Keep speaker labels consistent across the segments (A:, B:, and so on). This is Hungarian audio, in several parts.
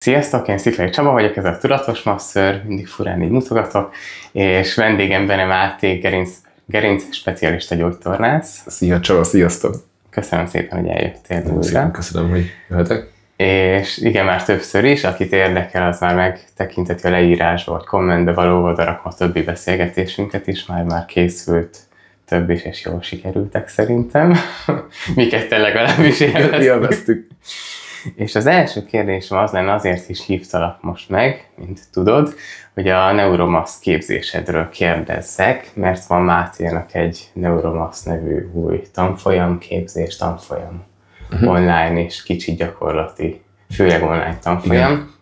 A: Sziasztok, én Sziklai Csaba vagyok, ez a Tudatos Masször, mindig furán így mutogatok, és vendégem Bene Máté, gerinc specialista gyógytornász.
B: Szia Csaba, sziasztok!
A: Köszönöm szépen, hogy eljöttél újra.
B: Szépen köszönöm, hogy jöhetek.
A: És igen, már többször is, akit érdekel, az már megtekinteti a leírásba, vagy kommentbe való odarakva a többi beszélgetésünket is, már készült több is, és jól sikerültek szerintem. Mi ketten legalábbis élveztük. És az első kérdésem az lenne, azért is hívtalak most meg, mint tudod, hogy a Neuromasz képzésedről kérdezzek, mert van Máténak egy Neuromasz nevű új tanfolyam online és kicsit gyakorlati, főleg online tanfolyam. Igen.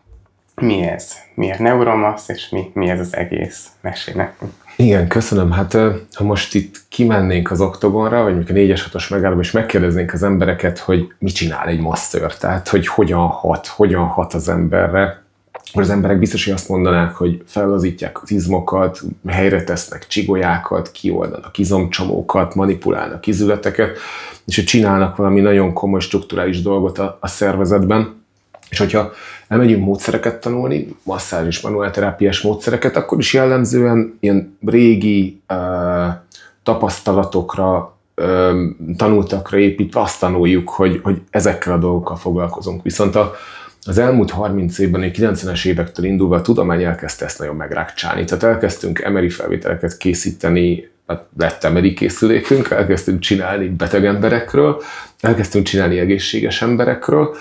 A: Mi ez? Mi a Neuromasz, és mi ez az egész? Mesélj nekünk.
B: Igen, köszönöm. Hát ha most itt kimennénk az oktogonra, vagy mondjuk a 4-es 6-os megállóba, és megkérdeznénk az embereket, hogy mit csinál egy masször, tehát hogy hogyan hat az emberre, akkor az emberek biztos, hogy azt mondanák, hogy fellazítják az izmokat, helyre tesznek csigolyákat, kioldanak izomcsomókat, manipulálnak izületeket, és hogy csinálnak valami nagyon komoly strukturális dolgot a szervezetben. És hogyha elmegyünk módszereket tanulni, masszázs és manuálterápiás módszereket, akkor is jellemzően ilyen régi tapasztalatokra, tanultakra építve azt tanuljuk, hogy ezekkel a dolgokkal foglalkozunk. Viszont az elmúlt 30 évben, a 90-es évektől indulva a tudomány elkezdte ezt nagyon megrákcsálni. Tehát elkezdtünk MRI felvételeket készíteni, lett MRI készülékünk, elkezdtünk csinálni beteg emberekről, elkezdtünk csinálni egészséges emberekről,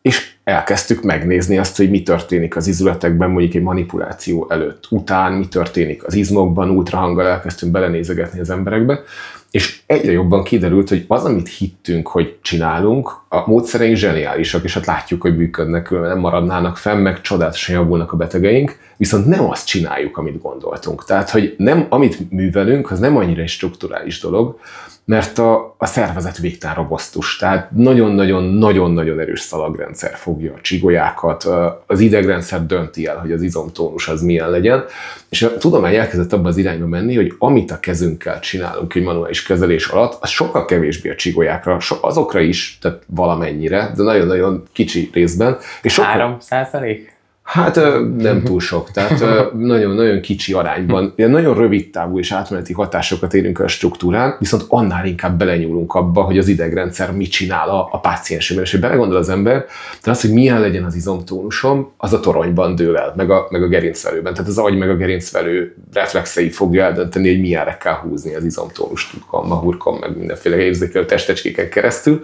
B: és elkezdtük megnézni azt, hogy mi történik az izületekben, mondjuk egy manipuláció előtt, után, mi történik az izmokban, ultrahanggal elkezdtünk belenézegetni az emberekbe, és egyre jobban kiderült, hogy az, amit hittünk, hogy csinálunk, a módszereink zseniálisak, és hát látjuk, hogy működnek, különben nem maradnának fenn, meg csodálatosan javulnak a betegeink, viszont nem azt csináljuk, amit gondoltunk. Tehát, hogy nem, amit művelünk, az nem annyira egy strukturális dolog, mert a szervezet végtelen robosztus, tehát nagyon-nagyon erős szalagrendszer fogja a csigolyákat, az idegrendszer dönti el, hogy az izomtónus az milyen legyen, és a tudomány elkezdett abba az irányba menni, hogy amit a kezünkkel csinálunk egy manuális kezelés alatt, az sokkal kevésbé a csigolyákra, azokra is, tehát valamennyire, de nagyon-nagyon kicsi részben. És
A: 3%?
B: Hát nem túl sok, tehát nagyon-nagyon kicsi arányban. Ilyen nagyon rövid távú és átmeneti hatásokat érünk el a struktúrán, viszont annál inkább belenyúlunk abba, hogy az idegrendszer mit csinál a páciensében. És hogy belegondol az ember, de az, hogy milyen legyen az izomtónusom, az a toronyban dől el, meg a gerincvelőben. Tehát az agy meg a gerincvelő reflexei fogja eldönteni, hogy milyenre kell húzni az izomtónust, hurkon, meg mindenféle érzékelő testecskéken keresztül.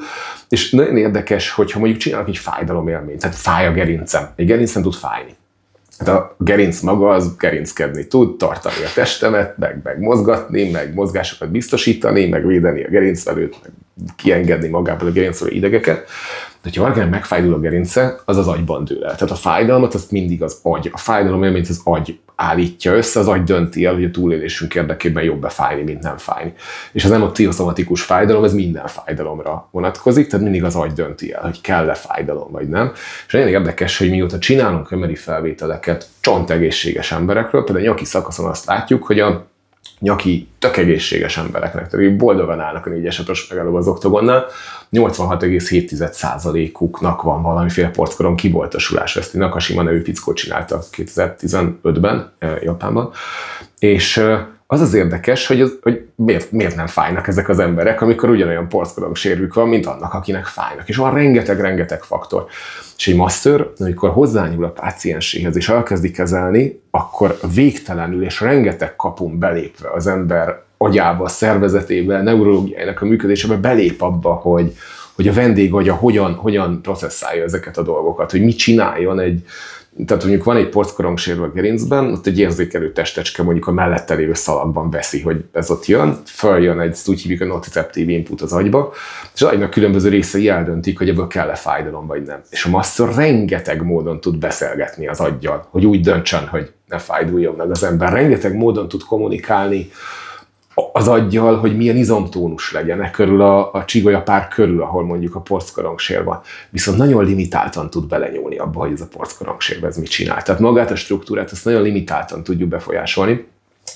B: És nagyon érdekes, hogyha mondjuk csinálok egy fájdalomélményt, tehát fáj a gerincem. Egy gerinc nem tud fájni. Hát a gerinc maga az gerinckedni tud, tartani a testemet, meg mozgatni, meg mozgásokat biztosítani, meg védeni a gerincvelőt, meg kiengedni magából a gerincvelő idegeket. De ha valakinek megfájdul a gerince, az az agyban dől el. Tehát a fájdalmat azt mindig az agy. A fájdalomélményt az agy állítja össze, az agy dönti el, hogy a túlélésünk érdekében jobb befájni, mint nem fájni. És ez nem a pszichoszomatikus fájdalom, ez minden fájdalomra vonatkozik, tehát mindig az agy dönti el, hogy kell-e fájdalom, vagy nem. És nagyon érdekes, hogy mióta csinálunk MRI felvételeket csontegészséges emberekről, például a nyaki szakaszon azt látjuk, hogy a nyaki tök egészséges embereknek, tehát boldogan állnak a 4-es 6-os megállóban az oktogonnál, 86,7%-uknak van valamiféle porckoron kiboltosulás. Ezt egy Nakashima nevű fickó csinálta 2015-ben Japánban. És az az érdekes, hogy miért nem fájnak ezek az emberek, amikor ugyanolyan porckorong sérülük van, mint annak, akinek fájnak. És van rengeteg faktor. És egy masször, amikor hozzányúl a pácienséhez és elkezdi kezelni, akkor végtelenül és rengeteg kapun belépve az ember agyába, szervezetébe, neurológiájának a működésébe belép abba, hogy a vendégagya hogyan processzálja ezeket a dolgokat, hogy mit csináljon tehát mondjuk van egy porckorong sérül a gerincben, ott egy érzékelő testecske mondjuk a mellette lévő szalagban veszi, hogy ez ott jön, följön ezt úgy hívjuk a nociceptív input az agyba, és az agynak különböző részei eldöntik, hogy ebből kell-e fájdalom vagy nem. És a masször rengeteg módon tud beszélgetni az aggyal, hogy úgy döntsön, hogy ne fájduljon meg az ember. Rengeteg módon tud kommunikálni az aggyal, hogy milyen izomtónus legyen körül a csigolyapár körül, ahol mondjuk a porckorongsér van. Viszont nagyon limitáltan tud belenyúlni abba, hogy ez a porckorongsér ez mit csinál. Tehát magát a struktúrát ezt nagyon limitáltan tudjuk befolyásolni.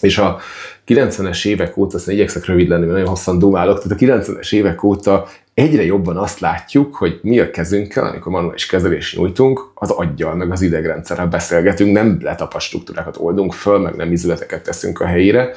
B: És a 90-es évek óta, aztán igyekszek rövid lenni, mert nagyon hosszan dumálok, tehát a 90-es évek óta egyre jobban azt látjuk, hogy mi a kezünkkel, amikor manuális kezelést nyújtunk, az aggyal, meg az idegrendszerrel beszélgetünk, nem letapadt struktúrákat oldunk föl, meg nem izületeket teszünk a helyére.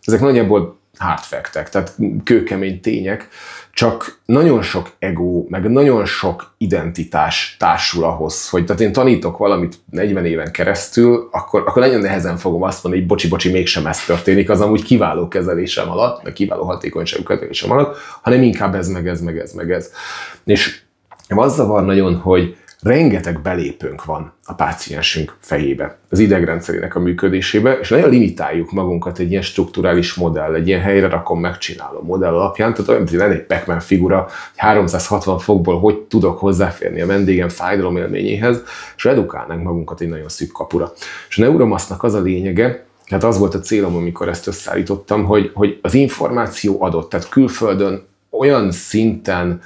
B: Ezek nagyjából hard fact-ek, tehát kőkemény tények, csak nagyon sok ego, meg nagyon sok identitás társul ahhoz, hogy tehát én tanítok valamit 40 éven keresztül, akkor nagyon nehezen fogom azt mondani, hogy bocsi, mégsem ez történik, az amúgy kiváló kezelésem alatt, meg kiváló hatékonyságú kezelésem alatt, hanem inkább ez, meg ez. És az zavar nagyon, hogy rengeteg belépőnk van a páciensünk fejébe, az idegrendszerének a működésébe, és nagyon limitáljuk magunkat egy ilyen strukturális modell, egy ilyen helyre rakom, megcsinálom modell alapján, tehát olyan, mint lenne egy Pac-Man figura, 360 fokból hogy tudok hozzáférni a vendégem fájdalomélményéhez, és edukálnánk magunkat egy nagyon szűk kapura. És a Neuromasznak az a lényege, hát az volt a célom, amikor ezt összeállítottam, hogy az információ adott, tehát külföldön olyan szinten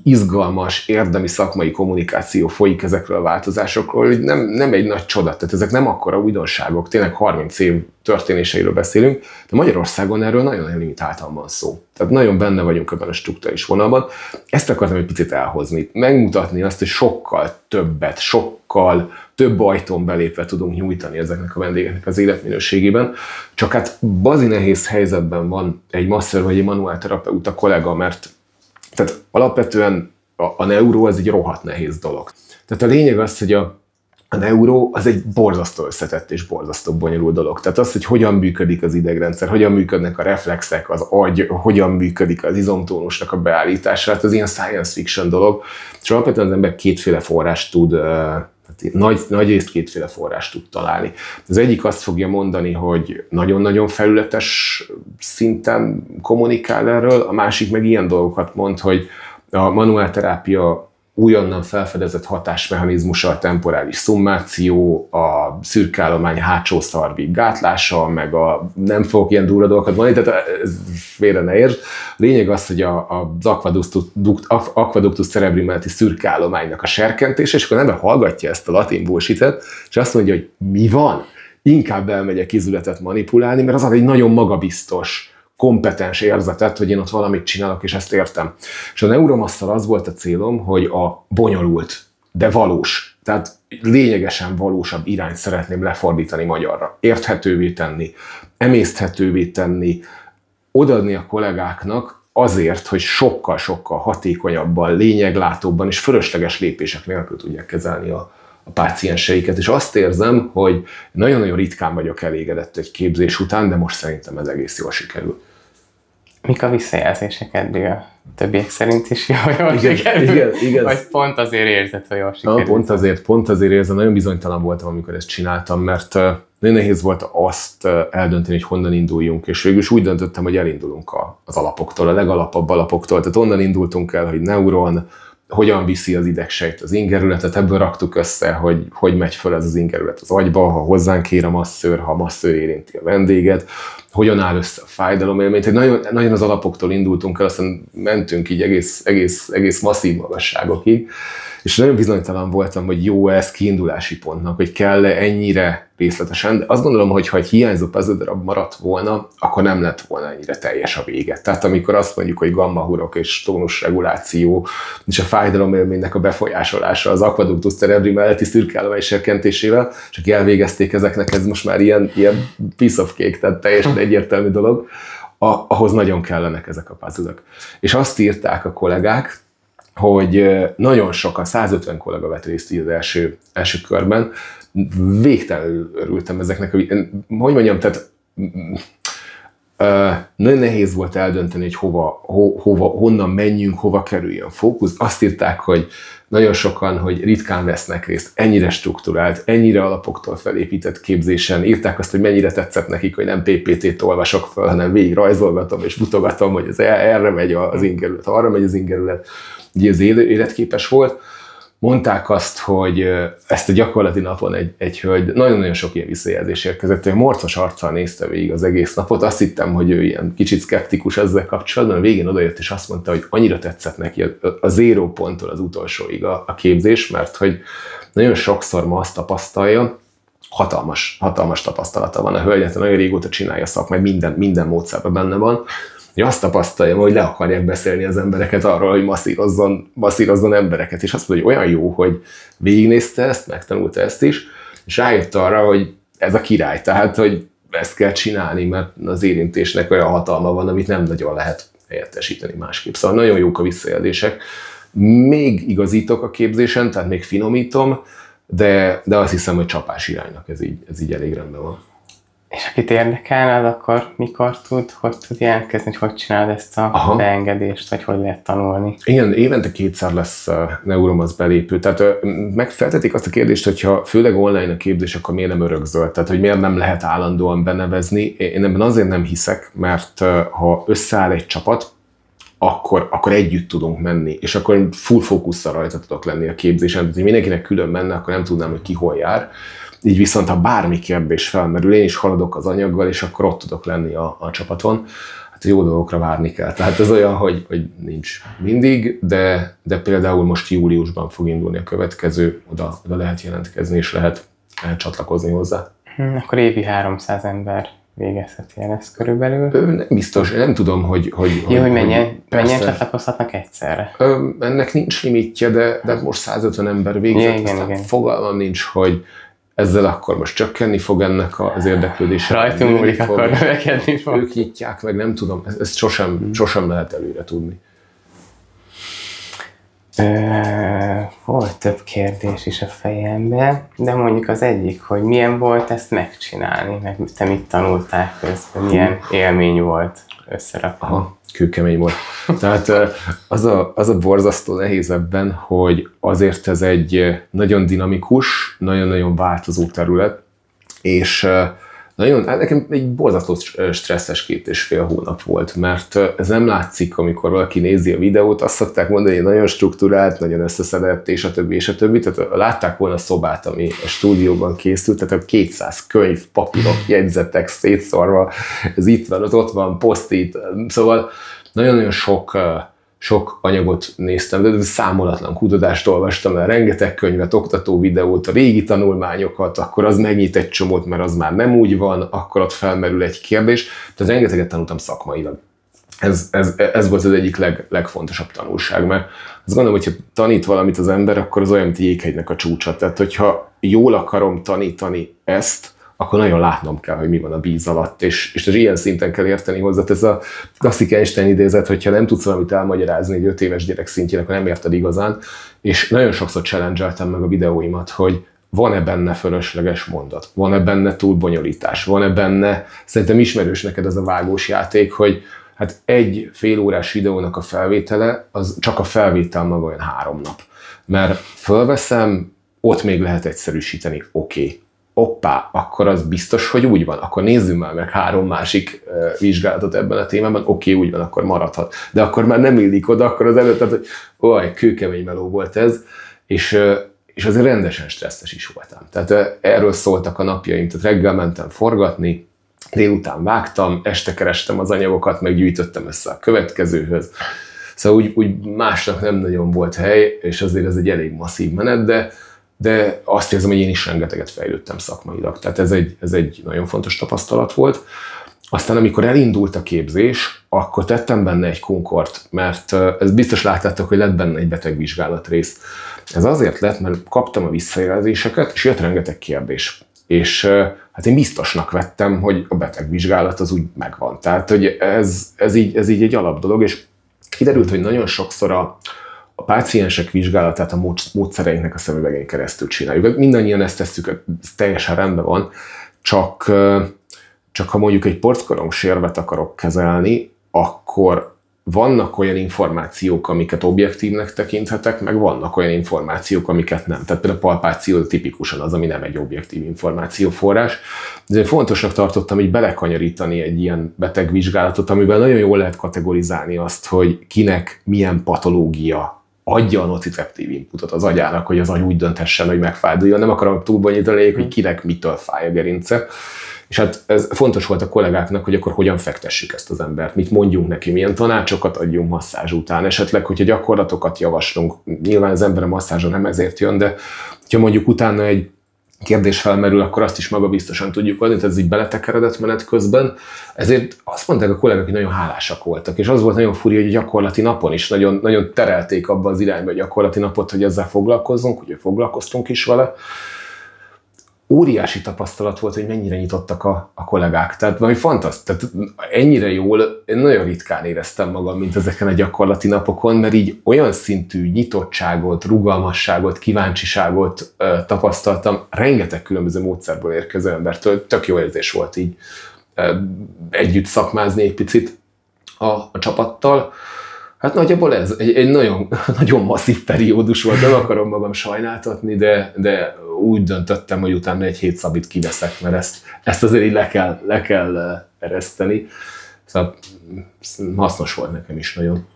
B: izgalmas, érdemi szakmai kommunikáció folyik ezekről a változásokról, hogy nem egy nagy csoda, tehát ezek nem akkora újdonságok, tényleg 30 év történéseiről beszélünk, de Magyarországon erről nagyon limitáltan van szó. Tehát nagyon benne vagyunk ebben a strukturális vonalban. Ezt akartam egy picit elhozni, megmutatni azt, hogy sokkal többet, sokkal több ajtón belépve tudunk nyújtani ezeknek a vendégeknek az életminőségében. Csak hát bazi nehéz helyzetben van egy masször vagy egy manuálterapeuta kollega, mert tehát alapvetően a neuró az egy rohadt nehéz dolog. Tehát a lényeg az, hogy a neuró az egy borzasztó összetett és borzasztó bonyolult dolog. Tehát az, hogy hogyan működik az idegrendszer, hogyan működnek a reflexek, az agy, hogyan működik az izomtónusnak a beállítása, hát az ilyen science fiction dolog. És alapvetően az ember kétféle forrást tud, nagy részt kétféle forrást tud találni. Az egyik azt fogja mondani, hogy nagyon-nagyon felületes szinten kommunikál erről, a másik meg ilyen dolgokat mond, hogy a manuálterápia újonnan felfedezett hatásmechanizmusa, a temporális szummáció, a szürke állomány hátsó szarvi gátlása, meg nem fogok ilyen durva dolgokat mondani, tehát ez félre ne értsd. Lényeg az, hogy az aqueductus cerebri melletti szürke állománynak a serkentése, és akkor az ember hallgatja ezt a latin bullshit-et, és azt mondja, hogy mi van? Inkább elmegyek izületet manipulálni, mert az ad egy nagyon magabiztos, kompetens érzetet, hogy én ott valamit csinálok, és ezt értem. És a Neuromasszal az volt a célom, hogy a bonyolult, de valós, tehát lényegesen valósabb irányt szeretném lefordítani magyarra. Érthetővé tenni, emészthetővé tenni, odaadni a kollégáknak azért, hogy sokkal-sokkal hatékonyabban, lényeglátóbban és fölösleges lépések nélkül tudják kezelni a pácienseiket, és azt érzem, hogy nagyon-nagyon ritkán vagyok elégedett egy képzés után, de most szerintem ez egész jól sikerül.
A: Mik a visszajelzések eddig a többiek szerint is jól sikerül? Igen. Vagy pont azért érzed, hogy jól sikerül?
B: Pont azért érzem, nagyon bizonytalan voltam, amikor ezt csináltam, mert nagyon nehéz volt azt eldönteni, hogy honnan induljunk, és végül is úgy döntöttem, hogy elindulunk az alapoktól, a legalapabb alapoktól. Tehát onnan indultunk el, hogy neuron, hogyan viszi az idegsejt az ingerületet, ebből raktuk össze, hogy megy föl ez az ingerület az agyba, ha hozzánk ér a masszőr, ha a masszőr érinti a vendéget, hogyan áll össze a fájdalomélményt. Nagyon az alapoktól indultunk el, aztán mentünk így egész masszív magasságokig, és nagyon bizonytalan voltam, hogy jó ez kiindulási pontnak, hogy kell-e ennyire részletesen, de azt gondolom, hogy ha egy hiányzó puzzle darab maradt volna, akkor nem lett volna ennyire teljes a vége. Tehát amikor azt mondjuk, hogy gamma-hurok és tónusreguláció és a fájdalomélménynek a befolyásolása az aqueductus cerebri melletti szürke állomány serkentésével, csak elvégezték ezeknek, ez most már ilyen piece of cake, tehát teljesen egyértelmű dolog, ahhoz nagyon kellenek ezek a puzzle-ök. És azt írták a kollégák, hogy nagyon sokan, 150 kollega vett részt így az első körben, végtelenül örültem ezeknek, hogy mondjam, tehát nagyon nehéz volt eldönteni, hogy honnan menjünk, hova kerüljön fókusz. Azt írták, hogy nagyon sokan, hogy ritkán vesznek részt ennyire strukturált, ennyire alapoktól felépített képzésen. Írták azt, hogy mennyire tetszett nekik, hogy nem PPT-t olvasok fel, hanem végig rajzolgatom és mutogatom, hogy erre megy az ingerület, arra megy az ingerület. Ugye az életképes volt. Mondták azt, hogy ezt a gyakorlati napon egy hölgy, nagyon-nagyon sok ilyen visszajelzés érkezett, hogy morcos arccal nézte végig az egész napot. Azt hittem, hogy ő ilyen kicsit szkeptikus ezzel kapcsolatban, a végén odajött és azt mondta, hogy annyira tetszett neki a 0 ponttól az utolsóig a képzés, mert hogy nagyon sokszor ma azt tapasztalja, hatalmas tapasztalata van a hölgyet, nagyon régóta csinálja szakmát, minden módszerben benne van. Azt tapasztalja, hogy le akarják beszélni az embereket arról, hogy masszírozzon embereket, és azt mondja, hogy olyan jó, hogy végignézte ezt, megtanulta ezt is, és rájött arra, hogy ez a király, tehát, hogy ezt kell csinálni, mert az érintésnek olyan hatalma van, amit nem nagyon lehet helyettesíteni másképp. Szóval nagyon jók a visszajelzések. Még igazítok a képzésen, tehát még finomítom, de azt hiszem, hogy csapás iránynak ez így elég rendben van.
A: És akit érdekelne, akkor mikor hogy tud jelentkezni, hogy csinálod ezt a beengedést, vagy hogy lehet tanulni?
B: Igen, évente 2-szer lesz Neuromasz belépő. Tehát megfeltetik azt a kérdést, hogyha főleg online a képzés, akkor miért nem örökzöld? Tehát, hogy miért nem lehet állandóan benevezni? Én ebben azért nem hiszek, mert ha összeáll egy csapat, akkor együtt tudunk menni, és akkor full fókusszal rajta tudok lenni a képzésen. Tehát, hogy mindenkinek külön menne, akkor nem tudnám, hogy ki hol jár. Így viszont, ha bármi kérdés felmerül, én is haladok az anyaggal, és akkor ott tudok lenni a csapaton. Hát jó dolgokra várni kell. Tehát ez olyan, hogy nincs mindig, de például most júliusban fog indulni a következő, oda lehet jelentkezni, és lehet csatlakozni hozzá.
A: Akkor évi 300 ember végezheti el ezt körülbelül?
B: Nem biztos, nem tudom, hogy
A: mennyien csatlakozhatnak egyszerre?
B: Ennek nincs limitje, de most 150 ember végzett,
A: igen.
B: Fogalmam nincs, hogy ezzel akkor most csökkenni fog ennek az érdeklődése.
A: Rajtunk múlik, akkor növekedni fog.
B: Ők nyitják meg, nem tudom, ezt sosem lehet előre tudni.
A: Volt több kérdés is a fejemben, de mondjuk az egyik, hogy milyen volt ezt megcsinálni, meg te mit tanultál közben, milyen élmény volt összerakni.
B: Kőkemény volt. Tehát az a borzasztó nehéz ebben, hogy azért ez egy nagyon dinamikus, nagyon-nagyon változó terület, és nekem egy borzasztó stresszes 2,5 hónap volt, mert ez nem látszik, amikor valaki nézi a videót, azt szokták mondani, hogy nagyon struktúrált, nagyon összeszedett, és a többi. Tehát látták volna a szobát, ami a stúdióban készült, tehát a 200 könyv, papírok, jegyzetek szétszorva, ez itt van, ott van, post-it, szóval nagyon-nagyon sok anyagot néztem, de számolatlan kutatást olvastam el, rengeteg könyvet, oktató videót, a régi tanulmányokat, akkor az megnyit egy csomót, mert az már nem úgy van, akkor ott felmerül egy kérdés, tehát rengeteget tanultam szakmailag. Ez volt az egyik legfontosabb tanulság, mert azt gondolom, hogyha tanít valamit az ember, akkor az olyan, mint jéghegynek a csúcsa. Tehát, hogyha jól akarom tanítani ezt, akkor nagyon látnom kell, hogy mi van a víz alatt, és ilyen szinten kell érteni hozzá. Ez a klasszik Einstein idézet, hogyha nem tudsz valamit elmagyarázni egy 5 éves gyerek szintjén, akkor nem érted igazán. És nagyon sokszor challenge-eltem meg a videóimat, hogy van-e benne fölösleges mondat, van-e benne túlbonyolítás, van-e benne, szerintem ismerős neked ez a vágós játék, hogy hát egy félórás videónak a felvétele, az csak a felvétel maga olyan 3 nap. Mert fölveszem, ott még lehet egyszerűsíteni, oké. Hoppá, akkor az biztos, hogy úgy van, akkor nézzünk már meg 3 másik vizsgálatot ebben a témában, oké, úgy van, akkor maradhat. De akkor már nem illik oda, akkor az előtt, tehát, hogy kőkemény meló volt ez, és azért rendesen stresszes is voltam. Tehát erről szóltak a napjaim, tehát reggel mentem forgatni, délután vágtam, este kerestem az anyagokat, meg gyűjtöttem össze a következőhöz. Szóval úgy másnak nem nagyon volt hely, és azért ez egy elég masszív menet, de azt érzem, hogy én is rengeteget fejlődtem szakmailag. Tehát ez egy nagyon fontos tapasztalat volt. Aztán amikor elindult a képzés, akkor tettem benne egy konkort, mert ez biztos láttátok, hogy lett benne egy betegvizsgálat rész. Ez azért lett, mert kaptam a visszajelzéseket, és jött rengeteg kérdés. És hát én biztosnak vettem, hogy a betegvizsgálat az úgy megvan. Tehát, hogy ez így egy alapdolog, és kiderült, hogy nagyon sokszor a páciensek vizsgálatát a módszereinknek a szemüvegén keresztül csináljuk. Mindannyian ezt tesszük, ez teljesen rendben van, csak ha mondjuk egy porckorong-sérvet akarok kezelni, akkor vannak olyan információk, amiket objektívnek tekinthetek, meg vannak olyan információk, amiket nem. Tehát például a palpáció tipikusan az, ami nem egy objektív információforrás. De fontosnak tartottam így belekanyarítani egy ilyen betegvizsgálatot, amiben nagyon jól lehet kategorizálni azt, hogy kinek milyen patológia adja a nociceptív inputot az agyának, hogy az agy úgy dönthessen, hogy megfájduljon. Nem akarom túlbonyolítani, hogy kinek mitől fáj a gerince. És hát ez fontos volt a kollégáknak, hogy akkor hogyan fektessük ezt az embert, mit mondjunk neki, milyen tanácsokat adjunk masszázs után, esetleg, hogyha gyakorlatokat javaslunk. Nyilván az ember a masszázsra nem ezért jön, de ha mondjuk utána egy kérdés felmerül, akkor azt is magabiztosan tudjuk adni, tehát ez így beletekeredett menet közben. Ezért azt mondták a kollégák, hogy nagyon hálásak voltak, és az volt nagyon furi, hogy a gyakorlati napon is nagyon, nagyon terelték abba az irányba a gyakorlati napot, hogy ezzel foglalkozzunk, hogy foglalkoztunk is vele. Óriási tapasztalat volt, hogy mennyire nyitottak a kollégák. Tehát valami fantasztikus. Tehát ennyire jól, én nagyon ritkán éreztem magam, mint ezeken a gyakorlati napokon, mert így olyan szintű nyitottságot, rugalmasságot, kíváncsiságot tapasztaltam, rengeteg különböző módszerből érkező embertől. Tök jó érzés volt így együtt szakmázni egy picit a csapattal. Hát nagyjából ez egy nagyon, nagyon masszív periódus volt, nem akarom magam sajnáltatni, de úgy döntöttem, hogy utána egy 7 szabit kiveszek, mert ezt azért így le kell ereszteni. Szóval hasznos volt nekem is nagyon.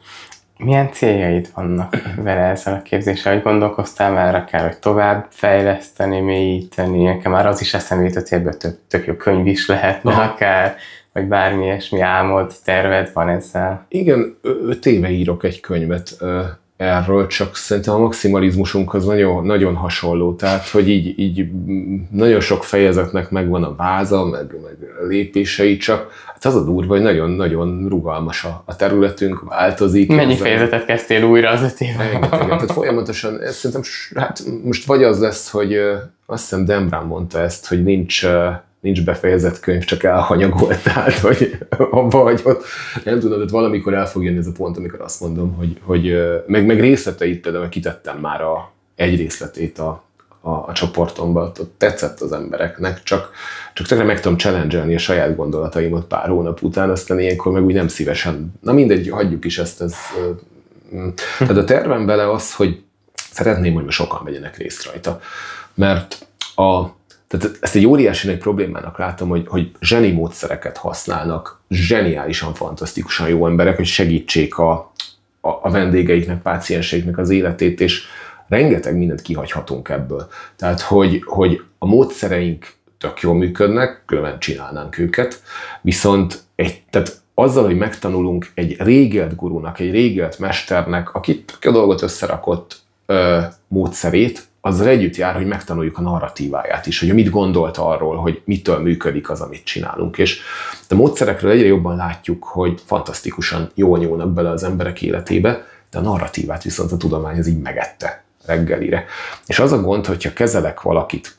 A: Milyen céljaid vannak vele ezzel a képzéssel? Hogy gondolkoztál már akár, hogy tovább fejleszteni, mélyíteni? Nekem már az is eszembe jutott, hogy ebből tök jó könyv is lehetne akár, vagy bármi ilyesmi álmod, terved van ezzel?
B: Igen, 5 éve írok egy könyvet erről, csak szerintem a maximalizmusunk az nagyon, nagyon hasonló. Tehát, hogy így nagyon sok fejezetnek megvan a váza, meg lépései, csak hát az a durva, hogy nagyon-nagyon rugalmas a területünk, változik.
A: Mennyi fejezetet kezdtél újra az 5 éve?
B: Tehát folyamatosan, szerintem, hát most vagy az lesz, hogy azt hiszem Dan Brown mondta ezt, hogy nincs befejezett könyv, csak elhanyagolt, tehát hogy abba hagyott. Nem tudom, hogy valamikor el fog jönni ez a pont, amikor azt mondom, hogy meg részleteit például kitettem már egy részletét a csoportomba, tetszett az embereknek, csak tökre meg tudom challenge-elni a saját gondolataimat pár hónap után, aztán ilyenkor meg úgy nem szívesen. Na mindegy, hagyjuk is ezt. Tehát a tervem vele az, hogy szeretném, hogy sokan vegyenek részt rajta. Mert tehát ezt egy óriási nagy problémának látom, hogy zseni módszereket használnak, zseniálisan, fantasztikusan jó emberek, hogy segítsék a vendégeiknek, pácienseiknek az életét, és rengeteg mindent kihagyhatunk ebből. Tehát, hogy a módszereink tök jól működnek, különben csinálnánk őket, viszont tehát azzal, hogy megtanulunk egy régélt gurunak, egy régélt mesternek, aki a dolgot összerakott módszerét, azzal együtt jár, hogy megtanuljuk a narratíváját is, hogy mit gondolt arról, hogy mitől működik az, amit csinálunk. És a módszerekről egyre jobban látjuk, hogy fantasztikusan jól nyúlnak bele az emberek életébe, de a narratívát viszont a tudomány az így megette reggelire. És az a gond, hogyha kezelek valakit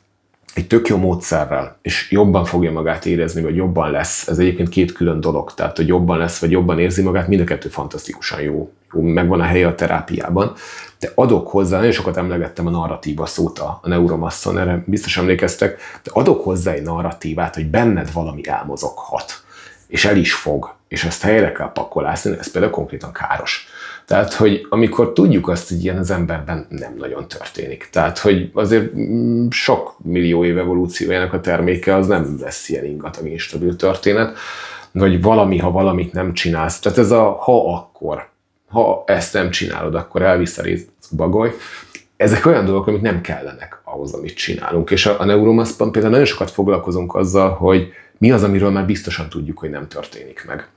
B: egy tök jó módszerrel, és jobban fogja magát érezni, vagy jobban lesz, ez egyébként 2 külön dolog, tehát hogy jobban lesz, vagy jobban érzi magát, mind a kettő fantasztikusan jó, megvan a helye a terápiában, de adok hozzá, nagyon sokat emlegettem a narratíva szót a Neuromasszon, erre biztos emlékeztek, de adok hozzá egy narratívát, hogy benned valami elmozoghat, és el is fog, és ezt helyre kell pakolászni, ez például konkrétan káros. Tehát, hogy amikor tudjuk azt, hogy ilyen az emberben nem nagyon történik. Tehát, hogy azért sok millió év evolúciójának a terméke az nem lesz ilyen ingatag instabil történet, vagy ha valamit nem csinálsz. Tehát ez a ha ezt nem csinálod, akkor elvisz a bagoly. Ezek olyan dolgok, amik nem kellenek ahhoz, amit csinálunk. És a Neuromasszban például nagyon sokat foglalkozunk azzal, hogy mi az, amiről már biztosan tudjuk, hogy nem történik meg.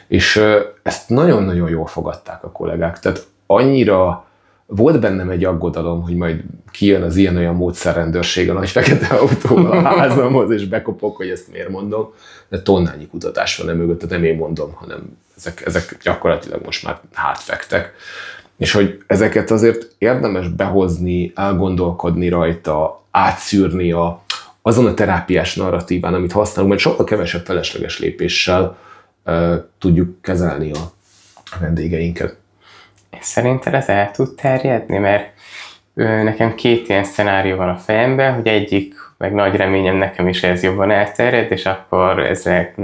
B: És ezt nagyon-nagyon jól fogadták a kollégák. Tehát annyira volt bennem egy aggodalom, hogy majd kijön az ilyen-olyan módszerrendőrség a nagy fekete autóval a házamhoz, és bekopok, hogy ezt miért mondom. De tonnányi kutatás van mögött, tehát nem én mondom, hanem ezek gyakorlatilag most már hátfektek. És hogy ezeket azért érdemes behozni, elgondolkodni rajta, átszűrni azon a terápiás narratíván, amit használunk, mert sokkal kevesebb felesleges lépéssel tudjuk kezelni a vendégeinket.
A: Szerinted ez el tud terjedni? Mert nekem 2 ilyen szenárió van a fejemben, hogy egyik, meg nagy reményem nekem is ez jobban elterjed, és akkor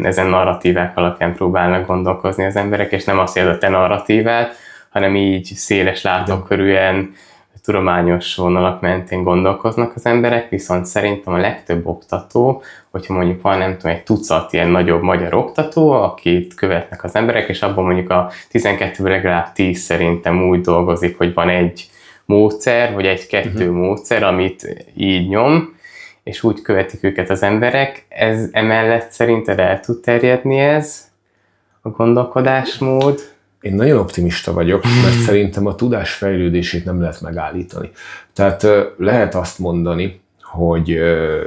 A: ezen narratívák alapján próbálnak gondolkozni az emberek, és nem azt, hogy ez a te narratívát, hanem így széles látókörűen, tudományos vonalak mentén gondolkoznak az emberek, viszont szerintem a legtöbb oktató, hogyha mondjuk van, nem tudom, egy tucat ilyen nagyobb magyar oktató, akit követnek az emberek, és abban mondjuk a 12-ből legalább 10 szerintem úgy dolgozik, hogy van egy módszer, vagy egy-kettő módszer, amit így nyom, és úgy követik őket az emberek. Ez emellett szerinted el tud terjedni ez a gondolkodásmód?
B: Én nagyon optimista vagyok, mert szerintem a tudás fejlődését nem lehet megállítani. Tehát lehet azt mondani, hogy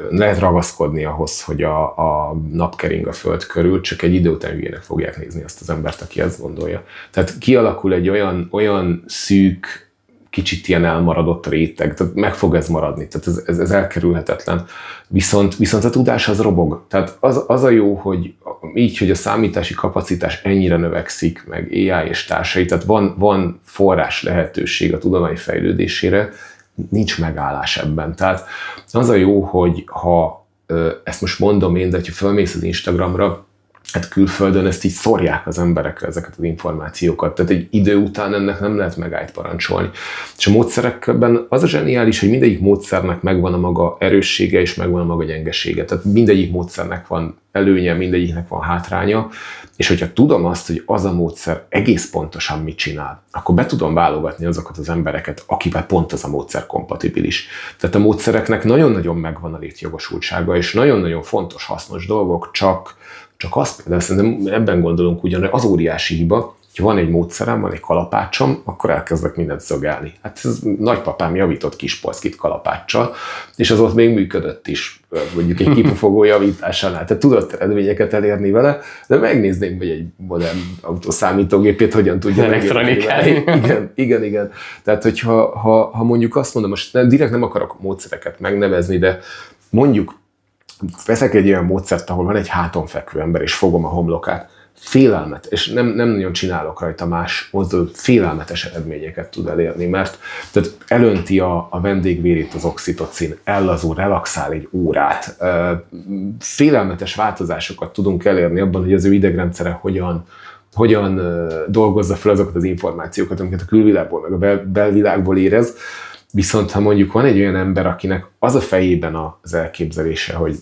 B: lehet ragaszkodni ahhoz, hogy a nap kering a föld körül, csak egy idő után hülyének fogják nézni azt az embert, aki ezt gondolja. Tehát kialakul egy olyan szűk, kicsit ilyen elmaradott réteg, tehát meg fog ez maradni, tehát ez elkerülhetetlen. Viszont a tudás az robog. Tehát az a jó, hogy így, hogy a számítási kapacitás ennyire növekszik, meg AI és társai, tehát van forrás lehetőség a tudomány fejlődésére, nincs megállás ebben. Tehát az a jó, hogy ha ezt most mondom én, de ha felmész az Instagramra, hát külföldön ezt így szórják az emberekre ezeket az információkat, tehát egy idő után ennek nem lehet megállt parancsolni. És a módszerekben az a zseniális, hogy mindegyik módszernek megvan a maga erőssége, és megvan a maga gyengesége. Tehát mindegyik módszernek van előnye, mindegyiknek van hátránya, és hogyha tudom azt, hogy az a módszer egész pontosan mit csinál, akkor be tudom válogatni azokat az embereket, akivel pont az a módszer kompatibilis. Tehát a módszereknek nagyon-nagyon megvan a létjogosultsága, és nagyon-nagyon fontos, hasznos dolgok, csak azt például szerintem ebben gondolunk ugyan, hogy az óriási hiba, ha van egy módszerem, van egy kalapácsom, akkor elkezdek mindent szögelni. Hát ez nagypapám javított kispolszkit kalapáccsal, és az ott még működött is, mondjuk egy kipufogó javításánál. Tehát tudott eredményeket elérni vele, de megnézném, hogy egy modern autószámítógépét hogyan tudja
A: elektronikálni.
B: Igen. Tehát, hogyha mondjuk azt mondom, most direkt nem akarok módszereket megnevezni, de mondjuk veszek egy olyan módszert, ahol van egy háton fekvő ember, és fogom a homlokát, félelmet, és nem nagyon csinálok rajta más mozdulatot, félelmetes eredményeket tud elérni, mert tehát elönti a vendégvérét az oxitocin, ellazul, relaxál egy órát, félelmetes változásokat tudunk elérni abban, hogy az ő idegrendszere hogyan dolgozza fel azokat az információkat, amiket a külvilágból, meg a belvilágból érez. Viszont ha mondjuk van egy olyan ember, akinek az a fejében az elképzelése, hogy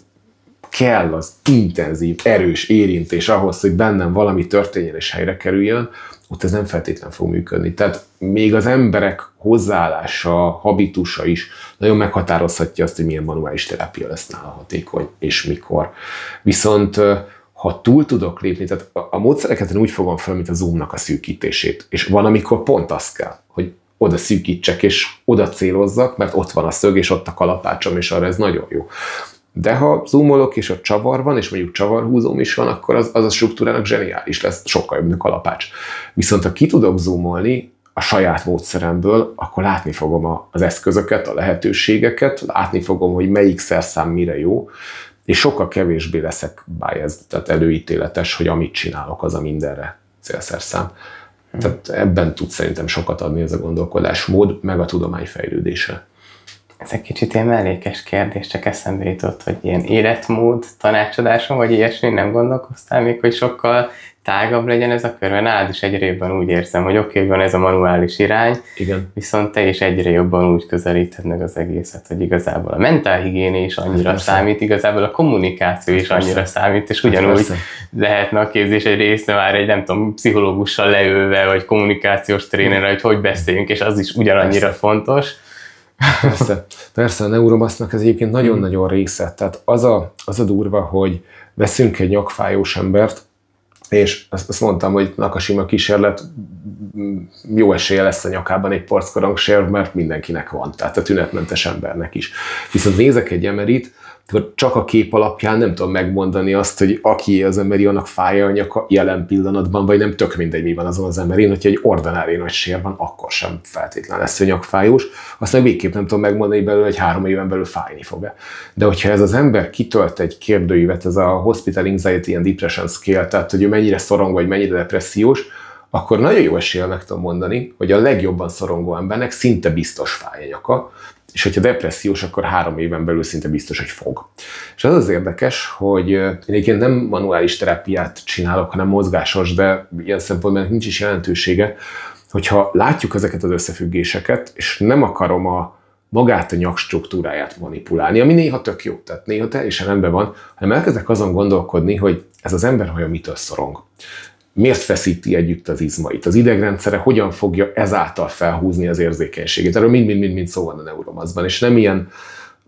B: kell az intenzív, erős érintés ahhoz, hogy bennem valami történjen és helyre kerüljön, ott ez nem feltétlen fog működni. Tehát még az emberek hozzáállása, habitusa is nagyon meghatározhatja azt, hogy milyen manuális terápia lesz nála hatékony, és mikor. Viszont ha túl tudok lépni, tehát a módszereket én úgy fogom fel, mint a zoomnak a szűkítését. És van, amikor pont az kell, hogy oda szűkítsek, és oda célozzak, mert ott van a szög, és ott a kalapácsom, és arra ez nagyon jó. De ha zoomolok, és ott csavar van, és mondjuk csavarhúzóm is van, akkor az a struktúrának zseniális lesz, sokkal jobb, mint a kalapács. Viszont ha ki tudok zoomolni a saját módszeremből, akkor látni fogom az eszközöket, a lehetőségeket, látni fogom, hogy melyik szerszám mire jó, és sokkal kevésbé leszek biased, tehát előítéletes, hogy amit csinálok, az a mindenre célszerszám. Tehát ebben tud szerintem sokat adni ez a gondolkodásmód, meg a tudomány fejlődése.
A: Ez egy kicsit ilyen mellékes kérdés, csak eszembe jutott, hogy ilyen életmód tanácsadáson, vagy ilyesmi, nem gondolkoztál még, hogy sokkal tágabb legyen ez a kör, mert nálad is egyre jobban úgy érzem, hogy oké, van ez a manuális irány,
B: igen.
A: Viszont te is egyre jobban úgy közelíted meg az egészet, hogy igazából a mentálhigiénia is annyira számít, igazából a kommunikáció is annyira számít, és ugyanúgy lehetne a képzés egy része már egy, nem tudom, pszichológussal leülve, vagy kommunikációs trénerrel, hogy beszéljünk, és az is ugyanannyira fontos.
B: Persze, a neuromasznak ez egyébként nagyon-nagyon része. Tehát az a durva, hogy veszünk egy nyakfájós embert, és azt mondtam, hogy Nakashima kísérlet, jó esélye lesz a nyakában egy porckorongsér, mert mindenkinek van, tehát a tünetmentes embernek is. Viszont nézek egy emerit, akkor csak a kép alapján nem tudom megmondani azt, hogy aki az emeri, annak fáj a nyaka jelen pillanatban, vagy nem, tök mindegy, mi van azon az emberén, hogyha egy ordinári nagy sér van, akkor sem feltétlen lesz nyakfájós. Azt meg végképp nem tudom megmondani belőle, hogy 3 éven belül fájni fog-e. De hogyha ez az ember kitölt egy kérdőívet, ez a Hospital Anxiety and Depression Scale, tehát hogy ő mennyire szorong, vagy mennyire depressziós, akkor nagyon jó eséllyel meg tudom mondani, hogy a legjobban szorongó embernek szinte biztos fáj a nyaka, és hogyha depressziós, akkor 3 éven belül szinte biztos, hogy fog. És az érdekes, hogy én egyébként nem manuális terápiát csinálok, hanem mozgásos, de ilyen szempontból nincs is jelentősége, hogyha látjuk ezeket az összefüggéseket, és nem akarom magát a nyak struktúráját manipulálni, ami néha tök jó, tehát néha teljesen rendben van, hanem elkezdek azon gondolkodni, hogy ez az ember vajon mitől szorong. Miért feszíti együtt az izmait? Az idegrendszere hogyan fogja ezáltal felhúzni az érzékenységét? Erről mind szó van a neuromaszban, és nem ilyen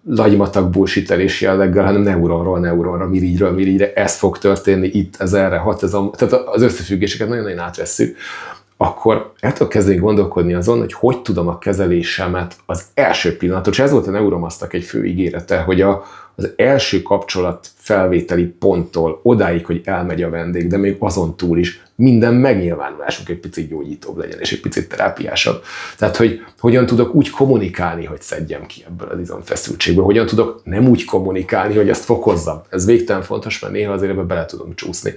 B: lagymatag bullshitelés jelleggel, hanem neuronról neuronra, mirigyről mirigyre, ez fog történni, itt, ez erre, hat, ez a... Tehát az összefüggéseket nagyon-nagyon átvesszük. akkor el tudok kezdeni gondolkodni azon, hogy tudom a kezelésemet az első pillanatot, és ez volt a Neuromasznak egy fő ígérete, hogy az első kapcsolat felvételi ponttól odáig, hogy elmegy a vendég, de még azon túl is minden megnyilvánulásunk egy picit gyógyítóbb legyen, és egy picit terápiásabb. Tehát, hogy hogyan tudok úgy kommunikálni, hogy szedjem ki ebből az izomfeszültségből, hogyan tudok nem úgy kommunikálni, hogy ezt fokozzam. Ez végtelen fontos, mert néha azért ebbe bele tudom csúszni.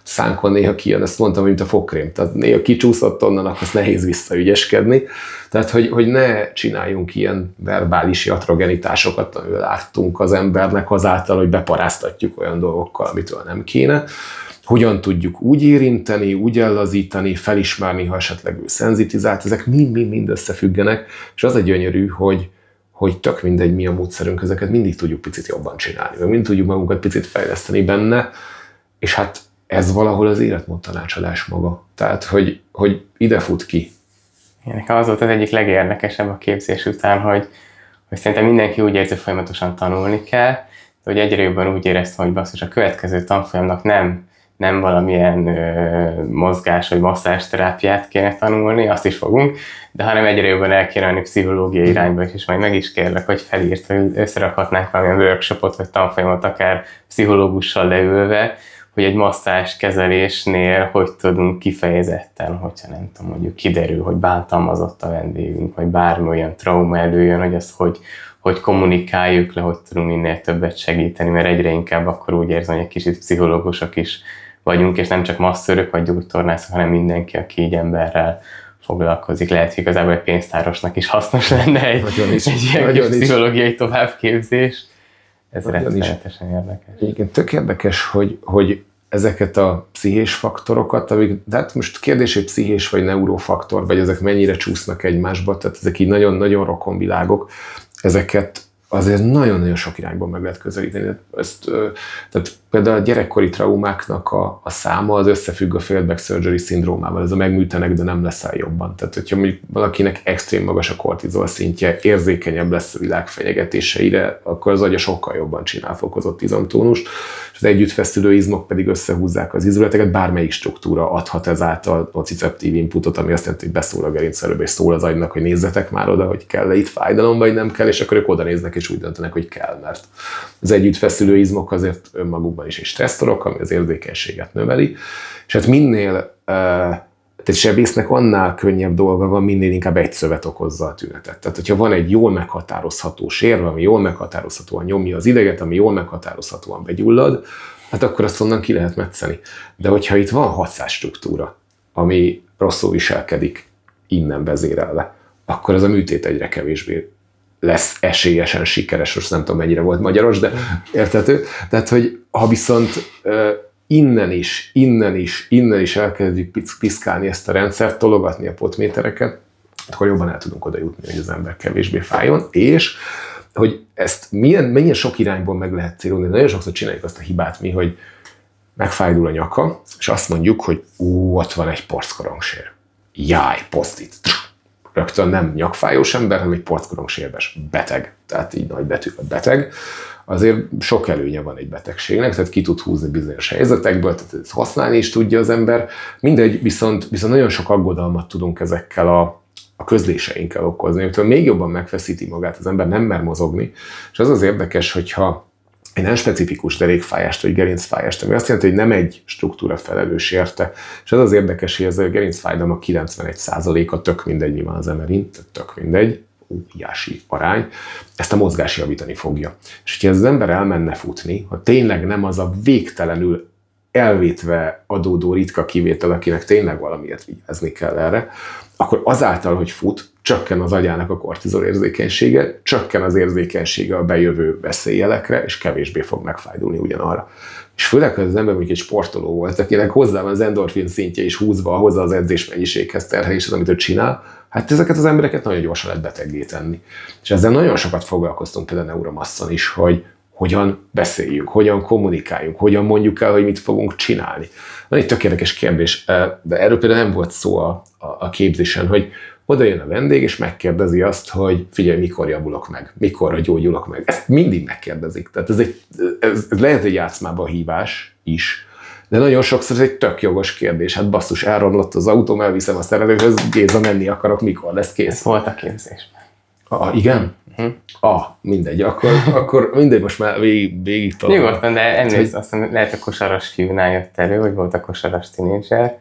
B: Szánkon néha kijön, ezt mondtam, mint a fogkrém. Tehát néha kicsúszott onnan, akkor nehéz visszaügyeskedni. Tehát, hogy ne csináljunk ilyen verbális iatrogenitásokat, amivel ártunk az embernek azáltal, hogy beparáztatjuk olyan dolgokkal, amitől nem kéne. Hogyan tudjuk úgy érinteni, úgy ellazítani, felismerni, ha esetleg ő szenzitizált, ezek mind összefüggenek, és az egy gyönyörű, hogy tök mindegy, mi a módszerünk, ezeket mindig tudjuk picit jobban csinálni, vagy mind tudjuk magunkat picit fejleszteni benne, és hát ez valahol az életmód tanácsadás maga. Tehát, hogy ide fut ki.
A: Nekem az volt az egyik legérdekesebb a képzés után, hogy szerintem mindenki úgy érzi, hogy folyamatosan tanulni kell, de hogy egyre jobban úgy éreztem, hogy basszus, a következő tanfolyamnak nem valamilyen mozgás vagy masszásterápiát kéne tanulni, azt is fogunk, de hanem egyre jobban el kéne menni pszichológiai irányba is, és majd meg is kérlek, hogy felírt, hogy összerakhatnánk valamilyen workshopot vagy tanfolyamot, akár pszichológussal leülve, hogy egy masszás kezelésnél hogy tudunk kifejezetten, hogyha nem tudom, mondjuk kiderül, hogy bántalmazott a vendégünk, vagy bármi olyan trauma előjön, hogy azt hogy kommunikáljuk le, hogy tudunk minél többet segíteni, mert egyre inkább akkor úgy érzem, hogy egy kicsit pszichológusok is vagyunk, és nem csak masszörök vagy gyógytornászok, hanem mindenki, aki így emberrel foglalkozik. Lehet, hogy igazából egy pénztárosnak is hasznos lenne egy ilyen pszichológiai továbbképzés. Ez rettenetesen érdekes.
B: Igen, tök érdekes, hogy ezeket a pszichés faktorokat, de hát most kérdés, hogy pszichés vagy neurofaktor, vagy ezek mennyire csúsznak egymásba, tehát ezek így nagyon-nagyon rokon világok, ezeket azért nagyon-nagyon sok irányból meg lehet közelíteni. Tehát például a gyerekkori traumáknak a száma az összefügg a failed back surgery szindrómával, ez a megműtenek, de nem leszel jobban. Tehát, hogyha mondjuk valakinek extrém magas a kortizol szintje, érzékenyebb lesz a világ fenyegetéseire, akkor az agya sokkal jobban csinál fokozott izomtónust, és az együttfeszülő izmok pedig összehúzzák az izületeket, bármelyik struktúra adhat ezáltal nociceptív inputot, ami azt jelenti, hogy beszól a gerincvelőbe, és szól az agynak, hogy nézzetek már oda, hogy kell-e itt fájdalom, vagy nem kell, és akkor ők oda néznek, és úgy döntenek, hogy kell, mert az együttfeszülő izmok azért önmagukban is egy stresszorok, ami az érzékenységet növeli, és hát minél egy sebésznek annál könnyebb dolga van, minél inkább egy szövet okozza a tünetet. Tehát, hogyha van egy jól meghatározható sérv, ami jól meghatározhatóan nyomja az ideget, ami jól meghatározhatóan begyullad, hát akkor azt onnan ki lehet metszeni. De hogyha itt van 600 struktúra, ami rosszul viselkedik, innen vezérelve, akkor ez a műtét egyre kevésbé lesz esélyesen sikeres, most nem tudom mennyire volt magyaros, de érthető. Tehát, hogy ha viszont innen is elkezdjük piszkálni ezt a rendszert, tologatni a potmétereket, akkor jobban el tudunk oda jutni, hogy az ember kevésbé fájjon, és hogy ezt mennyire sok irányból meg lehet célolni. Nagyon sokszor csináljuk azt a hibát mi, hogy megfájdul a nyaka, és azt mondjuk, hogy ott van egy porckorongsér. Jaj, posztit. Rögtön nem nyakfájós ember, hanem egy porckorongsérbes beteg. Tehát így nagy betűvel beteg. Azért sok előnye van egy betegségnek, tehát ki tud húzni bizonyos helyzetekből, tehát ezt használni is tudja az ember. Mindegy, viszont nagyon sok aggodalmat tudunk ezekkel a közléseinkkel okozni, amitől még jobban megfeszíti magát az ember, nem mer mozogni. És az érdekes, hogyha egy nem specifikus derékfájást vagy gerincfájást, ami azt jelenti, hogy nem egy struktúra felelős érte. És az gérdekes, hogy ez a gerincfájdalmak 91%-a tök mindegy, mi van az emerin, tök mindegy, óriási arány, ezt a mozgás javítani fogja. És hogyha az ember elmenne futni, ha tényleg nem az a végtelenül elvétve adódó ritka kivétel, akinek tényleg valamiért vigyázni kell erre, akkor azáltal, hogy fut, csökken az agyának a kortizol érzékenysége, csökken az érzékenysége a bejövő veszélyjelekre, és kevésbé fog megfájdulni ugyanarra. És főleg, hogy az ember mondjuk egy sportoló volt, akinek hozzá van az endorfin szintje is húzva hozzá az edzésmennyiséghez terheléshez, amit ő csinál, hát ezeket az embereket nagyon gyorsan lehet beteggé tenni. És ezzel nagyon sokat foglalkoztunk például a Neuromasszon is, hogy hogyan beszéljünk, hogyan kommunikáljunk, hogyan mondjuk el, hogy mit fogunk csinálni. Van egy tök érdekes kérdés, de erről például nem volt szó a képzésen, hogy oda jön a vendég, és megkérdezi azt, hogy figyelj, mikor javulok meg, mikorra gyógyulok meg. Ezt mindig megkérdezik. Tehát ez lehet egy játszmába hívás is, De nagyon sokszor ez egy tök jogos kérdés. Hát basszus, elromlott az autóm, elviszem a szerelőhöz, Géza, menni akarok, mikor lesz kész?
A: Ez volt a képzésben.
B: Igen? Mindegy, akkor mindegy, most már végig talán.
A: Nyugodtan, de emléksz, azt hiszem, lehet a kosaras fiúnál jött elő, hogy volt a kosaras tinédzser,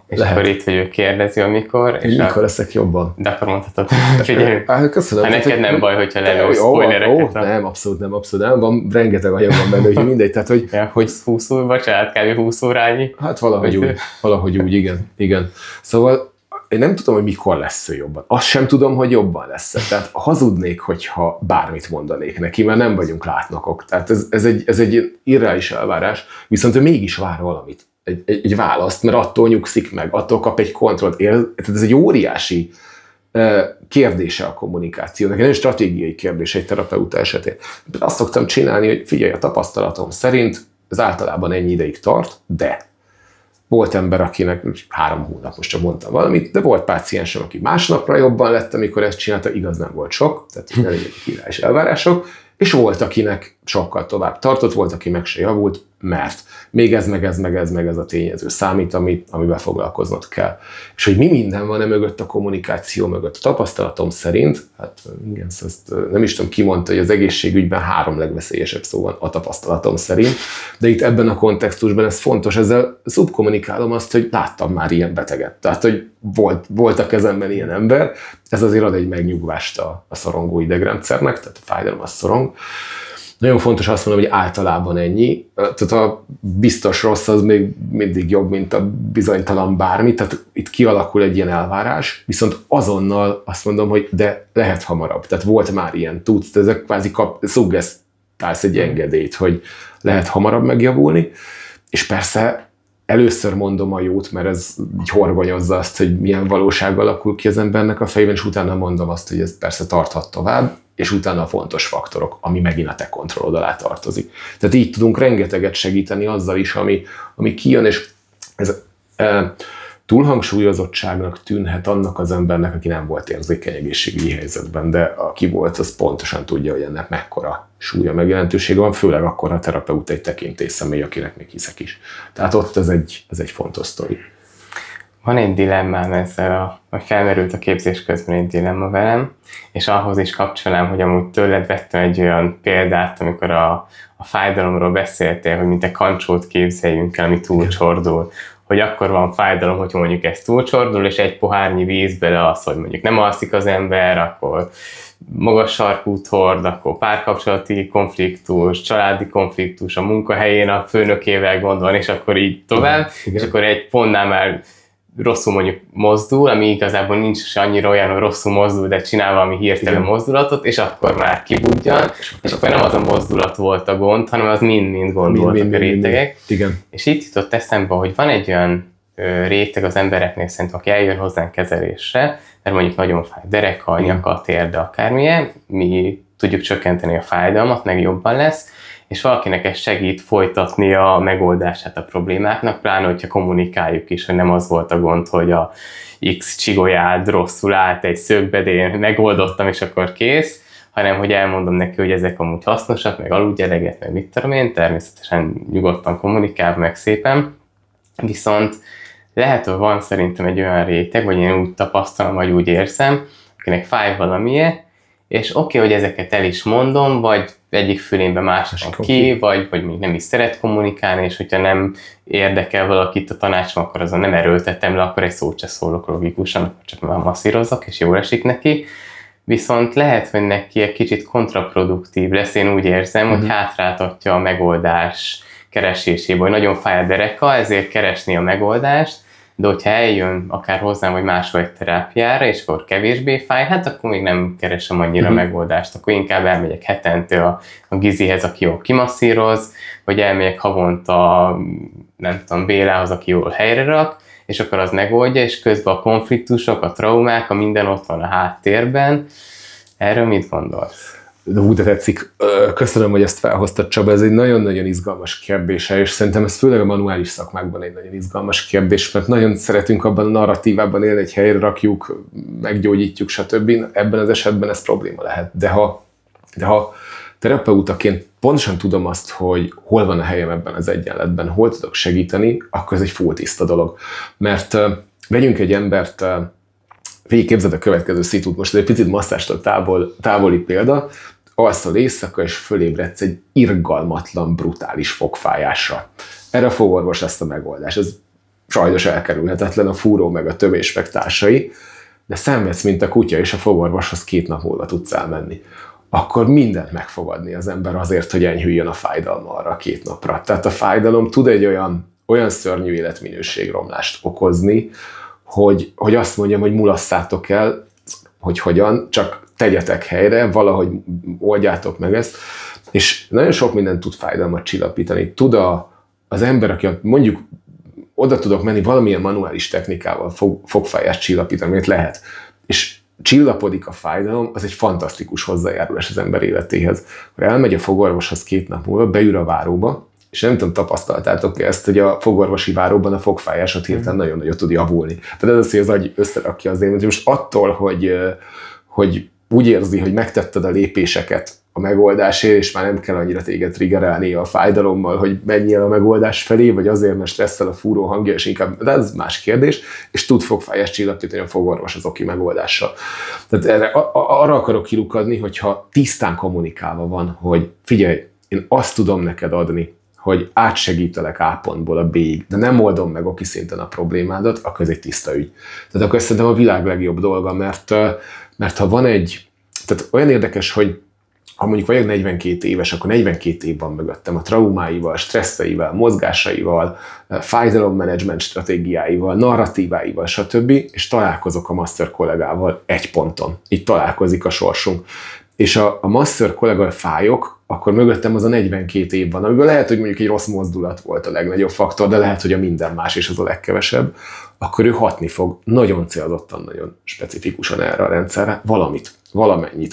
A: és
B: lehet.
A: akkor itt, hogy ő kérdezi, amikor. És
B: mikor leszek jobban?
A: De akkor mondhatod, figyelj,
B: köszönöm.
A: ha neked nem baj, hogyha lelősz spoilereket.
B: Nem, abszolút nem. Van rengeteg anyagban benne, hogy mindegy. Tehát, hogy
A: 20 óra, család kb. 20 órányi.
B: Hát valahogy úgy, igen. Szóval én nem tudom, hogy mikor lesz ő jobban. Azt sem tudom, hogy jobban lesz. Tehát hazudnék, hogyha bármit mondanék neki, mert nem vagyunk látnokok. Tehát ez egy irreális elvárás, viszont ő mégis vár valamit. Egy választ, mert attól nyugszik meg, attól kap egy kontrollt. Tehát ez egy óriási kérdése a kommunikációnak, egy stratégiai kérdése egy terapeuta esetén. Azt szoktam csinálni, hogy figyelj, a tapasztalatom szerint ez általában ennyi ideig tart, de volt ember, akinek 3 hónap, most csak mondtam valamit, de volt páciensem, aki másnapra jobban lett, amikor ezt csinálta, igaz, nem volt sok, tehát ne legyenek irreális elvárások, és volt, akinek sokkal tovább tartott, volt, aki meg se javult, mert még ez a tényező számít, amivel foglalkoznod kell. És hogy mi minden van mögött a kommunikáció mögött. A tapasztalatom szerint, hát igen, ezt nem is tudom, ki mondta, hogy az egészségügyben 3 legveszélyesebb szó van a tapasztalatom szerint, de itt ebben a kontextusban ez fontos, ezzel szubkommunikálom azt, hogy láttam már ilyen beteget. Tehát, hogy volt a kezemben ilyen ember, ez azért ad egy megnyugvást a szorongó idegrendszernek, tehát a fájdalom az szorong. Nagyon fontos azt mondom, hogy általában ennyi. Tehát a biztos rossz az még mindig jobb, mint a bizonytalan bármi. Tehát itt kialakul egy ilyen elvárás, viszont azonnal azt mondom, hogy de lehet hamarabb. Tehát volt már ilyen, tudsz, ezek kvázi szuggesztálsz egy engedélyt, hogy lehet hamarabb megjavulni. És persze először mondom a jót, mert ez horgonyozza azt, hogy milyen valóság alakul ki az embernek a fejében, és utána mondom azt, hogy ez persze tarthat tovább, és utána a fontos faktorok, ami megint a te kontrollod alá tartozik. Tehát így tudunk rengeteget segíteni azzal is, ami kijön, és ez túlhangsúlyozottságnak tűnhet annak az embernek, aki nem volt érzékeny egészségügyi helyzetben, de aki volt, az pontosan tudja, hogy ennek mekkora súlya meg jelentősége van, főleg akkor a terapeuta egy tekintélyszemély, akinek még hiszek is. Tehát ott ez egy fontos sztori.
A: Van egy dilemmám ezzel, vagy felmerült a képzés közben egy dilemma velem, és ahhoz is kapcsolám, hogy amúgy tőled vettem egy olyan példát, amikor a fájdalomról beszéltél, hogy mint egy kancsót képzeljünk el, ami túlcsordul. Hogy akkor van fájdalom, hogy mondjuk ez túlcsordul, és egy pohárnyi víz bele az, hogy mondjuk nem alszik az ember, akkor magas sarkút hord, akkor párkapcsolati konfliktus, családi konfliktus, a munkahelyén a főnökével gond van, és akkor így tovább, és akkor egy pontnál már rosszul mondjuk mozdul, ami igazából nincs se annyira olyan, hogy rosszul mozdul, de csinál valami hirtelen mozdulatot, és akkor már kibudjan, és akkor nem az a mozdulat volt a gond, hanem az mind gond voltak a rétegek.
B: Igen.
A: És itt jutott eszembe, hogy van egy olyan réteg az embereknél szerintem, aki eljön hozzánk kezelésre, mert mondjuk nagyon fáj dereka, nyaka, térde, akármilyen, mi tudjuk csökkenteni a fájdalmat, meg jobban lesz, és valakinek ez segít folytatni a megoldását a problémáknak, pláne, hogyha kommunikáljuk is, hogy nem az volt a gond, hogy a X csigolyád rosszul állt egy szögbe, de én megoldottam, és akkor kész, hanem hogy elmondom neki, hogy ezek amúgy hasznosak, meg aludj eleget, meg mit tudom én, természetesen nyugodtan kommunikál, meg szépen. Viszont lehet, hogy van szerintem egy olyan réteg, vagy én úgy tapasztalom, vagy úgy érzem, akinek fáj valamilyen, és oké, hogy ezeket el is mondom, vagy egyik fülénbe másik ki, vagy még nem is szeret kommunikálni, és hogyha nem érdekel valakit a tanácsom, akkor azon nem erőltetem le, akkor egy szót se szólok logikusan, csak masszírozok, és jól esik neki. Viszont lehet, hogy neki egy kicsit kontraproduktív lesz, én úgy érzem, hogy hátráltatja a megoldás keresésébe, hogy nagyon fáj a dereka, ezért keresni a megoldást, de hogyha eljön akár hozzám, vagy máshol egy terápiára, és akkor kevésbé fáj, hát akkor még nem keresem annyira megoldást, akkor inkább elmegyek hetente a Gizihez, aki jól kimasszíroz, vagy elmegyek havonta, nem tudom, Bélához, aki jól helyre rak, és akkor az megoldja, és közben a konfliktusok, a traumák, a minden ott van a háttérben. Erről mit gondolsz?
B: De tetszik. Köszönöm, hogy ezt felhoztad, Csaba. Ez egy nagyon-nagyon izgalmas kérdés, és szerintem ez főleg a manuális szakmákban egy nagyon izgalmas kérdés, mert nagyon szeretünk abban a narratívában élni, egy helyre rakjuk, meggyógyítjuk, stb. Ebben az esetben ez probléma lehet. De ha terapeutaként pontosan tudom azt, hogy hol van a helyem ebben az egyenletben, hol tudok segíteni, akkor ez egy full tiszta dolog. Mert vegyünk egy embert, képzeld a következő szitút, most ez egy picit masszástól távoli példa, alszol éjszaka, és fölébredsz egy irgalmatlan, brutális fogfájásra. Erre a fogorvos lesz a megoldás. Ez sajnos elkerülhetetlen, a fúró, meg a tövés, meg társai, de szenvedsz, mint a kutya, és a fogorvoshoz 2 nap múlva tudsz elmenni. Akkor mindent meg fog adni az ember azért, hogy enyhüljön a fájdalma arra a 2 napra. Tehát a fájdalom tud egy olyan szörnyű életminőségromlást okozni, hogy azt mondjam, hogy mulasszátok el, hogy hogyan, csak tegyetek helyre, valahogy oldjátok meg ezt, és nagyon sok mindent tud fájdalmat csillapítani. Tud az ember, aki mondjuk oda tudok menni valamilyen manuális technikával fogfájást csillapítani, amit lehet, és csillapodik a fájdalom, az egy fantasztikus hozzájárulás az ember életéhez. Akkor elmegy a fogorvoshoz 2 nap múlva, beül a váróba, és nem tudom, tapasztaltátok ezt, hogy a fogorvosi váróban a fogfájásod hirtelen nagyon nagyot tud javulni. Tehát ez az, hogy az agy összerakja az élményt. Most attól, hogy úgy érzi, hogy megtetted a lépéseket a megoldásért, és már nem kell annyira téged triggerelni a fájdalommal, hogy menjél a megoldás felé, vagy azért, mert stresszel a fúró hangja, és inkább, de ez más kérdés, és tud fogfájást csillapítani a fogorvos az oki megoldással. Tehát arra akarok kilukadni, hogyha tisztán kommunikálva van, hogy figyelj, én azt tudom neked adni, hogy átsegítelek A pontból a B-ig, de nem oldom meg oki szinten a problémádat, akkor ez egy tiszta ügy. Tehát akkor szerintem a világ legjobb dolga, mert ha van tehát olyan érdekes, hogy ha mondjuk vagyok 42 éves, akkor 42 év van mögöttem a traumáival, stresszeivel, mozgásaival, fájdalommenedzsment stratégiáival, narratíváival, stb. És találkozok a master kollégával egy ponton. Itt találkozik a sorsunk. És a master kollega fájok, akkor mögöttem az a 42 év van, amiből lehet, hogy mondjuk egy rossz mozdulat volt a legnagyobb faktor, de lehet, hogy a minden más is az a legkevesebb, akkor ő hatni fog nagyon célzottan, nagyon specifikusan erre a rendszerre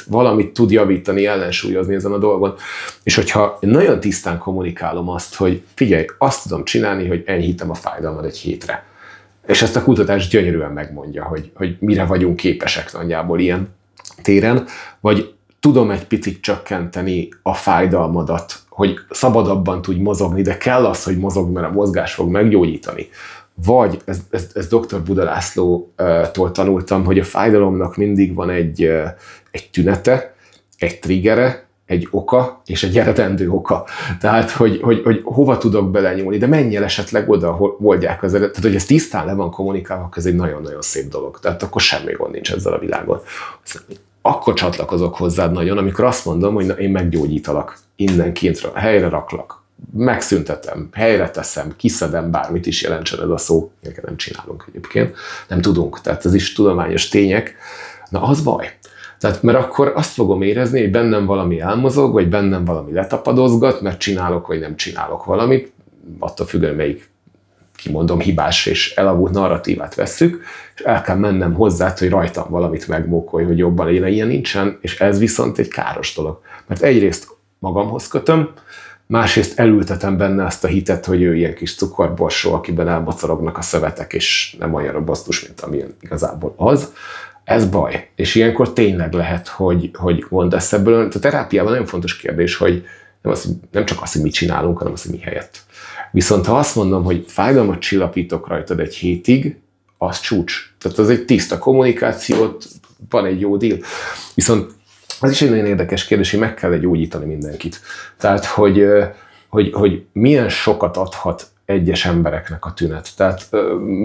B: valamit tud javítani, ellensúlyozni ezen a dolgon. És hogyha én nagyon tisztán kommunikálom azt, hogy figyelj, azt tudom csinálni, hogy enyhítem a fájdalmat egy hétre. És ezt a kutatás gyönyörűen megmondja, hogy mire vagyunk képesek nagyjából ilyen téren, vagy tudom egy picit csökkenteni a fájdalmadat, hogy szabadabban tudj mozogni, de kell az, hogy mozog, mert a mozgás fog meggyógyítani. Vagy, ez dr. Buda Lászlótól tanultam, hogy a fájdalomnak mindig van egy tünete, egy triggere, egy oka és egy eredendő oka. Tehát, hogy hova tudok belenyúlni, de menj el esetleg oda, ahol oldják az eredet. Tehát, hogy ez tisztán le van kommunikálva, ez egy nagyon-nagyon szép dolog. Tehát akkor semmi gond nincs ezzel a világon. Akkor csatlakozok hozzád nagyon, amikor azt mondom, hogy na, én meggyógyítalak, innen kintről, helyre raklak, megszüntetem, helyre teszem, kiszedem, bármit is jelentsen ez a szó. Ilyeneket nem csinálunk egyébként, nem tudunk, tehát ez is tudományos tények. Na, az baj. Tehát, mert akkor azt fogom érezni, hogy bennem valami elmozog, vagy bennem valami letapadozgat, mert csinálok, vagy nem csinálok valamit, attól függően, melyik kimondom hibás és elavult narratívát vesszük, és el kell mennem hozzá, hogy rajtam valamit megmókolj, hogy jobban legyen, ilyen nincsen, és ez viszont egy káros dolog. Mert egyrészt magamhoz kötöm, másrészt elültetem benne azt a hitet, hogy ő ilyen kis cukorborsó, akiben elbocorognak a szövetek, és nem olyan robosztus, mint amilyen igazából az. Ez baj. És ilyenkor tényleg lehet, hogy gond lesz ebből. A terápiában nagyon fontos kérdés, hogy nem csak az, hogy mit csinálunk, hanem az, hogy mi helyett. Viszont ha azt mondom, hogy fájdalmat csillapítok rajtad egy hétig, az csúcs. Tehát az egy tiszta kommunikációt, van egy jó deal. Viszont az is egy nagyon érdekes kérdés, hogy meg kell gyógyítani mindenkit. Tehát, hogy milyen sokat adhat egyes embereknek a tünet. Tehát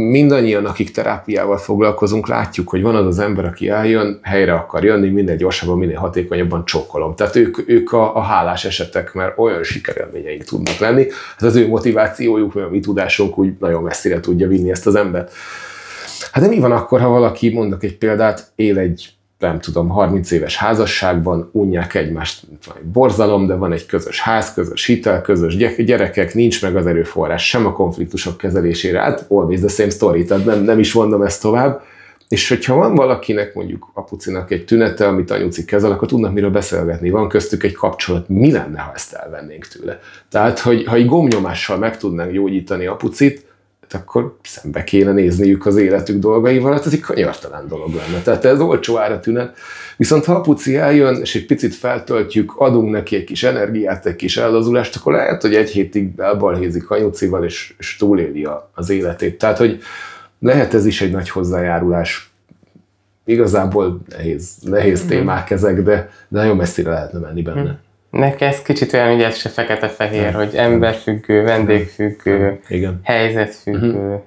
B: mindannyian, akik terápiával foglalkozunk, látjuk, hogy van az az ember, aki eljön, helyre akar jönni, minél gyorsabban, minél hatékonyabban csókolom. Tehát ők a hálás esetek, mert olyan sikerélményeink tudnak lenni. Ez az ő motivációjuk, vagy a mi tudásunk úgy nagyon messzire tudja vinni ezt az embert. Hát de mi van akkor, ha valaki, mondok egy példát, él egy, nem tudom, 30 éves házasságban, unják egymást, borzalom, de van egy közös ház, közös hitel, közös gyerekek, nincs meg az erőforrás sem a konfliktusok kezelésére. Hát always the same story, tehát nem is mondom ezt tovább. És hogyha van valakinek, mondjuk apucinak egy tünete, amit anyuci kezel, akkor tudnak miről beszélgetni. Van köztük egy kapcsolat, mi lenne, ha ezt elvennénk tőle? Tehát, ha egy gombnyomással meg tudnánk gyógyítani apucit, hát akkor szembe kéne nézniük az életük dolgaival, hát ez egy kanyartalan dolog lenne. Tehát ez olcsó ára tűnet. Viszont ha a puci eljön, és egy picit feltöltjük, adunk neki egy kis energiát, egy kis ellazulást, akkor lehet, hogy egy hétig elbalhézik kanyucival, és túléli az életét. Tehát, hogy lehet ez is egy nagy hozzájárulás. Igazából nehéz témák ezek, de nagyon messzire lehetne menni benne.
A: Nekem ez kicsit olyan, hogy ez se fekete-fehér, hogy emberfüggő, vendégfüggő, helyzetfüggő,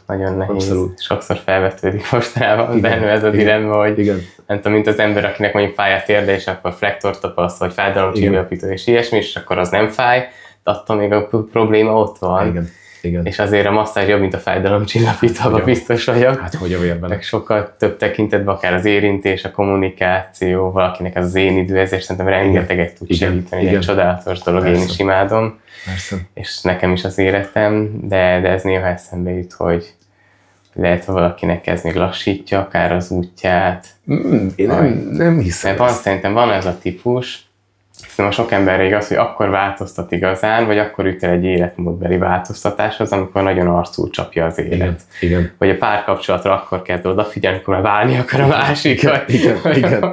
A: nagyon nehéz. Abszolút. Sokszor felvetődik mostanában benne ez a dilemma, hogy nem tudom, mint az ember, akinek mondjuk fáj a térde, és akkor flektortapaszt, vagy fájdalomcsillapító, és ilyesmi, és akkor az nem fáj, de attól még a probléma ott van. Igen. És azért a masszázs jobb, mint a fájdalomcsillapító, biztos vagyok.
B: Hát hogy a vérben.
A: Meg sokkal több tekintetben, akár az érintés, a kommunikáció, valakinek ez az én idő, ezért szerintem rengeteget tud segíteni. Egy csodálatos dolog, én is imádom. Persze. És nekem is az életem, de ez néha eszembe jut, hogy lehet, hogy valakinek ez még lassítja akár az útját.
B: Én nem hiszem.
A: Szerintem van ez a típus, szerintem sok emberre igaz, hogy akkor változtat igazán, vagy akkor üt el egy életmódbeli változtatáshoz, amikor nagyon arcul csapja az élet.
B: Igen.
A: Vagy a párkapcsolatra akkor kell odafigyelni, amikor már válni akar a másik.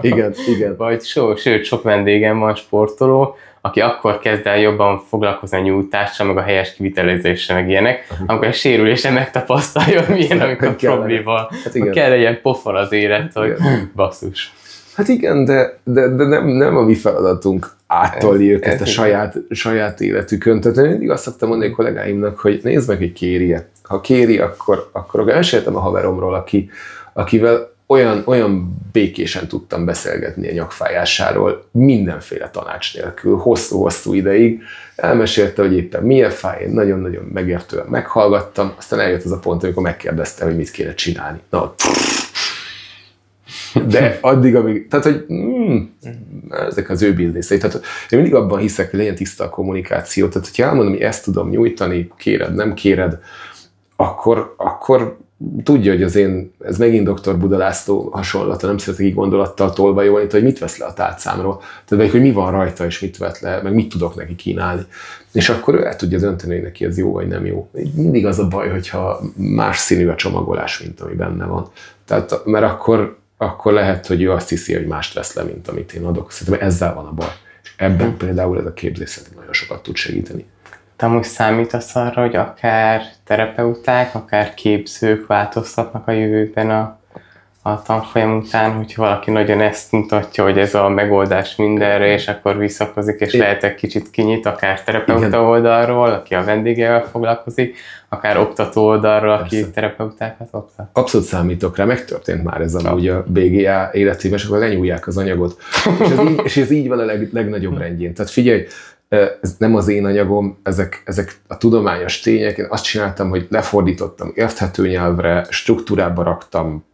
B: Igen.
A: Vagy sőt, sok vendégem van sportoló, aki akkor kezd el jobban foglalkozni a nyújtással, meg a helyes kivitelezéssel, meg ilyenek, amikor a sérülésen megtapasztalja, hogy milyen, amikor probléma. Kell egy ilyen pofon az élet, hogy basszus.
B: Hát igen, de nem a mi feladatunk áttolni őket a saját életükön. Tehát én mindig azt szoktam mondani a kollégáimnak, hogy nézd meg, hogy kéri-e. Ha kéri, akkor elmeséltem a haveromról, akivel olyan békésen tudtam beszélgetni a nyakfájásáról, mindenféle tanács nélkül, hosszú-hosszú ideig. Elmesélte, hogy éppen milyen fáj, én nagyon-nagyon megértően meghallgattam, aztán eljött az a pont, amikor megkérdezte, hogy mit kéne csinálni. De addig, amíg, tehát, hogy ezek az ő bizniszei. Tehát én mindig abban hiszek, hogy legyen tiszta a kommunikáció. Tehát, hogyha elmondom, hogy ezt tudom nyújtani, kéred, nem kéred, akkor tudja, hogy ez megint dr. Buda László hasonlata, nem szeretek így gondolattal tolvajolni, hogy mit vesz le a tálcámról. Tehát, hogy mi van rajta, és mit vet le, meg mit tudok neki kínálni. És akkor ő el tudja dönteni, hogy neki ez jó, vagy nem jó. Mindig az a baj, hogyha más színű a csomagolás, mint ami benne van. Tehát, mert akkor lehet, hogy ő azt hiszi, hogy mást vesz le, mint amit én adok. Szerintem ezzel van a baj. És ebben például ez a képzés szerintem nagyon sokat tud segíteni.
A: Te amúgy számítasz arra, hogy akár terapeuták, akár képzők változtatnak a jövőben a tanfolyam után, hogyha valaki nagyon ezt mutatja, hogy ez a megoldás mindenre, és akkor visszakozik, és lehet egy kicsit kinyit, akár terapeuta oldalról, aki a vendégével foglalkozik, akár oktató oldalról, aki terapeutákat oktat.
B: Abszolút számítok rá, megtörtént már ez amúgy a BGA életében, és akkor lenyúlják az anyagot. és ez így van a legnagyobb rendjén. Tehát figyelj, ez nem az én anyagom, ezek a tudományos tények. Én azt csináltam, hogy lefordítottam érthető nyelvre, struktúrába raktam,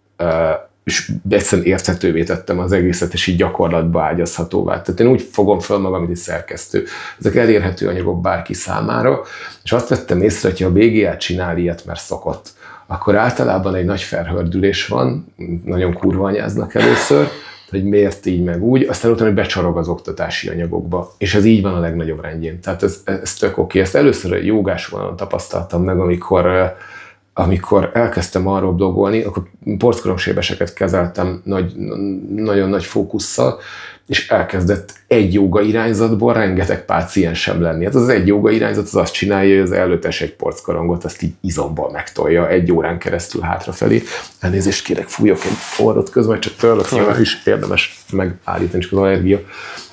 B: és egyszerűen érthetővé tettem az egészet, és így gyakorlatba ágyazhatóvá. Tehát én úgy fogom fel magam, mint egy szerkesztő. Ezek elérhető anyagok bárki számára, és azt vettem észre, hogy ha a BGA csinál ilyet, mert szokott, akkor általában egy nagy felhördülés van, nagyon kurva anyáznak először, hogy miért így meg úgy, aztán utána becsorog az oktatási anyagokba. És ez így van a legnagyobb rendjén. Tehát ez tök oké. Ezt először a jogás vonalon tapasztaltam meg, amikor elkezdtem arról blogolni, akkor porckorongsérbeseket kezeltem nagyon nagy fókusszal, és elkezdett egy jóga irányzatból rengeteg páciensem lenni. Hát az egy jóga irányzat az azt csinálja, hogy az előttes egy porckorongot, azt így izomból megtolja 1 órán keresztül hátrafelé. Elnézést kérek, fújok egy orrot közben, csak törlök, szóval is érdemes megállítani, csak az allergia.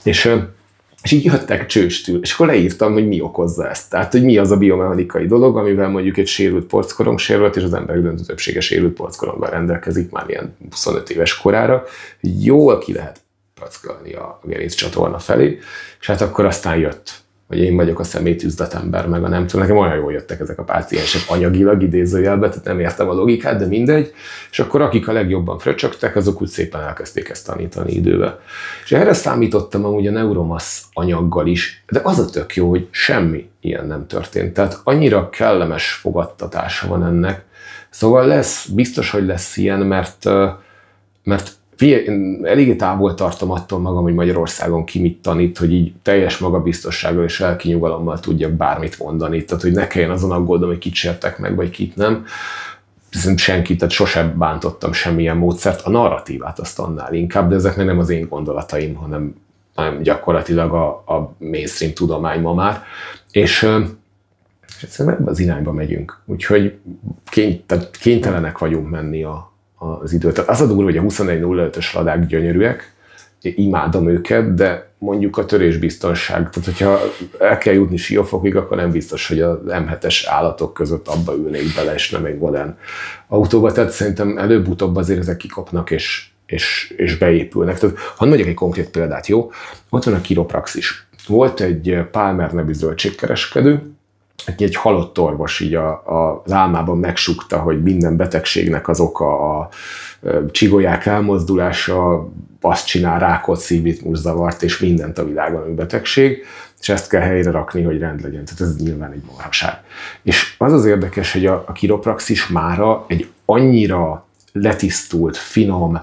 B: És így jöttek csőstül, és akkor leírtam, hogy mi okozza ezt. Tehát, hogy mi az a biomechanikai dolog, amivel mondjuk egy sérült porckorong sérült, és az emberek döntő többsége sérült porckoronggal rendelkezik már ilyen 25 éves korára. Jól ki lehet packolni a gerinc csatorna felé, és hát akkor aztán jött, hogy én vagyok a szemétüzletember, meg a nem tudom, nekem olyan jól jöttek ezek a páciensek anyagilag idézőjelbe, tehát nem értem a logikát, de mindegy, és akkor akik a legjobban fröcsögtek, azok úgy szépen elkezdték ezt tanítani idővel. És erre számítottam amúgy a Neuromass anyaggal is, de az a tök jó, hogy semmi ilyen nem történt, tehát annyira kellemes fogadtatása van ennek, szóval biztos, hogy lesz ilyen, mert Figyelj, én eléggé távol tartom attól magam, hogy Magyarországon ki mit tanít, hogy így teljes magabiztossággal és lelki nyugalommal tudjak bármit mondani. Tehát, hogy ne kelljen azon aggódnom, hogy kit sértek meg, vagy kit nem. Szerintem senkit, tehát sosem bántottam semmilyen módszert. A narratívát azt annál inkább, de ezek meg nem az én gondolataim, hanem gyakorlatilag a mainstream tudomány ma már. És egyszerűen ebbe az irányba megyünk. Úgyhogy kénytelenek vagyunk menni az időt. Tehát az a durva, hogy a 21.05-ös ladák gyönyörűek, imádom őket, de mondjuk a törésbiztonság, tehát hogyha el kell jutni Siófokig, akkor nem biztos, hogy az M7-es állatok között abba ülnék bele, és nem egy modern autóba. Tehát szerintem előbb-utóbb azért ezek kikapnak, és beépülnek. Tehát, ha mondjak egy konkrét példát, jó? Ott van a kiropraxis. Volt egy Palmer nevű zöldségkereskedő, aki egy halott orvos így az álmában megsukta, hogy minden betegségnek az oka a csigolyák elmozdulása, azt csinál, rákot, szívritmuszavart és mindent a világon, ami betegség, és ezt kell helyre rakni, hogy rend legyen. Tehát ez nyilván egy marhaság. És az az érdekes, hogy a kiropraxis mára egy annyira letisztult, finom,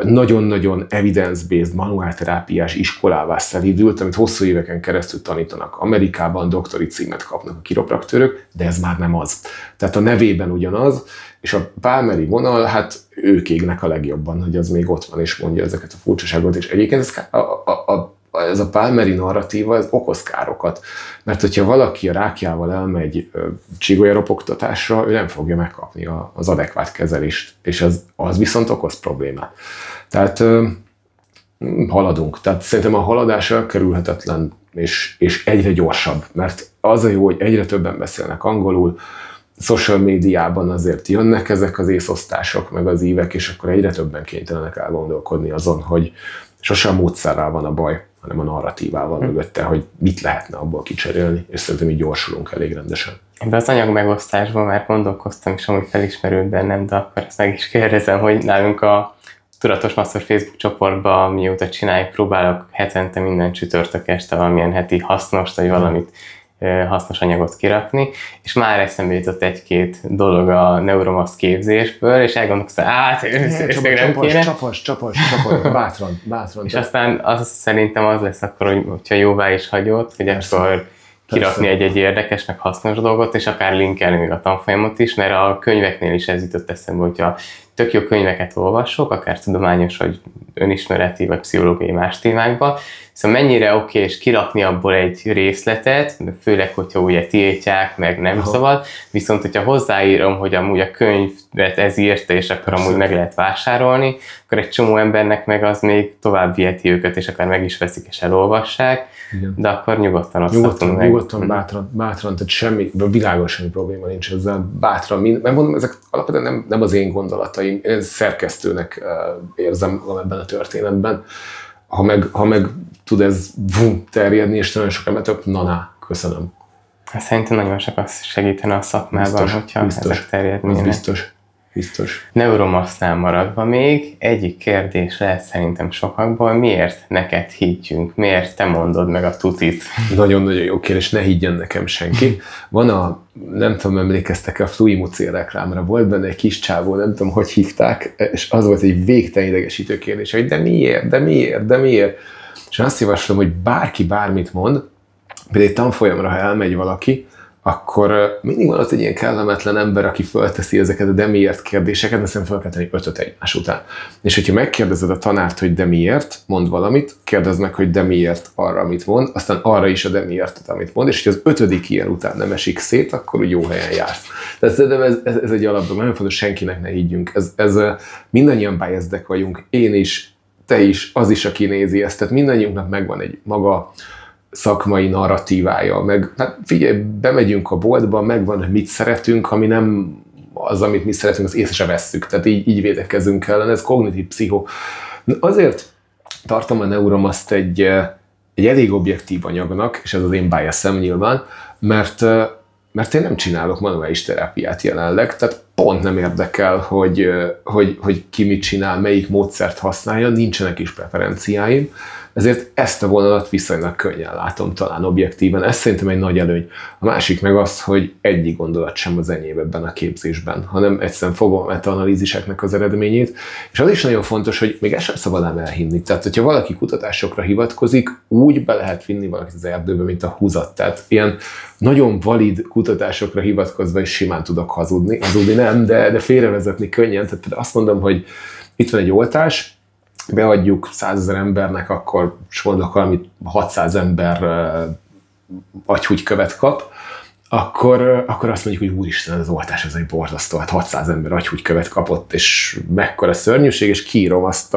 B: nagyon-nagyon evidence-based manuálterápiás iskolává szelídült, amit hosszú éveken keresztül tanítanak. Amerikában doktori címet kapnak a kiropraktőrök, de ez már nem az. Tehát a nevében ugyanaz, és a Palmeri vonal, hát ők égnek a legjobban, hogy az még ott van, és mondja ezeket a furcsaságokat, és egyébként ez a Palmeri narratíva, ez okoz károkat. Mert hogyha valaki a rákjával elmegy csigolyaropogtatásra, ő nem fogja megkapni az adekvát kezelést, és az viszont okoz problémát. Tehát haladunk. Tehát szerintem a haladás elkerülhetetlen, és egyre gyorsabb, mert az a jó, hogy egyre többen beszélnek angolul, social médiában azért jönnek ezek az észosztások, meg az ívek, és akkor egyre többen kénytelenek elgondolkodni azon, hogy sosem a módszerrel van a baj, hanem a narratívával mögötte, hogy mit lehetne abból kicserélni, és szerintem így gyorsulunk elég rendesen.
A: Ebben az anyagmegosztásban már gondolkoztam, és amúgy felismerült bennem, de akkor ezt meg is kérdezem, hogy nálunk a Tudatos Masszor Facebook csoportban, mióta csináljuk, próbálok hetente minden csütörtök este valamilyen heti hasznos, vagy valamit hasznos anyagot kirakni, és már eszembe jutott egy-két dolog a Neuromast képzésből, és elgondolkoztam,
B: Csapos, bátran.
A: És aztán az szerintem az lesz akkor, hogyha jóvá is hagyod, hogy akkor kirakni egy érdekes, meg hasznos dolgot, és akár linkelni még a tanfolyamot is, mert a könyveknél is ez jutott eszembe, hogyha tök jó könyveket olvasok, akár tudományos, vagy önismereti, vagy pszichológiai más témákban, szóval mennyire oké, és kirakni abból egy részletet, főleg, hogyha ugye tiltják, meg nem szabad, viszont hogyha hozzáírom, hogy amúgy a könyvet ez írta, és akkor amúgy meg lehet vásárolni, akkor egy csomó embernek meg az még tovább viheti őket, és akár meg is veszik, és elolvassák, igen. De akkor nyugodtan oszthatunk meg.
B: Nyugodtan, bátran, tehát semmi, világos semmi probléma nincs ezzel, bátran, mert mondom, ezek alapvetően nem az én gondolataim, én szerkesztőnek érzem magam ebben a történetben. Ha meg tud ez terjedni, és nagyon sok embert, köszönöm.
A: Szerintem nagyon sokat segítene a szakmában, hogyha ezek terjednének.
B: Biztos.
A: Neuromastnál maradva még egyik kérdés lehet szerintem sokakból, miért neked higgyünk? Miért te mondod meg a tutit?
B: Nagyon-nagyon jó kérdés, ne higgyen nekem senki. Van nem tudom, emlékeztek a Fluimucél reklámra, volt benne egy kis csávó, nem tudom, hogy hívták, és az volt egy végtelen idegesítő kérdés, hogy de miért? És azt javaslom, hogy bárki bármit mond, például egy tanfolyamra, ha elmegy valaki, akkor mindig van ott egy ilyen kellemetlen ember, aki fölteszi ezeket a de miért kérdéseket, de szerintem fel kell tenni 5-öt egymás után. És hogyha megkérdezed a tanárt, hogy de miért, mond valamit, kérdezd meg, hogy de miért arra, amit mond, aztán arra is a de miért, amit mond, és hogyha az 5. ilyen után nem esik szét, akkor úgy jó helyen jársz. Tehát ez egy alapdolog, nagyon fontos, senkinek ne higgyünk. Ez mindannyian biased-ek vagyunk, én is, te is, az is, aki nézi ezt, tehát mindannyiunknak megvan egy maga szakmai narratívája, meg hát figyelj, bemegyünk a boltba, megvan, hogy mit szeretünk, ami nem az, amit mi szeretünk, az észre se vesszük, tehát így védekezünk ellen, ez kognitív pszichó. Azért tartom a Neuromast egy elég objektív anyagnak, és ez az én biasom nyilván, mert én nem csinálok manuális terápiát jelenleg, tehát pont nem érdekel, hogy ki mit csinál, melyik módszert használja, nincsenek is preferenciáim, ezért ezt a vonalat viszonylag könnyen látom talán objektíven. Ez szerintem egy nagy előny. A másik meg az, hogy egyik gondolat sem az enyém ebben a képzésben, hanem egyszerűen fogom a meta-analíziseknek az eredményét. És az is nagyon fontos, hogy még ezt sem szabad ám elhinni. Tehát, hogyha valaki kutatásokra hivatkozik, úgy be lehet vinni valakit az erdőbe, mint a húzat. Tehát ilyen nagyon valid kutatásokra hivatkozva is simán tudok hazudni nem, de félrevezetni könnyen. Tehát azt mondom, hogy itt van egy oltás, beadjuk 100 000 embernek, akkor mondok valamit, 600 ember agyhúgykövet kap, akkor azt mondjuk, hogy úristen, az oltás az egy borzasztó, hát 600 ember agyhúgykövet kapott, és mekkora szörnyűség, és kiírom azt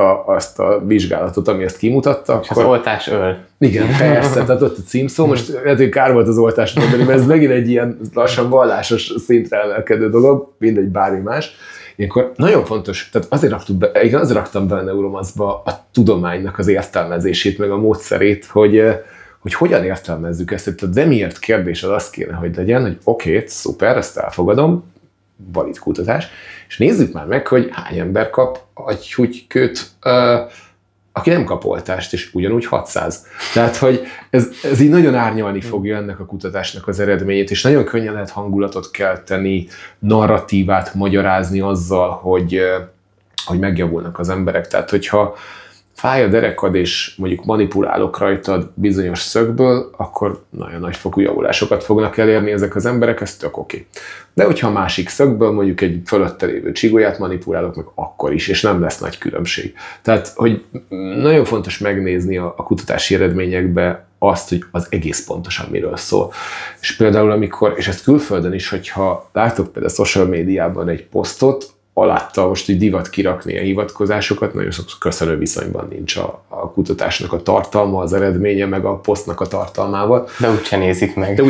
B: a vizsgálatot, ami ezt kimutatta.
A: És akkor... az oltás öl.
B: Igen, persze, tehát ott a címszó, most ezért kár volt az oltást mondani, mert ez megint egy ilyen lassan vallásos szintre emelkedő dolog, mindegy bármi más. Ilyenkor nagyon fontos, tehát azért raktam be a Neuromaszba a tudománynak az értelmezését, meg a módszerét, hogy hogyan értelmezzük ezt. Tehát de miért kérdés az kéne, hogy legyen, hogy oké, szuper, ezt elfogadom, valid kutatás, és nézzük már meg, hogy hány ember kap agyhúgykőt, aki nem kap oltást, és ugyanúgy 600. Tehát, hogy ez így nagyon árnyalni fogja ennek a kutatásnak az eredményét, és nagyon könnyen lehet hangulatot kelteni, narratívát magyarázni azzal, hogy megjavulnak az emberek. Tehát, hogyha fáj a derekad, és mondjuk manipulálok rajtad bizonyos szögből, akkor nagyon nagy fokú javulásokat fognak elérni ezek az emberek, ez tök oké. De hogyha a másik szögből mondjuk egy fölötte lévő csigolyát manipulálok meg, akkor is, és nem lesz nagy különbség. Tehát, hogy nagyon fontos megnézni a kutatási eredményekbe azt, hogy az egész pontosan miről szól. És például és ezt külföldön is, hogyha látok például a social médiában egy posztot, alatta most így divat kirakni a hivatkozásokat, nagyon sokszor köszönő viszonyban nincs a kutatásnak a tartalma, az eredménye, meg a posztnak a tartalmával.
A: De úgyse nézik meg.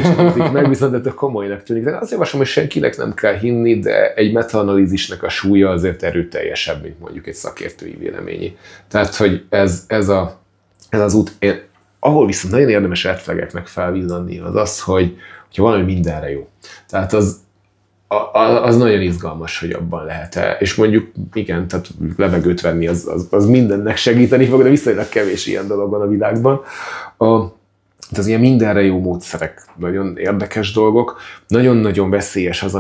B: Viszont ez komolynak tűnik. De azt javaslom, hogy senkinek nem kell hinni, de egy metaanalízisnek a súlya azért erőteljesebb, mint mondjuk egy szakértői véleményi. Tehát, hogy ez az út, ahol viszont nagyon érdemes red flageknek felvillanni, az, hogy valami mindenre jó. Tehát az nagyon izgalmas, hogy abban lehet-e. És mondjuk, igen, tehát levegőt venni, az mindennek segíteni fog, de viszonylag kevés ilyen dolog van a világban. Az ilyen mindenre jó módszerek, nagyon érdekes dolgok. Nagyon-nagyon veszélyes az,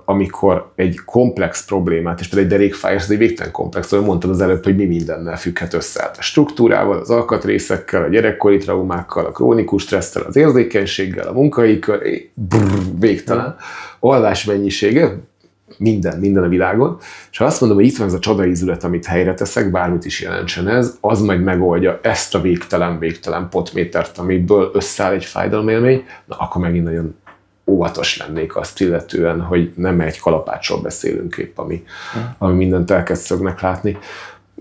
B: amikor egy komplex problémát, és például egy derékfájás, ez egy végtelen komplex, ahogy mondtad az előbb, hogy mi mindennel függhet össze. A struktúrával, az alkatrészekkel, a gyerekkori traumákkal, a krónikus stresszel, az érzékenységgel, a munkaikkal, végtelen. Alvás mennyisége, minden a világon, és ha azt mondom, hogy itt van ez a csodaízület, amit helyre teszek, bármit is jelentsen ez, az majd megoldja ezt a végtelen potmétert, amiből összeáll egy fájdalomélmény, na akkor megint nagyon óvatos lennék azt illetően, hogy nem egy kalapácsról beszélünk épp, ami mindent elkezd szögnek látni.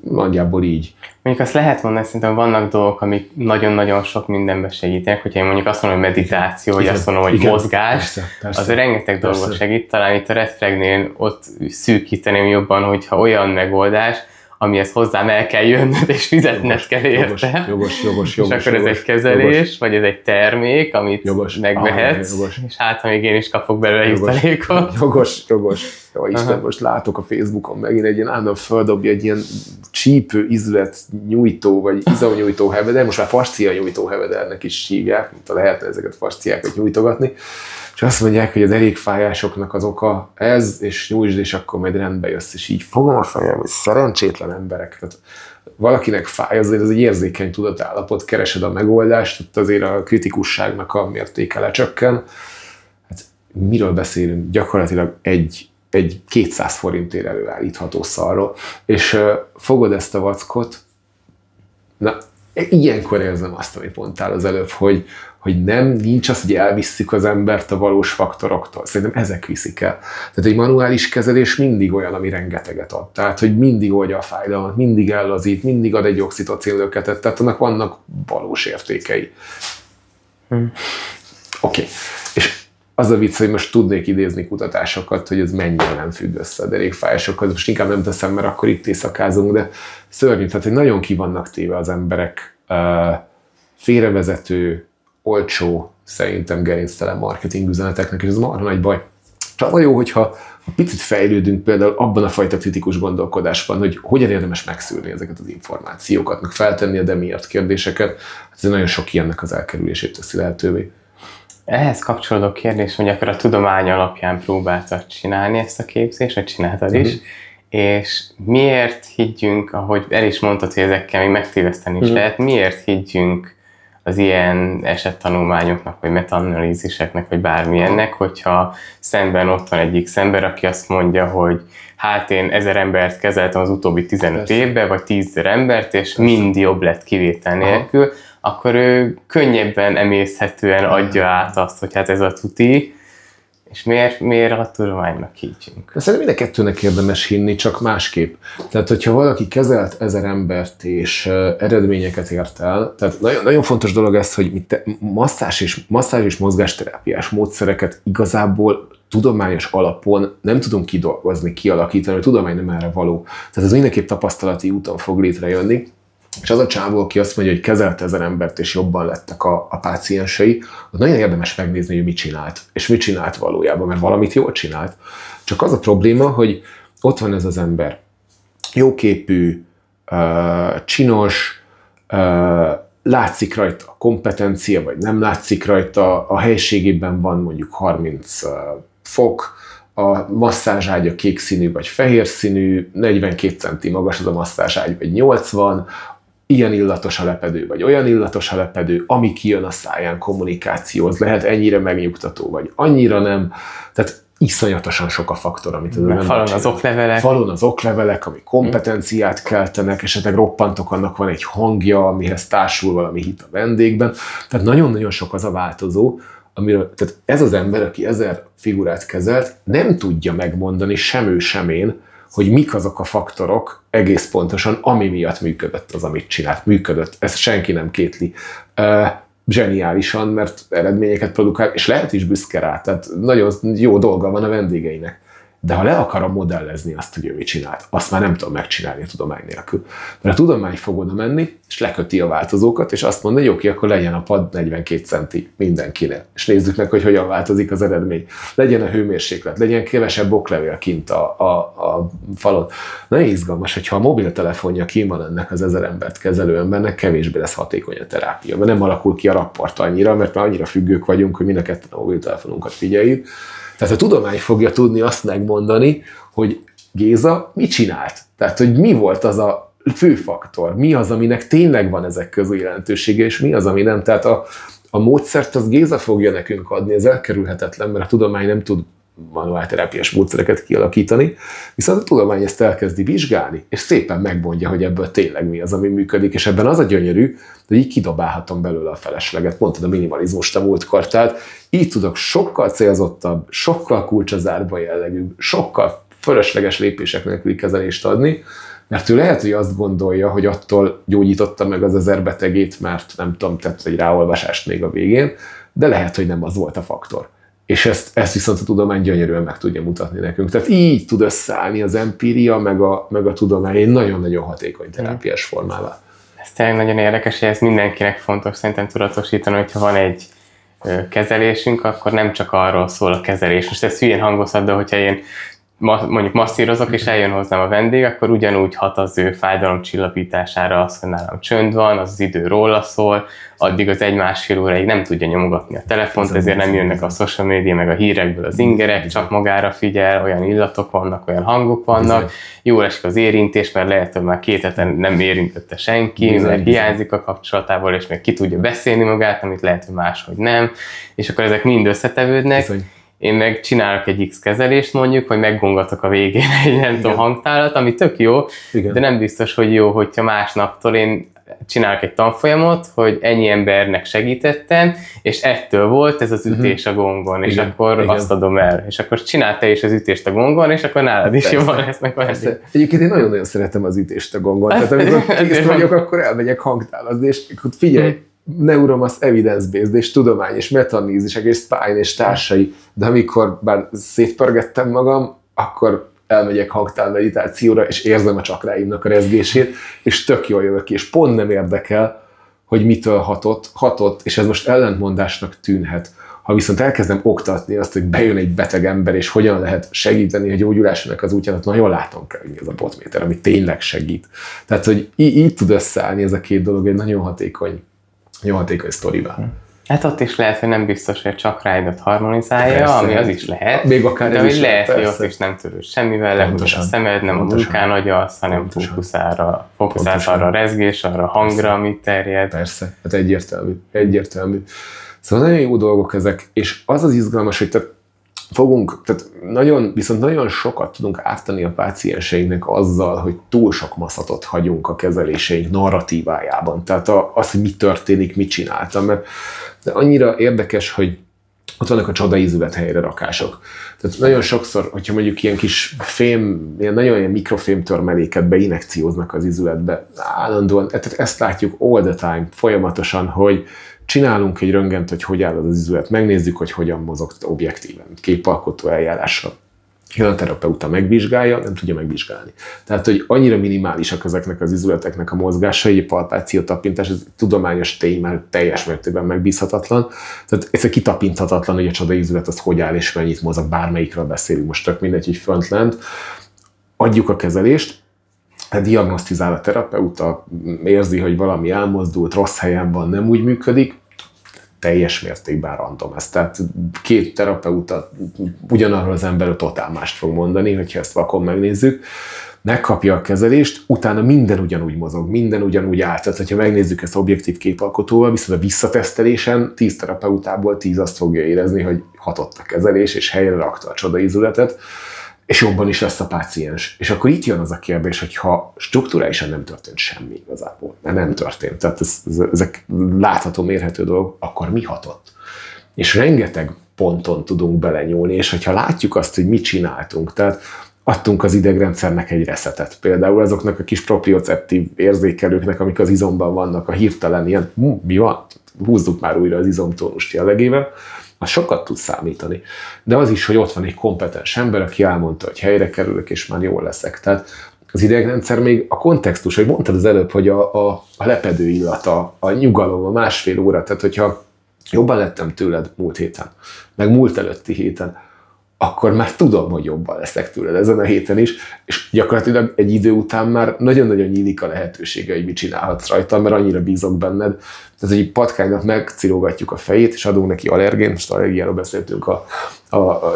B: Nagyjából így.
A: Mondjuk azt lehet mondani, szerintem vannak dolgok, amik nagyon-nagyon sok mindenben segítenek, hogyha én mondjuk azt mondom, hogy meditáció, vagy azt mondom, hogy mozgás, az rengeteg dolgot segít. Talán itt a red flagnél ott szűkíteném jobban, hogyha olyan megoldás, amihez hozzám el kell jönnöd, és fizetned kell érte.
B: Jogos.
A: És akkor ez egy kezelés, vagy ez egy termék, amit megvehetsz, és hát, ha még én is kapok belőle jutalékot.
B: Jogos. Jó, Isten, most látok a Facebookon megint egy ilyen állandóan földobja egy ilyen csípő ízület nyújtó, vagy izomnyújtó heveder, most már fascia nyújtó hevedernek is hívják, mint ha lehetne ezeket fasciákat nyújtogatni, és azt mondják, hogy a derékfájásoknak az oka ez, és nyújtsd, és akkor majd rendbe jössz, és így fogom a fejem, hogy szerencsétlen emberek. Tehát valakinek fáj, azért ez egy érzékeny tudatállapot, keresed a megoldást, ott azért a kritikusságnak a mértéke lecsökken. Hát miről beszélünk? Gyakorlatilag egy 200 forintért előállítható szarról, és fogod ezt a vackot, na, ilyenkor érzem azt, amit mondtál az előbb, hogy nincs az, hogy elvisszük az embert a valós faktoroktól. Szerintem ezek viszik el. Tehát egy manuális kezelés mindig olyan, ami rengeteget ad. Tehát, hogy mindig oldja a fájdalmat, mindig ellazít, mindig ad egy oxitocinlöketet, tehát annak vannak valós értékei. Oké. És az a vicc, hogy most tudnék idézni kutatásokat, hogy ez mennyire nem függ össze a derékfájásokkal. Most inkább nem teszem, mert akkor itt éjszakázunk, de szörnyű. Tehát, hogy nagyon ki vannak téve az emberek félrevezető, olcsó, szerintem gerinctelen marketing üzeneteknek, és ez marha nagy baj. És az a jó, hogyha picit fejlődünk például abban a fajta kritikus gondolkodásban, hogy hogyan érdemes megszűrni ezeket az információkat, meg feltenni a de miért kérdéseket, ez nagyon sok ilyennek az elkerülését teszi lehetővé.
A: Ehhez kapcsolódó kérdés, hogy akkor a tudomány alapján próbáltad csinálni ezt a képzést, vagy csináltad is, és miért higgyünk, ahogy el is mondtad, hogy ezekkel még megtéveszteni is lehet, miért higgyünk az ilyen esettanulmányoknak, vagy metaanalíziseknek, vagy bármilyennek, hogyha szemben ott van egyik ember, aki azt mondja, hogy hát én 1000 embert kezeltem az utóbbi 15 évben, vagy 10 000 embert, és mind jobb lett kivétel nélkül, akkor ő könnyebben emészhetően adja át azt, hogy hát ez a tuti, és miért a tudománynak higgyünk?
B: Szerintem mind a kettőnek érdemes hinni, csak másképp. Tehát, hogyha valaki kezelt 1000 embert és eredményeket ért el, tehát nagyon, nagyon fontos dolog ez, hogy masszázs és mozgásterápiás módszereket igazából tudományos alapon nem tudunk kidolgozni, kialakítani, a tudomány nem erre való. Tehát ez mindenképp tapasztalati úton fog létrejönni. És az a csávó, aki azt mondja, hogy kezelt 1000 embert, és jobban lettek a páciensei, az nagyon érdemes megnézni, hogy mit csinált. És mit csinált valójában, mert valamit jól csinált. Csak az a probléma, hogy ott van ez az ember. Jóképű, csinos, látszik rajta a kompetencia, vagy nem látszik rajta, a helységében van mondjuk 30 fok, a masszázságya kék színű vagy fehér színű, 42 centi magas az a masszázságy, vagy 80, ilyen illatos a lepedő, vagy olyan illatos a lepedő, ami kijön a száján, kommunikáció, az lehet ennyire megnyugtató, vagy annyira nem. Tehát iszonyatosan sok a faktor, amit az ember
A: falon az oklevelek.
B: Falon az oklevelek, ami kompetenciát keltenek, esetleg roppantok, annak van egy hangja, amihez társul valami hit a vendégben. Tehát nagyon-nagyon sok az a változó, tehát ez az ember, aki 1000 figurát kezelt, nem tudja megmondani sem ő, sem én, hogy mik azok a faktorok egész pontosan, ami miatt működött az, amit csinált. Működött. Ezt senki nem kétli. Zseniálisan, mert eredményeket produkál, és lehet is büszke rá, tehát nagyon jó dolga van a vendégeinek. De ha le akarom modellezni azt, hogy ő mit csinált, azt már nem tudom megcsinálni a tudomány nélkül. Mert a tudomány fog oda menni, és leköti a változókat, és azt mondja, hogy oké, akkor legyen a pad 42 centi mindenkinek. És nézzük meg, hogy hogyan változik az eredmény. Legyen a hőmérséklet, legyen kevesebb oklevél kint a falon. Nagyon izgalmas, hogyha a mobiltelefonja kín van ennek az 1000 embert kezelő embernek, kevésbé lesz hatékony a terápia. Mert nem alakul ki a rapport annyira, mert már annyira függők vagyunk, hogy mind a ketten a mobiltelefonunkat figyeljük. Tehát a tudomány fogja tudni azt megmondani, hogy Géza mit csinált. Tehát, hogy mi volt az a fő faktor, mi az, aminek tényleg van ezek közül jelentősége, és mi az, ami nem. Tehát a módszert az Géza fogja nekünk adni, ez elkerülhetetlen, mert a tudomány nem tud manuálterápiás módszereket kialakítani, viszont a tudomány ezt elkezdi vizsgálni, és szépen megmondja, hogy ebből tényleg mi az, ami működik, és ebben az a gyönyörű, hogy így kidobálhatom belőle a felesleget. Mondtad a minimalizmust a múltkor, tehát így tudok sokkal célzottabb, sokkal kulcsazárba jellegű, sokkal fölösleges lépések nélküli kezelést adni, mert ő lehet, hogy azt gondolja, hogy attól gyógyította meg az 1000 betegét, mert nem tudom, tett egy ráolvasást még a végén, de lehet, hogy nem az volt a faktor. És ezt viszont a tudomány gyönyörűen meg tudja mutatni nekünk. Tehát így tud összeállni az empíria, meg a tudomány egy nagyon-nagyon hatékony terápiás formává.
A: Ez tényleg nagyon érdekes, hogy ez mindenkinek fontos szerintem tudatosítani, hogyha van egy kezelésünk, akkor nem csak arról szól a kezelés. Most ez hülyén hangozhat, de hogyha én mondjuk masszírozok, és eljön hozzám a vendég, akkor ugyanúgy hat az ő fájdalomcsillapítására az, hogy nálam csönd van, az idő róla szól, addig az 1-1,5 óráig nem tudja nyomogatni a telefont, ezért nem jönnek a social media, meg a hírekből az ingerek, csak magára figyel, olyan illatok vannak, olyan hangok vannak, jól esik az érintés, mert lehet, hogy már 2 heten nem érintette senki, mert hiányzik a kapcsolatából, és meg ki tudja beszélni magát, amit lehet, hogy máshogy nem, és akkor ezek mind összetevődnek. Én meg csinálok egy X kezelést mondjuk, hogy meggongatok a végén egy nem tudom hangtálat, ami tök jó, de nem biztos, hogy jó, hogyha másnaptól én csinálok egy tanfolyamot, hogy ennyi embernek segítettem, és ettől volt ez az ütés a gongon, és akkor azt adom el. És akkor csinálj te is az ütést a gongon, és akkor nálad is jobban lesznek a vendégek.
B: Egyébként én nagyon-nagyon szeretem az ütést a gongon. Tehát amikor kész vagyok, akkor elmegyek hangtálazni, és figyelj, neuromass evidence-based, és tudomány, és metaanalízisek, és Spine, és társai, de amikor bár szétpörgettem magam, akkor elmegyek hangtál meditációra, és érzem a csakráimnak a rezgését, és tök jól jövök ki, és pont nem érdekel, hogy mitől hatott, és ez most ellentmondásnak tűnhet. Ha viszont elkezdem oktatni azt, hogy bejön egy beteg ember, és hogyan lehet segíteni a gyógyulásának az útját, nagyon látom kell, hogy ez a potméter, ami tényleg segít. Tehát, hogy így tud összeállni ez a két dolog egy nagyon hatékony sztorival.
A: Hát ott is lehet, hogy nem biztos, hogy a csakráidat harmonizálja, persze, ami az is lehet.
B: Még akár
A: de hogy lehet, hogy ott is nem törőd semmivel, lehúzod a szemed, nem pontosan. A munkán agyalsz, hanem fókuszálsz arra a rezgés, arra a hangra, amit terjed.
B: Persze, hát egyértelmű. Szóval nagyon jó dolgok ezek, és az az izgalmas, hogy viszont nagyon sokat tudunk ártani a pácienseinknek azzal, hogy túl sok maszatot hagyunk a kezeléseink narratívájában. Tehát az, hogy mi történik, mit csináltam, mert annyira érdekes, hogy ott vannak a csodaízület helyre rakások. Tehát nagyon sokszor, hogyha mondjuk ilyen kis ilyen mikrofém törmeléket beinekcióznak az izületbe, állandóan, tehát ezt látjuk all the time, folyamatosan, hogy csinálunk egy röntgent, hogy áll az izület, megnézzük, hogy hogyan mozog objektíven, képalkotó eljárással. Jön a terapeuta, megvizsgálja, nem tudja megvizsgálni. Tehát, hogy annyira minimálisak ezeknek az izületeknek a mozgásai, palpáció, tapintás, ez tudományos tény, már teljes mértékben megbízhatatlan. Tehát ez kitapinthatatlan, hogy a csodaízület az hogy áll és mennyit mozog, bármelyikről beszélünk, most tök mindegy, hogy fönt-lent. Adjuk a kezelést, diagnosztizál a terapeuta, érzi, hogy valami elmozdult, rossz helyen van, nem úgy működik, teljes mértékben random ez. Tehát két terapeuta ugyanarról az emberről totál mást fog mondani, hogyha ezt vakon megnézzük, megkapja a kezelést, utána minden ugyanúgy mozog, minden ugyanúgy áll. Tehát, hogyha megnézzük ezt objektív képalkotóval, viszont a visszatesztelésen 10 terapeutából 10 azt fogja érezni, hogy hatott a kezelés, és helyre rakta a csodaízületet, és jobban is lesz a páciens. És akkor itt jön az a kérdés, hogy ha strukturálisan nem történt semmi igazából, mert nem történt, tehát ezek látható, mérhető dolgok, akkor mi hatott? És rengeteg ponton tudunk belenyúlni, és hogyha látjuk azt, hogy mit csináltunk, tehát adtunk az idegrendszernek egy reszetet. Például azoknak a kis proprioceptív érzékelőknek, amik az izomban vannak, a hirtelen ilyen, mi van? Húzzuk már újra az izomtónust jellegével, az sokat tud számítani. De az is, hogy ott van egy kompetens ember, aki elmondta, hogy helyre kerülök, és már jól leszek. Tehát az idegrendszer még a kontextus, hogy mondtad az előbb, hogy a lepedő illata, a nyugalom, a másfél óra, tehát hogyha jobban lettem tőled múlt héten, meg múlt előtti héten, akkor már tudom, hogy jobban leszek tőled ezen a héten is, és gyakorlatilag egy idő után már nagyon-nagyon nyílik a lehetősége, hogy mit csinálhatsz rajta, mert annyira bízok benned. Tehát, hogy egy patkánynak megcirógatjuk a fejét, és adunk neki allergént, most allergiáról beszéltünk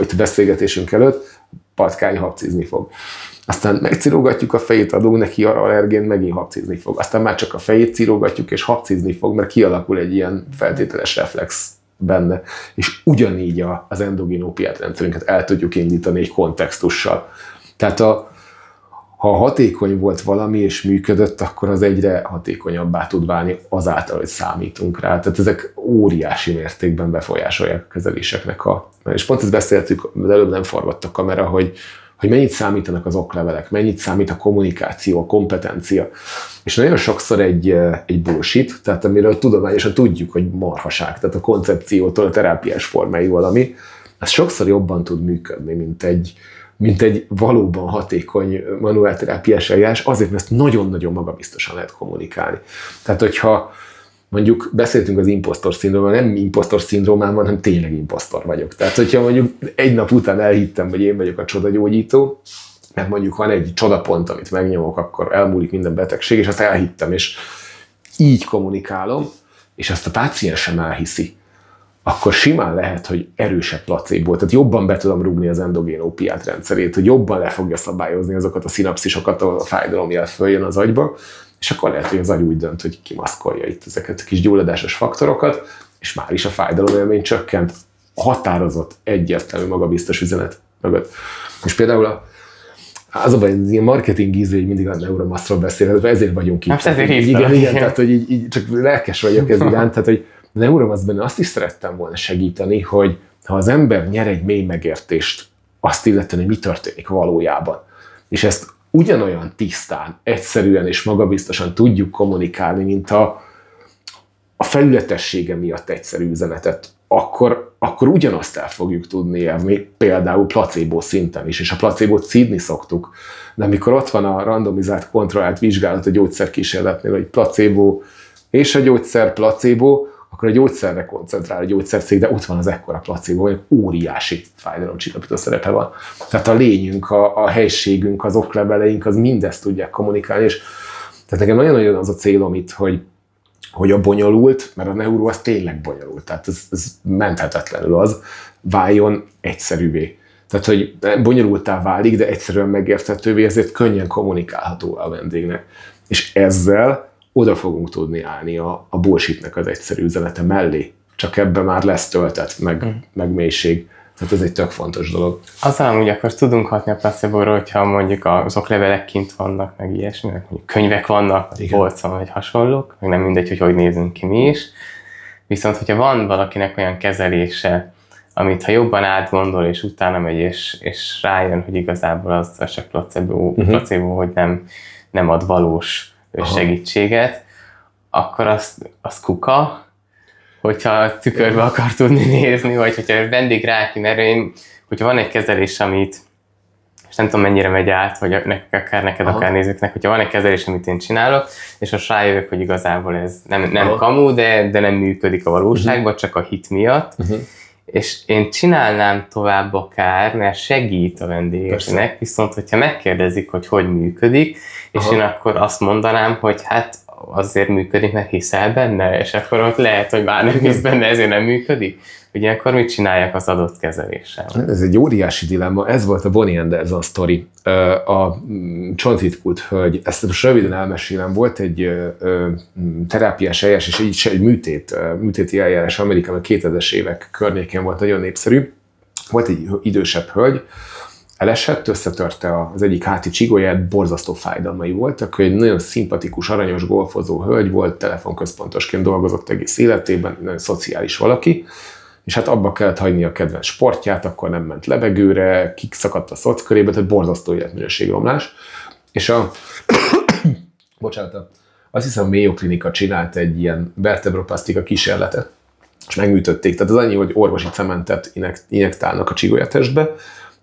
B: itt a beszélgetésünk előtt, patkány habcizni fog. Aztán megcirógatjuk a fejét, adunk neki allergént, megint habcizni fog. Aztán már csak a fejét cirógatjuk, és habcizni fog, mert kialakul egy ilyen feltételes reflex benne, és ugyanígy az endogén ópiát rendszerünket el tudjuk indítani egy kontextussal. Tehát ha hatékony volt valami és működött, akkor az egyre hatékonyabbá tud válni azáltal, hogy számítunk rá. Tehát ezek óriási mértékben befolyásolják a kezeléseknek és pont ezt beszéltük, de előbb nem forgott a kamera, hogy mennyit számítanak az oklevelek, mennyit számít a kommunikáció, a kompetencia. És nagyon sokszor egy bullshit, tehát amiről tudományosan tudjuk, hogy marhaság, tehát a koncepciótól a terápiás formái valami, ez sokszor jobban tud működni, mint egy valóban hatékony manuálterápiás eljárás, azért, mert ezt nagyon-nagyon magabiztosan lehet kommunikálni. Tehát, hogyha mondjuk beszéltünk az impostor szindrómával, nem impostor szindrómám van, hanem tényleg impostor vagyok. Tehát, hogyha mondjuk egy nap után elhittem, hogy én vagyok a csodagyógyító, mert mondjuk van egy csodapont, amit megnyomok, akkor elmúlik minden betegség, és azt elhittem, és így kommunikálom, és azt a páciens sem elhiszi, akkor simán lehet, hogy erősebb placebo, tehát jobban be tudom rúgni az endogén ópiát rendszerét, hogy jobban le fogja szabályozni azokat a szinapszisokat, ahol a fájdalomjel följön az agyba, és akkor lehet, hogy az agy úgy dönt, hogy kimaszkolja itt ezeket a kis gyulladásos faktorokat, és már is a fájdalomélmény csökkent, határozott, egyértelmű, magabiztos üzenet mögött. És például az a baj, ilyen marketing ízű, hogy mindig a Neuromaszról beszél, ezért vagyunk itt.
A: Hát ezért
B: igen, tehát hogy így csak lelkes vagyok ez iránt, tehát hogy a Neuromaszban azt is szerettem volna segíteni, hogy ha az ember nyer egy mély megértést, azt illetően, hogy mi történik valójában, és ezt ugyanolyan tisztán, egyszerűen és magabiztosan tudjuk kommunikálni, mint a felületessége miatt egyszerű üzenetet, akkor ugyanazt el fogjuk tudni érni, például placebo szinten is, és a placebót szídni szoktuk. De amikor ott van a randomizált, kontrollált vizsgálat a gyógyszerkísérletnél, hogy placebo és a gyógyszer placebo, akkor a gyógyszerre koncentrál a gyógyszercég, de ott van az ekkora placebo, hogy óriási fájdalomcsillapító szerepe van. Tehát a lényünk, a helységünk, az okleveleink, az mindezt tudják kommunikálni, és tehát nekem nagyon-nagyon az a célom itt, hogy a bonyolult, mert a neuró az tényleg bonyolult, tehát ez menthetetlenül az, váljon egyszerűvé. Tehát, hogy bonyolultá válik, de egyszerűen megérthetővé, ezért könnyen kommunikálható a vendégnek. És ezzel oda fogunk tudni állni a bullshitnek az egyszerű üzenete mellé. Csak ebben már lesz töltet, meg mélység. Tehát ez egy tök fontos dolog.
A: Azzal amúgy akkor tudunk hatni a placebo-ról, hogyha mondjuk az oklevelek kint vannak, meg ilyesmi, meg mondjuk könyvek vannak, vagy polcon, vagy hasonlók, meg nem mindegy, hogy nézünk ki mi is. Viszont, hogyha van valakinek olyan kezelése, amit ha jobban átgondol, és utána megy, és rájön, hogy igazából az csak placebo, hogy nem ad valós segítséget, akkor az kuka, hogyha tükörbe akar tudni nézni, vagy hogyha vendég ráki, mert hogyha van egy kezelés, amit, és nem tudom mennyire megy át, vagy akár neked, akár nézőknek, hogyha van egy kezelés, amit én csinálok, és most rájövök, hogy igazából ez nem kamu, de nem működik a valóságban, csak a hit miatt, és én csinálnám tovább akár, mert segít a vendégeknek, viszont hogyha megkérdezik, hogy működik, és én akkor azt mondanám, hogy hát azért működik, mert hiszel benne, és akkor ott lehet, hogy már nem hisz benne, ezért nem működik. Ugye akkor mit csináljak az adott kezeléssel?
B: Ez egy óriási dilemma. Ez volt a Bonnie Anderson sztori. A csontritkult hölgy, ezt most röviden elmesélem, volt egy terápiás eljárás, és így egy műtéti eljárás Amerikában 2000-es évek környékén volt nagyon népszerű. Volt egy idősebb hölgy, elesett, összetörte az egyik háti csigóját, borzasztó fájdalmai voltak, egy nagyon szimpatikus, aranyos golfozó hölgy volt, telefonközpontosként dolgozott egész életében, nagyon szociális valaki, és hát abba kellett hagyni a kedvenc sportját, akkor nem ment levegőre, kiszakadt a szockörébe, tehát borzasztó életminőségromlás. És azt hiszem a Mayo Klinika csinált egy ilyen vertebroplasztika kísérletet, és megműtötték, tehát az annyi, hogy orvosi cementet injektálnak a csigolyatestbe,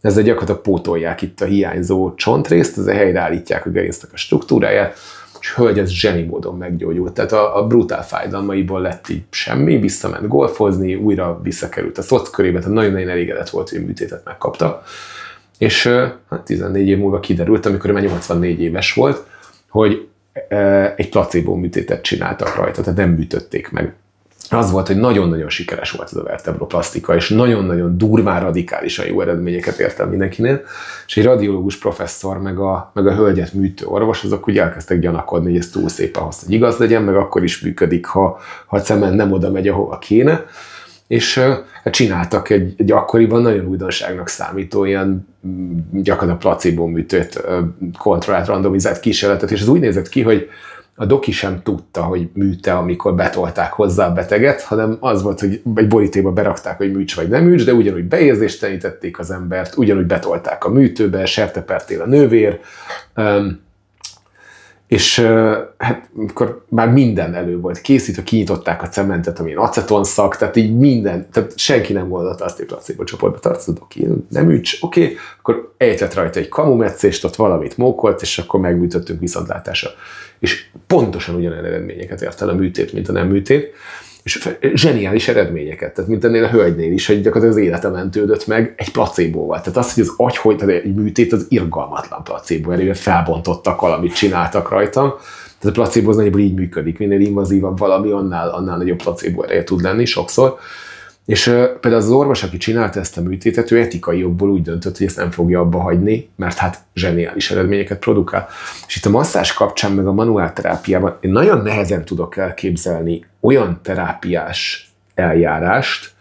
B: ezzel gyakorlatilag pótolják itt a hiányzó csontrészt, ezzel helyreállítják a gerincnek a struktúráját, és hölgy ez zseni módon meggyógyult. Tehát a brutál fájdalmaiból lett így semmi, visszament golfozni, újra visszakerült a szockörébe, tehát nagyon-nagyon elégedett volt, hogy műtétet megkapta. És 14 év múlva kiderült, amikor már 84 éves volt, hogy egy placebo műtétet csináltak rajta, tehát nem műtötték meg. Az volt, hogy nagyon-nagyon sikeres volt ez a vertebroplasztika, és nagyon-nagyon durván, radikálisan jó eredményeket ért el mindenkinél, és egy radiológus professzor, meg a hölgyet műtő orvos, azok úgy elkezdtek gyanakodni, hogy ez túl szép ahhoz, hogy igaz legyen, meg akkor is működik, ha a cement nem oda megy, ahova kéne. És csináltak egy akkoriban nagyon újdonságnak számító ilyen gyakorlatilag placebo műtőt, kontrollált, randomizált kísérletet, és ez úgy nézett ki, hogy a doki sem tudta, hogy műte, amikor betolták hozzá a beteget, hanem az volt, hogy egy borítékba berakták, hogy műts vagy nem műts, de ugyanúgy beérzéstelenítették az embert, ugyanúgy betolták a műtőbe, sertepertél a nővér, és hát amikor már minden elő volt készítve, kinyitották a cementet, amin acetonszak, tehát így minden, tehát senki nem gondolta azt, hogy placebo csoportba tartsz, a doki, nem műts, oké, akkor ejtett rajta egy kamumetszést, ott valamit mókolt, és akkor megműtöttünk viszontlátásra. És pontosan ugyanolyan eredményeket ért el a műtét, mint a nem műtét, és zseniális eredményeket, tehát mint ennél a hölgynél is, hogy gyakorlatilag az élete mentődött meg egy placebóval. Tehát az, hogy az agy, tehát egy műtét, az irgalmatlan placebo, erővel felbontottak valamit, csináltak rajtam. Tehát a placebo az nagyjából így működik, minél invazívabb valami, annál nagyobb placebo ereje tud lenni sokszor. És például az orvos, aki csinálta ezt a műtétet, ő etikai jogból úgy döntött, hogy ezt nem fogja abba hagyni, mert hát zseniális eredményeket produkál. És itt a masszázs kapcsán, meg a manuálterápiában én nagyon nehezen tudok elképzelni olyan terápiás eljárást,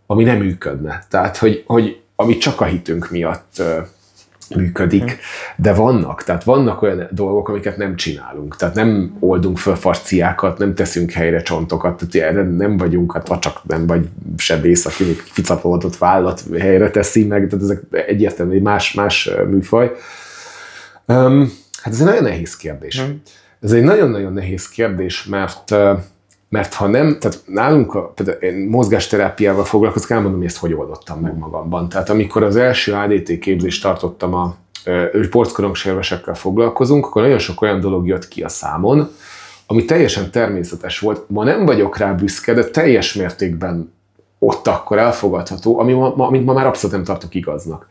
B: ami nem működne. Tehát, hogy ami csak a hitünk miatt működik, de vannak olyan dolgok, amiket nem csinálunk. Tehát nem oldunk föl fasciákat, nem teszünk helyre csontokat, tehát nem vagyunk, hát csak nem vagy sebész, aki még ficapolódott vállat helyre teszi meg, tehát ezek egyértelműen más műfaj. Hát ez egy nagyon nehéz kérdés. Ez egy nagyon-nagyon nehéz kérdés, mert ha nem, tehát nálunk például én mozgásterápiával foglalkozok, elmondom, hogy ezt hogy oldottam meg magamban. Tehát amikor az első ADT képzést tartottam, porckorongservesekkel foglalkozunk, akkor nagyon sok olyan dolog jött ki a számon, ami teljesen természetes volt. Ma nem vagyok rá büszke, de teljes mértékben ott akkor elfogadható, amit ma már abszolút nem tartok igaznak.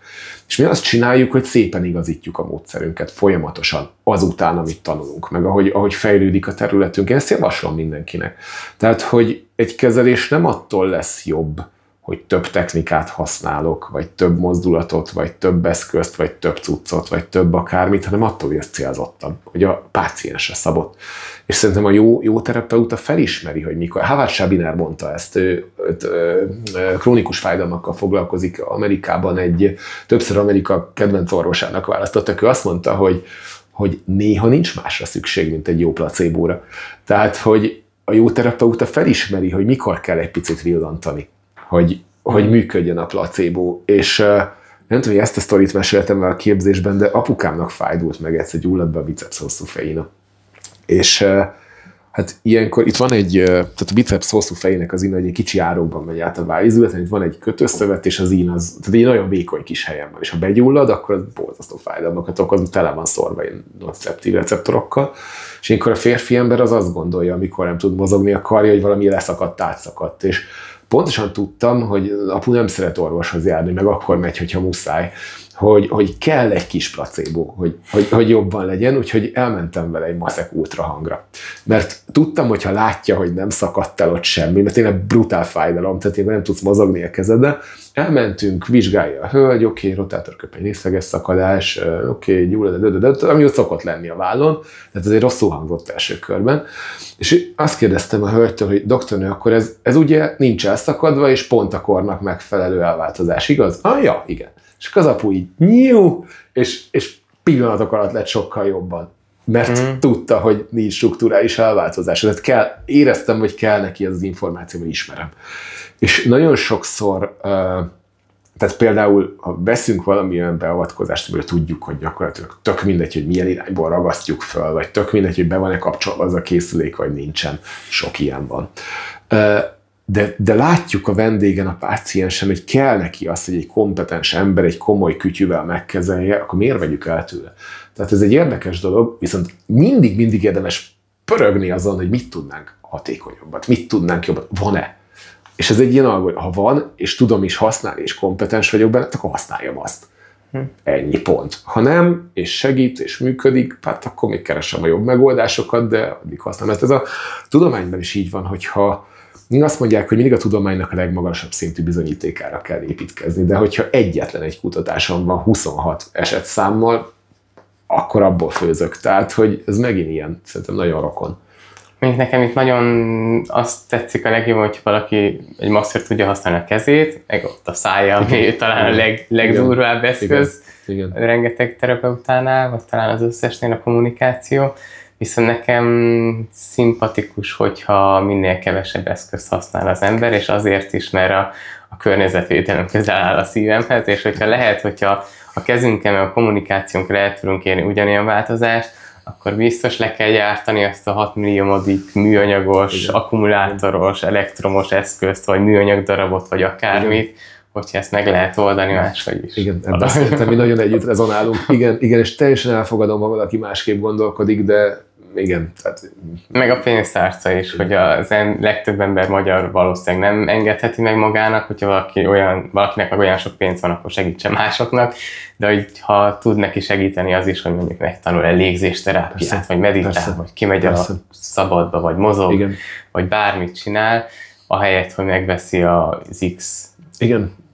B: És mi azt csináljuk, hogy szépen igazítjuk a módszerünket folyamatosan, azután, amit tanulunk, meg ahogy fejlődik a területünk. Én ezt javaslom mindenkinek. Tehát, hogy egy kezelés nem attól lesz jobb, hogy több technikát használok, vagy több mozdulatot, vagy több eszközt, vagy több cuccot, vagy több akármit, hanem attól, hogy ez célzottabb, hogy a páciensre szabott. És szerintem a jó terapeuta felismeri, hogy mikor. Howard Schabiner mondta ezt, ő krónikus fájdalmakkal foglalkozik Amerikában, többször Amerika kedvenc orvosának választottak. Ő azt mondta, hogy néha nincs másra szükség, mint egy jó placébóra. Tehát, hogy a jó terapeuta felismeri, hogy mikor kell egy picit villantani, hogy működjön a placebo. És nem tudom, hogy ezt a sztorit meséltem el a képzésben, de apukámnak fájdult meg egyszer, gyulladt be a biceps hosszú fejéna. És hát ilyenkor itt van tehát a biceps hosszú fejének az ína egy kicsi árokban megy át a vállizületen, itt van egy kötőszövet, és az ín tehát egy nagyon vékony kis helyen van, és ha begyullad, akkor az borzasztó fájdalmakat okoz, tele van szorva ilyen nociceptív receptorokkal, és ilyenkor a férfi ember az azt gondolja, amikor nem tud mozogni a karja, hogy valami leszakadt, átszakadt, és pontosan tudtam, hogy apu nem szeret orvoshoz járni, meg akkor megy, hogyha muszáj, hogy kell egy kis placebo, hogy jobban legyen, úgyhogy elmentem vele egy maszek ultrahangra. Mert tudtam, hogyha látja, hogy nem szakadt el ott semmi, mert tényleg brutál fájdalom, tehát nem tudsz mozogni a kezeddel, elmentünk, vizsgálja a hölgy, oké, rotátorköpeny részleges szakadás, oké, gyullad, ami ott szokott lenni a vállon, tehát azért rosszul hangzott első körben. És azt kérdeztem a hölgytől, hogy doktornő, akkor ez ugye nincs elszakadva, és pont a kornak megfelelő elváltozás, igaz? Ja, igen. És az apu így nyíú, és pillanatok alatt lett sokkal jobban. Mert tudta, hogy nincs strukturális elváltozás. Tehát éreztem, hogy kell neki ez az információ, hogy ismerem. És nagyon sokszor, tehát például, ha veszünk valamilyen beavatkozást, amire tudjuk, hogy gyakorlatilag tök mindegy, hogy milyen irányból ragasztjuk föl, vagy tök mindegy, hogy be van-e kapcsolva az a készülék, vagy nincsen. Sok ilyen van. De látjuk a vendégen, a páciensen, hogy kell neki az, hogy egy kompetens ember egy komoly kütyűvel megkezelje, akkor miért vegyük el tőle? Tehát ez egy érdekes dolog, viszont mindig érdemes pörögni azon, hogy mit tudnánk hatékonyabbat, mit tudnánk jobban, van-e? És ez egy ilyen alap, hogy ha van, és tudom is használni, és kompetens vagyok benne, akkor használjam azt. Ennyi pont. Ha nem, és segít, és működik, hát akkor még keresem a jobb megoldásokat, de addig használom. Mert ez a tudományban is így van, hogyha azt mondják, hogy mindig a tudománynak a legmagasabb szintű bizonyítékára kell építkezni, de hogyha egyetlen egy kutatáson van 26 esetszámmal, akkor abból főzök. Tehát, hogy ez megint ilyen, szerintem nagyon rokon.
A: Még nekem itt nagyon azt tetszik a legjobb, hogy valaki egy masször tudja használni a kezét, meg ott a szája, ami talán a legdurvább eszköz. Igen. Rengeteg terapeutánál, vagy talán az összesnél a kommunikáció. Viszont nekem szimpatikus, hogyha minél kevesebb eszközt használ az ember, és azért is, mert a környezetvédelem közel áll a szívemhez, és hogyha lehet, hogyha a kezünkkel, meg a kommunikációnkra el tudunk érni ugyanilyen változást, akkor biztos le kell gyártani azt a 6 milliómodik műanyagos, igen, akkumulátoros, elektromos eszközt, vagy műanyag darabot, vagy akármit, igen, hogyha ezt meg lehet oldani máshogy is.
B: Igen, ebben szerintem mi nagyon együtt rezonálunk. Igen, és teljesen elfogadom, ha valaki másképp gondolkodik, de igen. Tehát...
A: Meg a pénztárca is, hogy az legtöbb ember magyar valószínűleg nem engedheti meg magának, hogyha valakinek meg olyan sok pénz van, akkor segítsen másoknak, de hogy ha tud neki segíteni az is, hogy mondjuk megtanul el légzésterápiát, vagy meditál, vagy kimegy a szabadba, vagy mozog, igen, vagy bármit csinál, ahelyett, hogy megveszi az X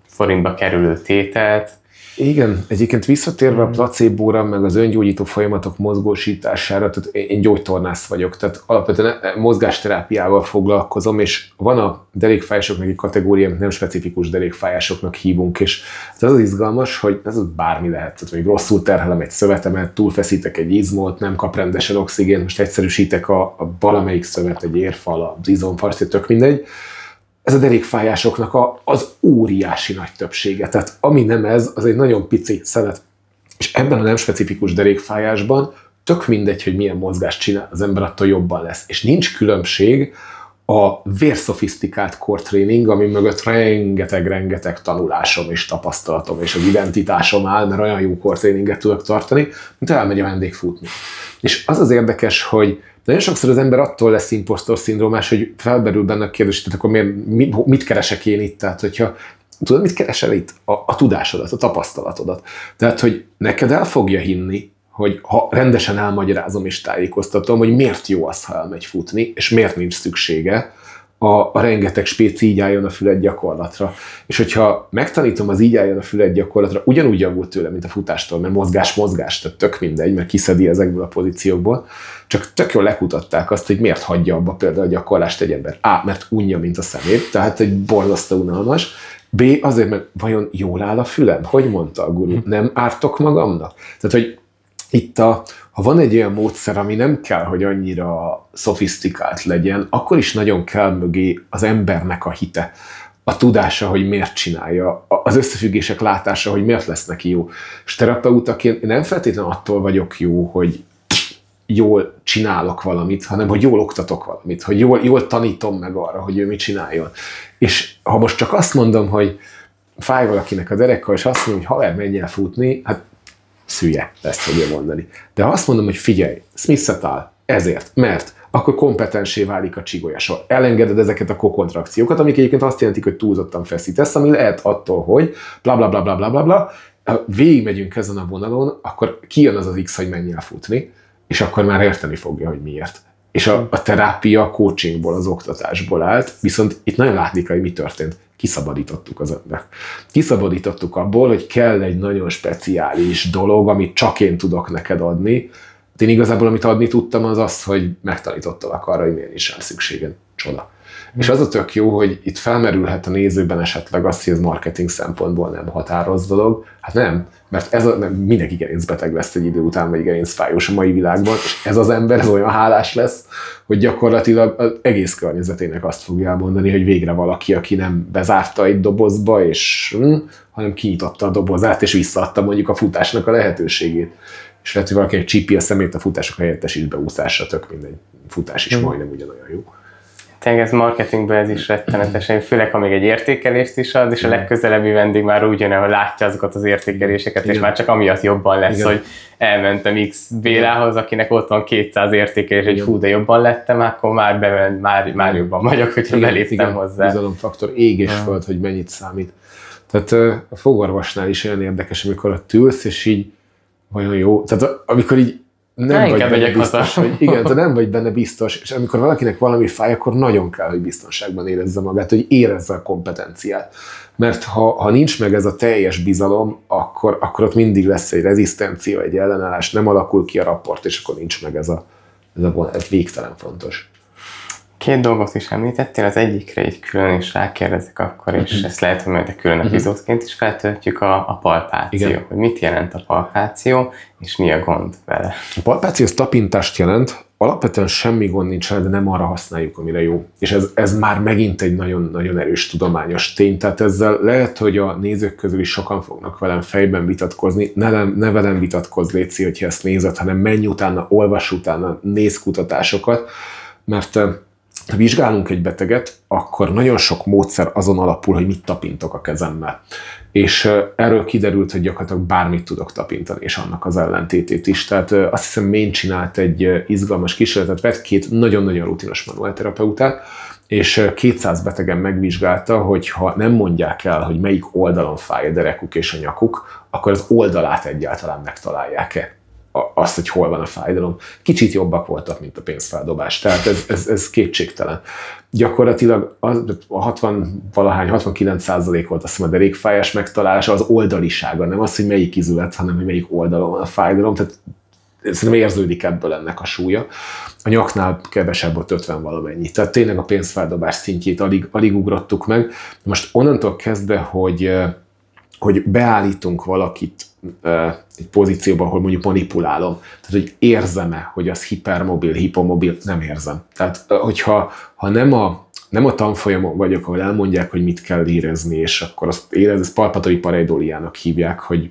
A: forintba kerülő tételt.
B: Igen, egyébként visszatérve a placebóra, meg az öngyógyító folyamatok mozgósítására, tehát én gyógytornász vagyok, tehát alapvetően mozgásterápiával foglalkozom, és van a derékfájásoknak egy kategória, amit nem specifikus derékfájásoknak hívunk, és ez az izgalmas, hogy ez bármi lehet, tehát mondjuk rosszul terhelem egy szövetemet, túlfeszítek egy izmot, nem kap rendesen oxigént, most egyszerűsítek a valamelyik szövet, egy érfal, az izomfarsz, tök mindegy. Ez a derékfájásoknak az óriási nagy többsége. Tehát ami nem ez, az egy nagyon pici szelet. És ebben a nem specifikus derékfájásban tök mindegy, hogy milyen mozgást csinál az ember, attól jobban lesz. És nincs különbség a vérszofisztikált core training, ami mögött rengeteg tanulásom és tapasztalatom és az identitásom áll, mert olyan jó core traininget tudok tartani, mint elmegy a vendég futni. És az az érdekes, hogy nagyon sokszor az ember attól lesz impostor szindrómás, hogy felberül benne a kérdés, tehát akkor mit keresek én itt? Tehát, hogyha tudod, mit keresel itt? A tudásodat, a tapasztalatodat. Tehát, hogy neked el fogja hinni, hogy ha rendesen elmagyarázom és tájékoztatom, hogy miért jó az, ha elmegy futni, és miért nincs szüksége a rengeteg spéci így álljon a füled gyakorlatra. És hogyha megtanítom az így álljon a füled gyakorlatra, ugyanúgy javult tőle, mint a futástól, mert mozgás, tehát tök mindegy, mert kiszedi ezekből a pozíciókból, csak tök jól lekutatták azt, hogy miért hagyja abba például a gyakorlást egy ember. A, mert unja, mint a szemét, tehát egy borzasztó unalmas. B, azért, mert vajon jól áll a fülem? Hogy mondta a guru? Nem ártok magamnak? Tehát, hogy itt ha van egy olyan módszer, ami nem kell, hogy annyira szofisztikált legyen, akkor is nagyon kell mögé az embernek a hite, a tudása, hogy miért csinálja, az összefüggések látása, hogy miért lesz neki jó. És terapeutaként nem feltétlenül attól vagyok jó, hogy jól csinálok valamit, hanem hogy jól oktatok valamit, hogy jól tanítom meg arra, hogy ő mit csináljon. És ha most csak azt mondom, hogy fáj valakinek a dereka, és azt mondom, hogy haver, menj el futni, hát szülje, ezt fogja mondani. De ha azt mondom, hogy figyelj, Smith-et áll, ezért, mert akkor kompetensé válik a csigolyasor. Elengeded ezeket a kokontrakciókat, amik egyébként azt jelentik, hogy túlzottan feszítesz, ami lehet attól, hogy bla bla bla bla bla bla bla, végigmegyünk ezen a vonalon, akkor kijön az az X, hogy menj el futni, és akkor már érteni fogja, hogy miért. És a terápia a coachingból, az oktatásból állt, viszont itt nagyon látni kell, hogy mi történt. Kiszabadítottuk az embert. Kiszabadítottuk abból, hogy kell egy nagyon speciális dolog, amit csak én tudok neked adni. Én igazából, amit adni tudtam, az az, hogy megtanítottalak arra, hogy miért is rám szükséged. Csoda. És az a tök jó, hogy itt felmerülhet a nézőben esetleg azt, hogy ez marketing szempontból nem határoz dolog. Hát nem, mert mindenki gerincbeteg lesz egy idő után, vagy gerincfájós a mai világban, és ez az ember ez olyan hálás lesz, hogy gyakorlatilag az egész környezetének azt fogja elmondani, hogy végre valaki, aki nem bezárta egy dobozba, és hanem kinyitotta a dobozát, és visszaadta mondjuk a futásnak a lehetőségét. És lehet, hogy valaki csípi a szemét, a futások helyettesít beúszásra, tök mindegy. Futás is majdnem ugyanolyan jó.
A: Tényleg ez marketingben ez is rettenetesen, főleg ha még egy értékelést is ad, és a legközelebbi vendég már úgy jön el, hogy látja azokat az értékeléseket, és már csak amiatt jobban lesz, hogy elmentem X Bélához, akinek ott van 200 értékelés, hogy fú, de jobban lettem, akkor már jobban vagyok, hogyha beléptem hozzá.
B: Bizalomfaktor ég és föld, hogy mennyit számít. Tehát a fogorvosnál is olyan érdekes, amikor ott ülsz, és így vajon jó. Tehát amikor így nem vagy benne biztos, hogy igen, te nem vagy benne biztos, és amikor valakinek valami fáj, akkor nagyon kell, hogy biztonságban érezze magát, hogy érezze a kompetenciát. Mert ha nincs meg ez a teljes bizalom, akkor ott mindig lesz egy rezisztencia, egy ellenállás, nem alakul ki a rapport, és akkor nincs meg ez végtelen fontos.
A: Két dolgot is említettél, az egyikre egy külön is rákérdezek akkor, és ezt lehet, hogy majd a külön epizódként is feltöltjük, a palpáció. Igen. Hogy mit jelent a palpáció, és mi a gond vele?
B: A palpáció az tapintást jelent, alapvetően semmi gond nincs de nem arra használjuk, amire jó. És ez már megint egy nagyon-nagyon erős tudományos tény, tehát ezzel lehet, hogy a nézők közül is sokan fognak velem fejben vitatkozni, ne velem vitatkozz, létszi, hogyha ezt nézed, hanem menj utána, olvass utána, nézz kutatásokat, mert ha vizsgálunk egy beteget, akkor nagyon sok módszer azon alapul, hogy mit tapintok a kezemmel. És erről kiderült, hogy gyakorlatilag bármit tudok tapintani, és annak az ellentétét is. Tehát azt hiszem, Main csinált egy izgalmas kísérletet, vett két nagyon-nagyon rutinos manuálterapeutát, és 200 betegen megvizsgálta, hogy ha nem mondják el, hogy melyik oldalon fáj a derekuk és a nyakuk, akkor az oldalát egyáltalán megtalálják-e. Azt, hogy hol van a fájdalom. Kicsit jobbak voltak, mint a pénzfeldobás. Tehát ez kétségtelen. Gyakorlatilag a 69% volt azt hiszem a derékfájás megtalálása, az oldalisága, nem az, hogy melyik izület, hanem hogy melyik oldalon van a fájdalom. Tehát szerintem érződik ebből ennek a súlya. A nyaknál kevesebb volt 50 valamennyi. Tehát tényleg a pénzfeldobás szintjét alig ugrottuk meg. Most onnantól kezdve, hogy beállítunk valakit egy pozícióban, ahol mondjuk manipulálom. Tehát, hogy érzem-e, hogy az hipermobil, hipomobil, nem érzem. Tehát, hogyha nem nem a tanfolyamon vagyok, ahol elmondják, hogy mit kell érezni, és akkor azt érez, ezt palpatai pareidoliának hívják, hogy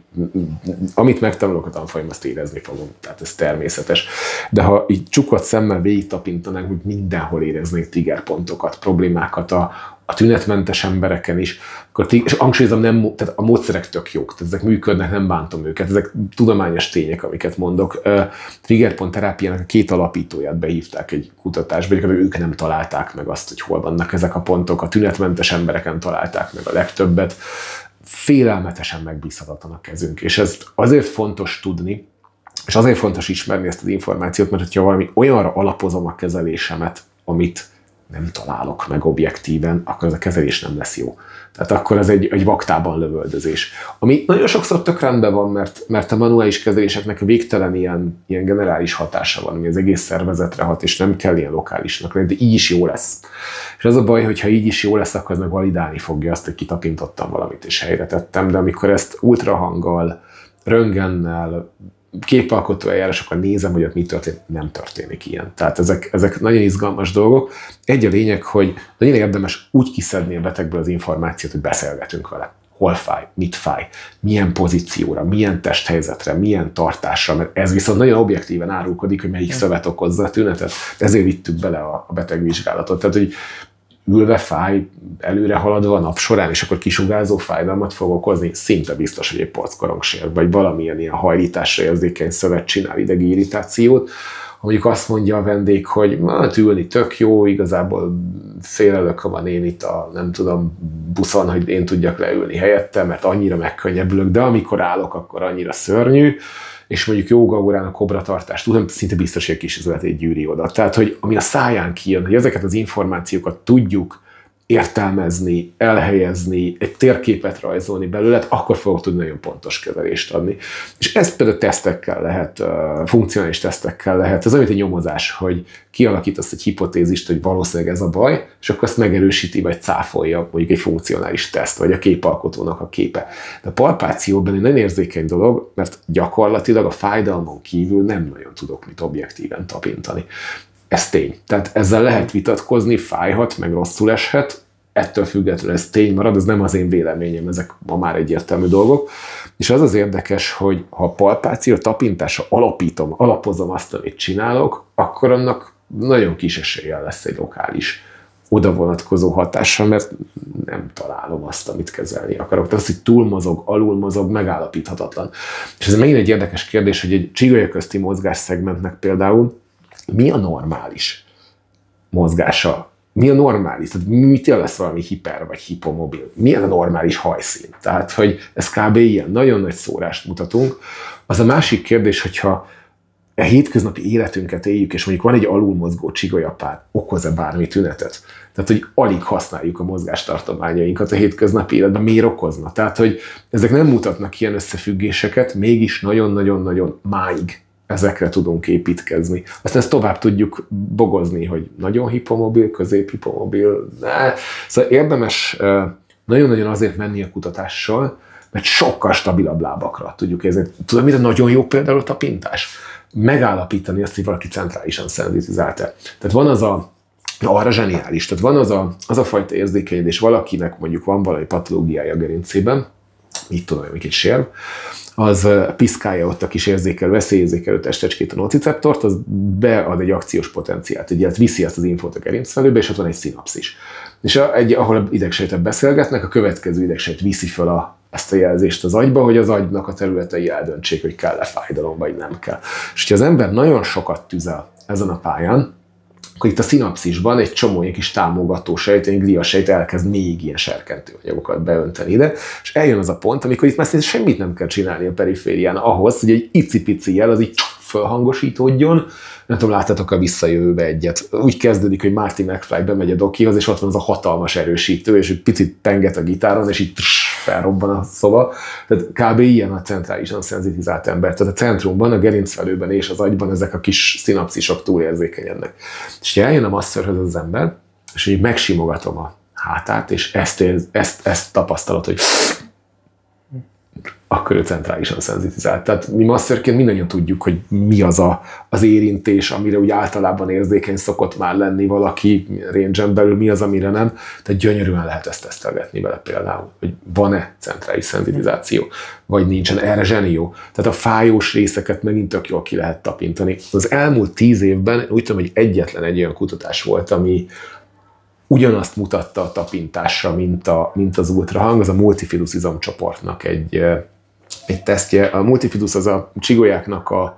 B: amit megtanulok a tanfolyam, azt érezni fogom. Tehát ez természetes. De ha így csukott szemmel végig tapintanánk, hogy mindenhol éreznék triggerpontokat, problémákat a tünetmentes embereken is, akkor és hangsúlyozom, tehát a módszerek tök jók, tehát ezek működnek, nem bántom őket, ezek tudományos tények, amiket mondok. Triggerpont terápiának a 2 alapítóját behívták egy kutatásba, hogy ők nem találták meg azt, hogy hol vannak ezek a pontok, a tünetmentes embereken találták meg a legtöbbet. Félelmetesen megbízhatatlan a kezünk, és ezt azért fontos tudni, és azért fontos ismerni ezt az információt, mert ha valami olyanra alapozom a kezelésemet, amit nem találok meg objektíven, akkor ez a kezelés nem lesz jó. Tehát akkor ez egy vaktában lövöldözés. Ami nagyon sokszor tök rendben van, mert a manuális kezeléseknek végtelen ilyen generális hatása van, ami az egész szervezetre hat, és nem kell ilyen lokálisnak lenni, de így is jó lesz. És az a baj, hogy ha így is jó lesz, akkor ez meg validálni fogja azt, hogy kitapintottam valamit és helyre tettem, de amikor ezt ultrahanggal, röntgennel, képalkotó eljárásokkal nézem, hogy ott mi történik, nem történik ilyen. Tehát ezek nagyon izgalmas dolgok. Egy a lényeg, hogy nagyon érdemes úgy kiszedni a betegből az információt, hogy beszélgetünk vele. Hol fáj, mit fáj, milyen pozícióra, milyen testhelyzetre, milyen tartásra, mert ez viszont nagyon objektíven árulkodik, hogy melyik szövet okozza a tünetet. Ezért vittük bele a betegvizsgálatot. Tehát, hogy ülve fáj, előre haladva a nap során, és akkor kisugárzó fájdalmat fog okozni, szinte biztos, hogy egy porckorongsér, vagy valamilyen ilyen hajlításra érzékeny szövet csinál idegi irritációt. Ha mondjuk azt mondja a vendég, hogy hát ülni tök jó, igazából félelök, van én itt a, nem tudom, buszon, hogy én tudjak leülni helyette, mert annyira megkönnyebbülök, de amikor állok, akkor annyira szörnyű, és mondjuk jógaórán a kobratartást tudom, szinte biztos, hogy a kis egy gyűri oda. Tehát, hogy ami a száján kijön, hogy ezeket az információkat tudjuk értelmezni, elhelyezni, egy térképet rajzolni belőle, akkor fogok tudni nagyon pontos kezelést adni. És ez például tesztekkel lehet, funkcionális tesztekkel lehet. Ez olyan, mint egy nyomozás, hogy kialakítasz egy hipotézist, hogy valószínűleg ez a baj, és akkor azt megerősíti, vagy cáfolja mondjuk egy funkcionális teszt, vagy a képalkotónak a képe. De a palpációban egy nagyon érzékeny dolog, mert gyakorlatilag a fájdalmon kívül nem nagyon tudok mit objektíven tapintani. Ez tény. Tehát ezzel lehet vitatkozni, fájhat, meg rosszul eshet, ettől függetlenül ez tény marad, ez nem az én véleményem, ezek ma már egyértelmű dolgok. És az az érdekes, hogy ha a palpáció, a tapintásra alapozom azt, amit csinálok, akkor annak nagyon kis eséllyel lesz egy lokális oda vonatkozó hatása, mert nem találom azt, amit kezelni akarok. Tehát az, hogy túlmozog, alulmozog, megállapíthatatlan. És ez megint egy érdekes kérdés, hogy egy csigolya közti mozgásszegmentnek például mi a normális mozgása? Mi a normális? Tehát mitől lesz valami hiper vagy hipomobil? Milyen a normális hajszín? Tehát, hogy ez kb. Ilyen nagyon nagy szórást mutatunk. Az a másik kérdés, hogyha a hétköznapi életünket éljük, és mondjuk van egy alulmozgó csigolyapár, okoz-e bármi tünetet? Tehát, hogy alig használjuk a mozgástartományainkat a hétköznapi életben, miért okozna? Tehát, hogy ezek nem mutatnak ilyen összefüggéseket, mégis nagyon-nagyon-nagyon máig ezekre tudunk építkezni. Aztán ezt tovább tudjuk bogozni, hogy nagyon hipomobil, középhipomobil. Szóval érdemes nagyon-nagyon azért menni a kutatással, mert sokkal stabilabb lábakra tudjuk érezni. Tudom, mire nagyon jó például a tapintás? Megállapítani azt, hogy valaki centrálisan szenzitizált-e. Tehát van arra zseniális, tehát van az a fajta érzékenyedés, valakinek mondjuk van valami patológiája a gerincében, mit tudom, mondjuk egy sérv, az piszkálja ott a kis veszélyérzékelő testecskét, a nociceptort, az bead egy akciós potenciált, egy ilyet viszi ezt az infót a gerincfelőbe, és ott van egy szinapszis. És ahol idegsejtek beszélgetnek, a következő idegsejt viszi fel ezt a jelzést az agyba, hogy az agynak a területei eldöntsék, hogy kell-e fájdalom, vagy nem kell. És ha az ember nagyon sokat tüzel ezen a pályán, akkor itt a szinapszisban egy csomó ilyen kis támogató sejt, egy gliasejt elkezd még ilyen serkentő anyagokat beönteni ide, és eljön az a pont, amikor itt már semmit nem kell csinálni a periférián ahhoz, hogy egy icipici jel az így fölhangosítódjon. Nem tudom, láttátok a Visszajövőbe egyet. Úgy kezdődik, hogy Marty McFly bemegy a dokihoz, és ott van az a hatalmas erősítő, és egy picit penget a gitáron, és így felrobban a szoba. Tehát kb. Ilyen a centrálisan szenzitizált ember. Tehát a centrumban, a gerincvelőben és az agyban ezek a kis szinapszisok túlérzékenyednek. És eljön a masszörhöz az ember, és így megsimogatom a hátát, és ezt tapasztalod, hogy akkor ő centrálisan szenzitizált. Tehát mi masterként mindannyian tudjuk, hogy mi az az érintés, amire úgy általában érzékeny szokott már lenni valaki range-en belül, mi az, amire nem. Tehát gyönyörűen lehet ezt tesztelgetni vele például, hogy van-e centrális szenzitizáció, vagy nincsen. Erre zsenió. Tehát a fájós részeket megint tök jól ki lehet tapintani. Az elmúlt 10 évben úgy tudom, hogy egyetlen egy olyan kutatás volt, ami ugyanazt mutatta a tapintásra, mint az ultrahang, az a multifidus izomcsoportnak egy tesztje. A multifidus az a csigolyáknak a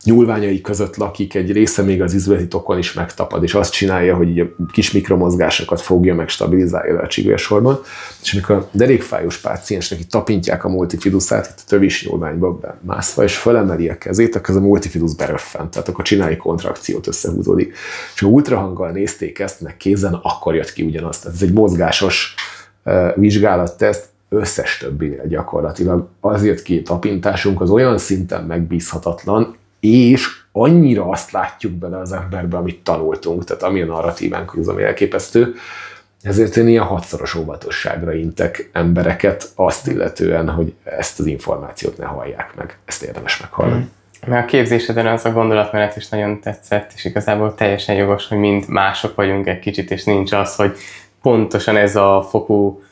B: nyúlványai között lakik, egy része még az izületi tokon is megtapad, és azt csinálja, hogy a kis mikromozgásokat fogja meg, stabilizálja le a csigolyasorban, és amikor a derékfájós páciensnek itt tapintják a multifidusát, itt a tövis nyúlványba bemászva, és felemeli a kezét, akkor ez a multifidus beröffent, tehát akkor csinálja kontrakciót, összehúzódik. És ha ultrahanggal nézték ezt, meg kézen, akkor jött ki ugyanaz. Tehát ez egy mozgásos vizsgálatteszt, összes többinél gyakorlatilag az jött ki, tapintásunk az olyan szinten megbízhatatlan, és annyira azt látjuk bele az emberbe, amit tanultunk, tehát ami a narratívánk, az ami elképesztő, ezért én ilyen 6-szoros óvatosságra intek embereket azt illetően, hogy ezt az információt ne hallják meg. Ezt érdemes meghallani.
A: Mert a képzéseden az a gondolatmenet is nagyon tetszett, és igazából teljesen jogos, hogy mind mások vagyunk egy kicsit, és nincs az, hogy pontosan ez a fokú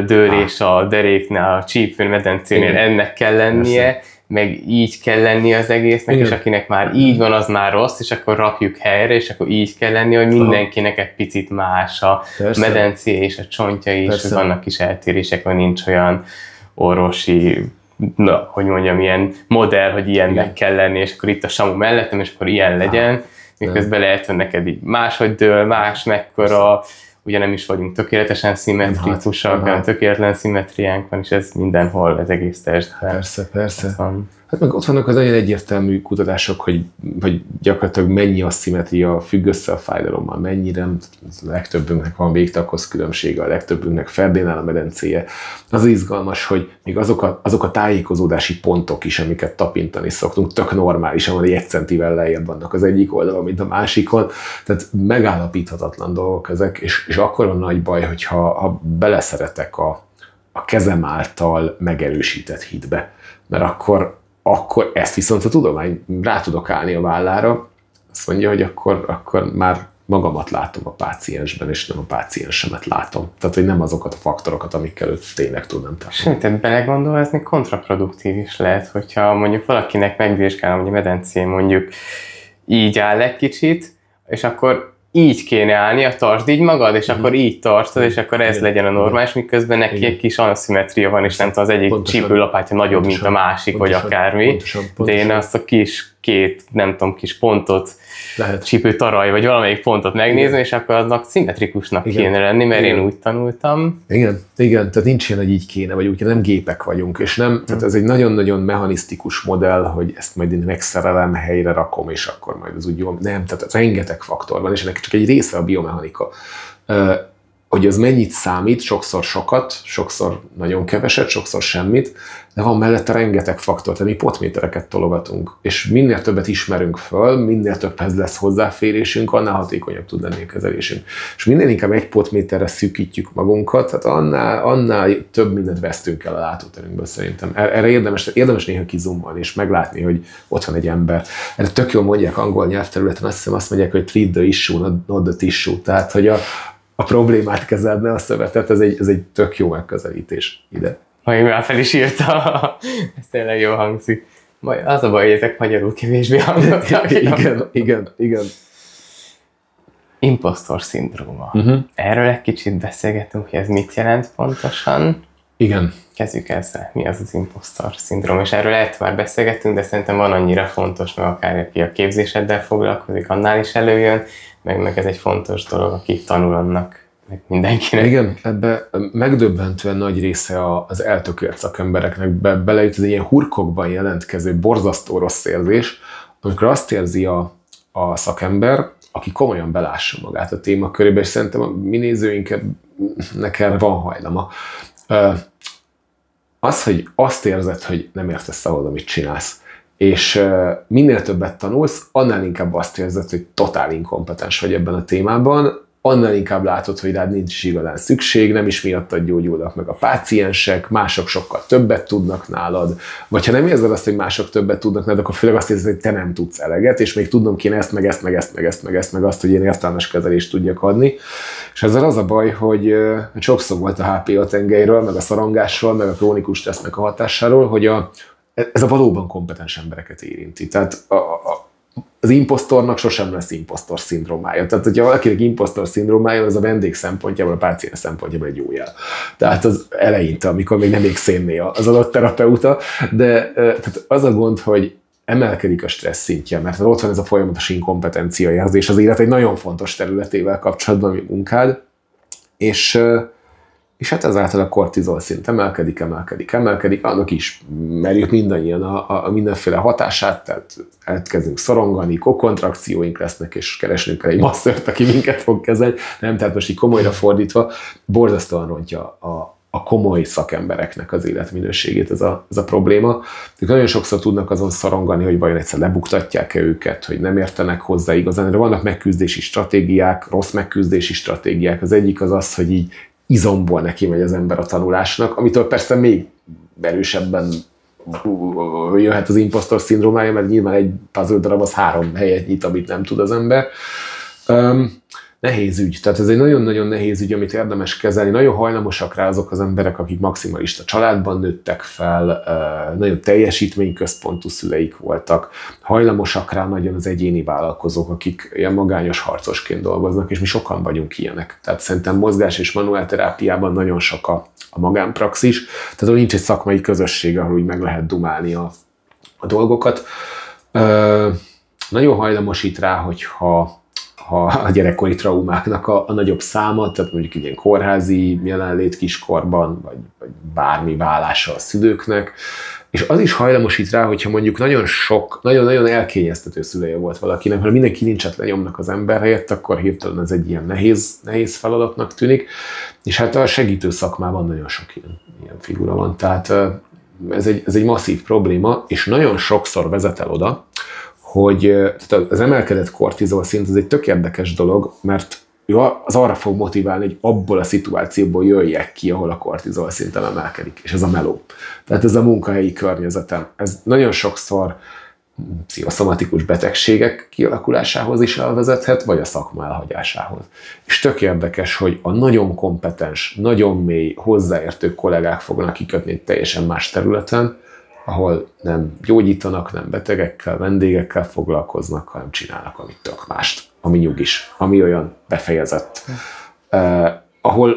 A: dőlés a deréknál, a csípőn, medencénél igen. Ennek kell lennie, persze. Meg így kell lennie az egésznek, igen. És akinek már így van, az már rossz, és akkor rakjuk helyre, és akkor így kell lennie, hogy mindenkinek egy picit más a persze. Medencé és a csontja is, hogy vannak kis eltérések, hogy nincs olyan orvosi, hogy mondjam, ilyen modell, hogy ilyennek igen. Kell lenni, és akkor itt a samu mellettem, és akkor ilyen legyen, miközben lehet, hogy neked így máshogy dől, más mekkora, ugye nem is vagyunk tökéletesen szimmetrikusak, hanem tökéletlen szimmetriánk van, és ez mindenhol, ez egész testben.
B: Persze. Hát meg ott vannak az nagyon egyértelmű kutatások, hogy gyakorlatilag mennyi asszimetria függ össze a fájdalommal, mennyire, a legtöbbünknek van végtaghoz különbsége, a legtöbbünknek ferdén áll a medencéje. Az izgalmas, hogy még azok a tájékozódási pontok is, amiket tapintani szoktunk, tök normálisan van, 1 centivel lejjebb vannak az egyik oldalon, mint a másikon, tehát megállapíthatatlan dolgok ezek, és akkor van nagy baj, hogyha beleszeretek a kezem által megerősített hitbe, mert akkor ezt viszont a tudomány rá tudok állni a vállára, azt mondja, hogy akkor már magamat látom a páciensben, és nem a páciensemet látom. Tehát, hogy nem azokat a faktorokat, amikkel őt tényleg tudnám tenni.
A: Sőt, belegondolni kontraproduktív is lehet, hogyha mondjuk valakinek megvizsgálom, hogy a medencén mondjuk így áll egy kicsit, és akkor így kéne állnia, tartsd így magad, és akkor így tartod, és akkor ez legyen a normális, miközben neki egy kis anszimetria van, és nem tudom, az egyik csípőlapátja nagyobb, mint a másik, vagy akármi, de én azt a kis pontot, csípőtaraj, vagy valamelyik pontot megnézni, és akkor aznak szimmetrikusnak kéne lenni, mert én úgy tanultam.
B: Igen, tehát nincs ilyen, hogy így kéne, vagy úgy nem gépek vagyunk, és nem, tehát ez egy nagyon-nagyon mechanisztikus modell, hogy ezt majd én megszerelem, helyre rakom, és akkor majd az úgy jó. Nem, tehát rengeteg faktor van, és ennek csak egy része a biomechanika. Hogy ez mennyit számít, sokszor sokat, sokszor nagyon keveset, sokszor semmit, de van mellette rengeteg faktor, tehát mi potmétereket tologatunk, és minél többet ismerünk föl, minél többhez lesz hozzáférésünk, annál hatékonyabb tud lenni a kezelésünk. És minél inkább egy potméterre szűkítjük magunkat, tehát annál több mindent vesztünk el a látóterünkből szerintem. Erre érdemes néha kizumolni, és meglátni, hogy ott van egy ember. Erre tök jól mondják angol nyelvterületen, azt mondják, hogy treat the issue, not the tissue, tehát hogy a problémát kezeld, ne a szövetet, ez egy tök jó megközelítés ide.
A: Majd már fel is írta, ez tényleg jól hangzik. Az a baj, hogy ezek magyarul kevésbé hangzottak.
B: Igen.
A: Impostor szindróma. Erről egy kicsit beszélgetünk, hogy ez mit jelent pontosan.
B: Igen.
A: Kezdjük ezzel. Mi az az impostor szindróma? És erről lehet már beszélgetünk, de szerintem van annyira fontos, meg akár aki a képzéseddel foglalkozik, annál is előjön, meg ez egy fontos dolog, aki tanul annak, meg mindenkinek.
B: Igen, ebbe megdöbbentően nagy része az eltökélt szakembereknek belejut, ez egy ilyen hurkokban jelentkező borzasztó rossz érzés, amikor azt érzi a szakember, aki komolyan belássa magát a témakörébe, és szerintem a mi nézőinknek erre van hajlama. Az, hogy azt érzed, hogy nem értesz ahhoz, amit csinálsz, és minél többet tanulsz, annál inkább azt érzed, hogy totál inkompetens vagy ebben a témában, annál inkább látod, hogy rád nincs is igazán szükség, nem is miattad gyógyulnak meg a páciensek, mások sokkal többet tudnak nálad, vagy ha nem érzed azt, hogy mások többet tudnak nálad, akkor főleg azt érzed, hogy te nem tudsz eleget, és még tudnom kéne ezt, meg azt, hogy én értelmes kezelést tudjak adni. És ezzel az a baj, hogy sokszor volt a HPA tengelyről, meg a szorongásról, meg a krónikus stressznek a hatásáról, hogy ez a valóban kompetens embereket érinti. Tehát az imposztornak sosem lesz imposztor szindrómája. Tehát, hogyha valakinek imposztor szindrómája, az a vendég szempontjából, a páciens szempontjából egy jó jel. Tehát az eleinte, amikor még nem ég szénné az adott terapeuta, de tehát az a gond, hogy emelkedik a stressz szintje, mert ott van ez a folyamatos inkompetencia érzés az élet egy nagyon fontos területével kapcsolatban, ami munkád, és hát ezáltal a kortizol szint emelkedik, annak is merjük mindannyian a mindenféle hatását, tehát elkezdünk szorongani, kokontrakcióink lesznek, és keresnünk el egy masszört, aki minket fog kezelni, nem, tehát most így komolyra fordítva, borzasztóan rontja a komoly szakembereknek az életminőségét ez a probléma. Ők nagyon sokszor tudnak azon szorongani, hogy vajon egyszer lebuktatják-e őket, hogy nem értenek hozzá igazán, de vannak megküzdési stratégiák, rossz megküzdési stratégiák. Az egyik az, hogy így izomból neki megy az ember a tanulásnak, amitől persze még erősebben jöhet az imposztor szindrómája, mert nyilván egy puzzle darab az 3 helyet nyit, amit nem tud az ember. Nehéz ügy. Tehát ez egy nagyon-nagyon nehéz ügy, amit érdemes kezelni. Nagyon hajlamosak rá azok az emberek, akik maximalista családban nőttek fel, nagyon teljesítményközpontú szüleik voltak, hajlamosak rá nagyon az egyéni vállalkozók, akik ilyen magányos harcosként dolgoznak, és mi sokan vagyunk ilyenek. Tehát szerintem mozgás és manuálterápiában nagyon sok a magánpraxis, tehát ahol nincs egy szakmai közösség, ahol úgy meg lehet dumálni a dolgokat. Nagyon hajlamosít rá, hogyha a gyerekkori traumáknak a nagyobb száma, tehát mondjuk egy ilyen kórházi jelenlét kiskorban, vagy bármi válása a szülőknek, és az is hajlamosít rá, hogyha mondjuk nagyon elkényeztető szülője volt valakinek, mert minden kilincset lenyomnak az ember helyett, akkor hirtelen ez egy ilyen nehéz feladatnak tűnik, és hát a segítő szakmában nagyon sok ilyen figura van, tehát ez egy masszív probléma, és nagyon sokszor vezet el oda, hogy az emelkedett kortizol szint az egy tök érdekes dolog, mert ő az arra fog motiválni, hogy abból a szituációból jöjjek ki, ahol a kortizol szintem emelkedik, és ez a meló. Tehát ez a munkahelyi környezetem. Ez nagyon sokszor pszichoszomatikus betegségek kialakulásához is elvezethet, vagy a szakma elhagyásához. És tök érdekes, hogy a nagyon kompetens, nagyon mély, hozzáértő kollégák fognak kikötni egy teljesen más területen, ahol nem gyógyítanak, nem betegekkel, vendégekkel foglalkoznak, hanem csinálnak amit tök mást, ami nyugis, ami olyan befejezett,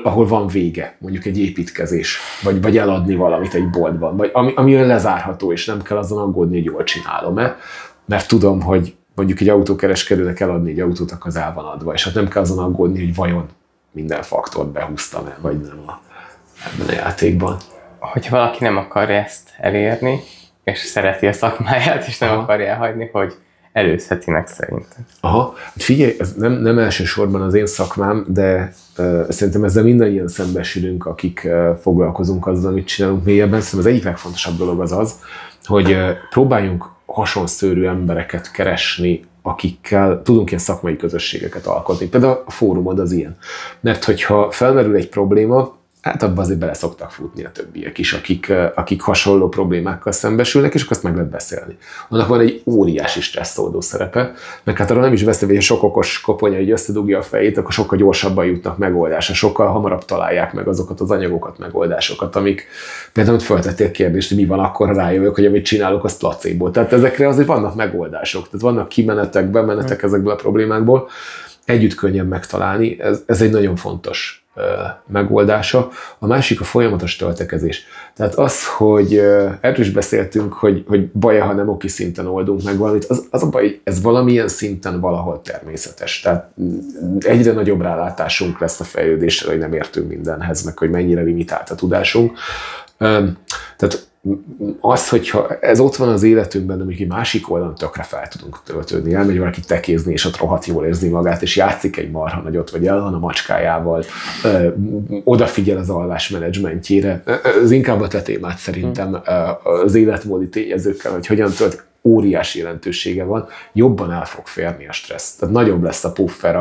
B: ahol van vége, mondjuk egy építkezés, vagy eladni valamit egy boltban, vagy ami olyan lezárható, és nem kell azon aggódni, hogy jól csinálom-e, mert tudom, hogy mondjuk egy autókereskedőnek eladni egy autót, akkor az el van adva, és hát nem kell azon aggódni, hogy vajon minden faktort behúztam-e, vagy nem ebben a játékban.
A: Hogyha valaki nem akarja ezt elérni, és szereti a szakmáját, és nem akarja elhagyni, hogy előzheti meg szerintem.
B: Aha, figyelj, ez nem elsősorban az én szakmám, de szerintem ezzel mindannyian szembesülünk, akik foglalkozunk azzal, amit csinálunk mélyebben. Szerintem az egyik legfontosabb dolog az, hogy próbáljunk hasonszőrű embereket keresni, akikkel tudunk ilyen szakmai közösségeket alkotni. Például a fórumod az ilyen. Mert hogyha felmerül egy probléma, hát abban azért bele szoktak futni a többiek is, akik hasonló problémákkal szembesülnek, és akkor azt meg lehet beszélni. Annak van egy óriási stresszoldó szerepe, meg hát arra nem is beszélve, hogy sok okos koponya így összedugja a fejét, akkor sokkal gyorsabban jutnak megoldásra, sokkal hamarabb találják meg azokat az anyagokat, megoldásokat, amik például feltették kérdést, hogy mi van akkor, ha rájövök, hogy amit csinálok, az placebo. Tehát ezekre azért vannak megoldások, tehát vannak kimenetek, bemenetek ezekből a problémákból, együtt könnyen megtalálni, ez egy nagyon fontos megoldása. A másik a folyamatos töltekezés. Tehát az, hogy erről is beszéltünk, hogy baj, ha nem oki szinten oldunk meg valamit, az a baj, ez valamilyen szinten valahol természetes. Tehát egyre nagyobb rálátásunk lesz a fejlődésre, hogy nem értünk mindenhez, meg hogy mennyire limitált a tudásunk. Tehát az, hogyha ez ott van az életünkben, de még egy másik oldalon tökre fel tudunk töltődni. Elmegy valaki tekézni, és ott rohadt jól érzi magát, és játszik egy marha nagyot, vagy el van a macskájával, odafigyel az alvás menedzsmentjére. Ez inkább a te témát szerintem az életmódi tényezőkkel, hogy hogyan tölt. óriási jelentősége van, jobban el fog férni a stressz. Tehát nagyobb lesz a puffer,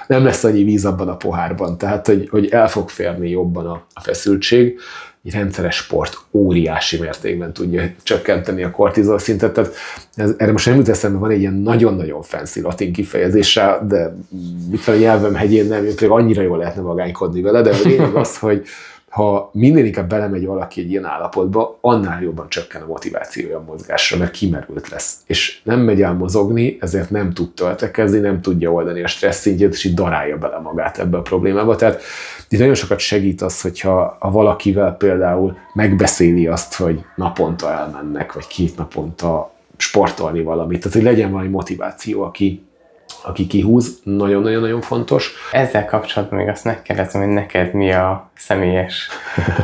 B: nem lesz annyi víz abban a pohárban, tehát hogy el fog férni jobban a feszültség. Egy rendszeres sport óriási mértékben tudja csökkenteni a kortizol szintet. Tehát erre most nem jut eszembe, van egy ilyen nagyon-nagyon fancy latin kifejezése, de itt van a nyelvem hegyén, nem jut, annyira jól lehetne magánykodni vele, de a lényeg az, hogy ha minél inkább belemegy valaki egy ilyen állapotba, annál jobban csökken a motivációja a mozgásra, mert kimerült lesz. És nem megy el mozogni, ezért nem tud töltekezni, nem tudja oldani a stressz szintjét, és így darálja bele magát ebbe a problémába. Tehát itt nagyon sokat segít az, hogyha valakivel például megbeszéli azt, hogy naponta elmennek, vagy 2 naponta sportolni valamit. Tehát, hogy legyen valami motiváció, aki kihúz, nagyon-nagyon-nagyon fontos.
A: Ezzel kapcsolatban még azt megkérdezem, hogy neked mi a személyes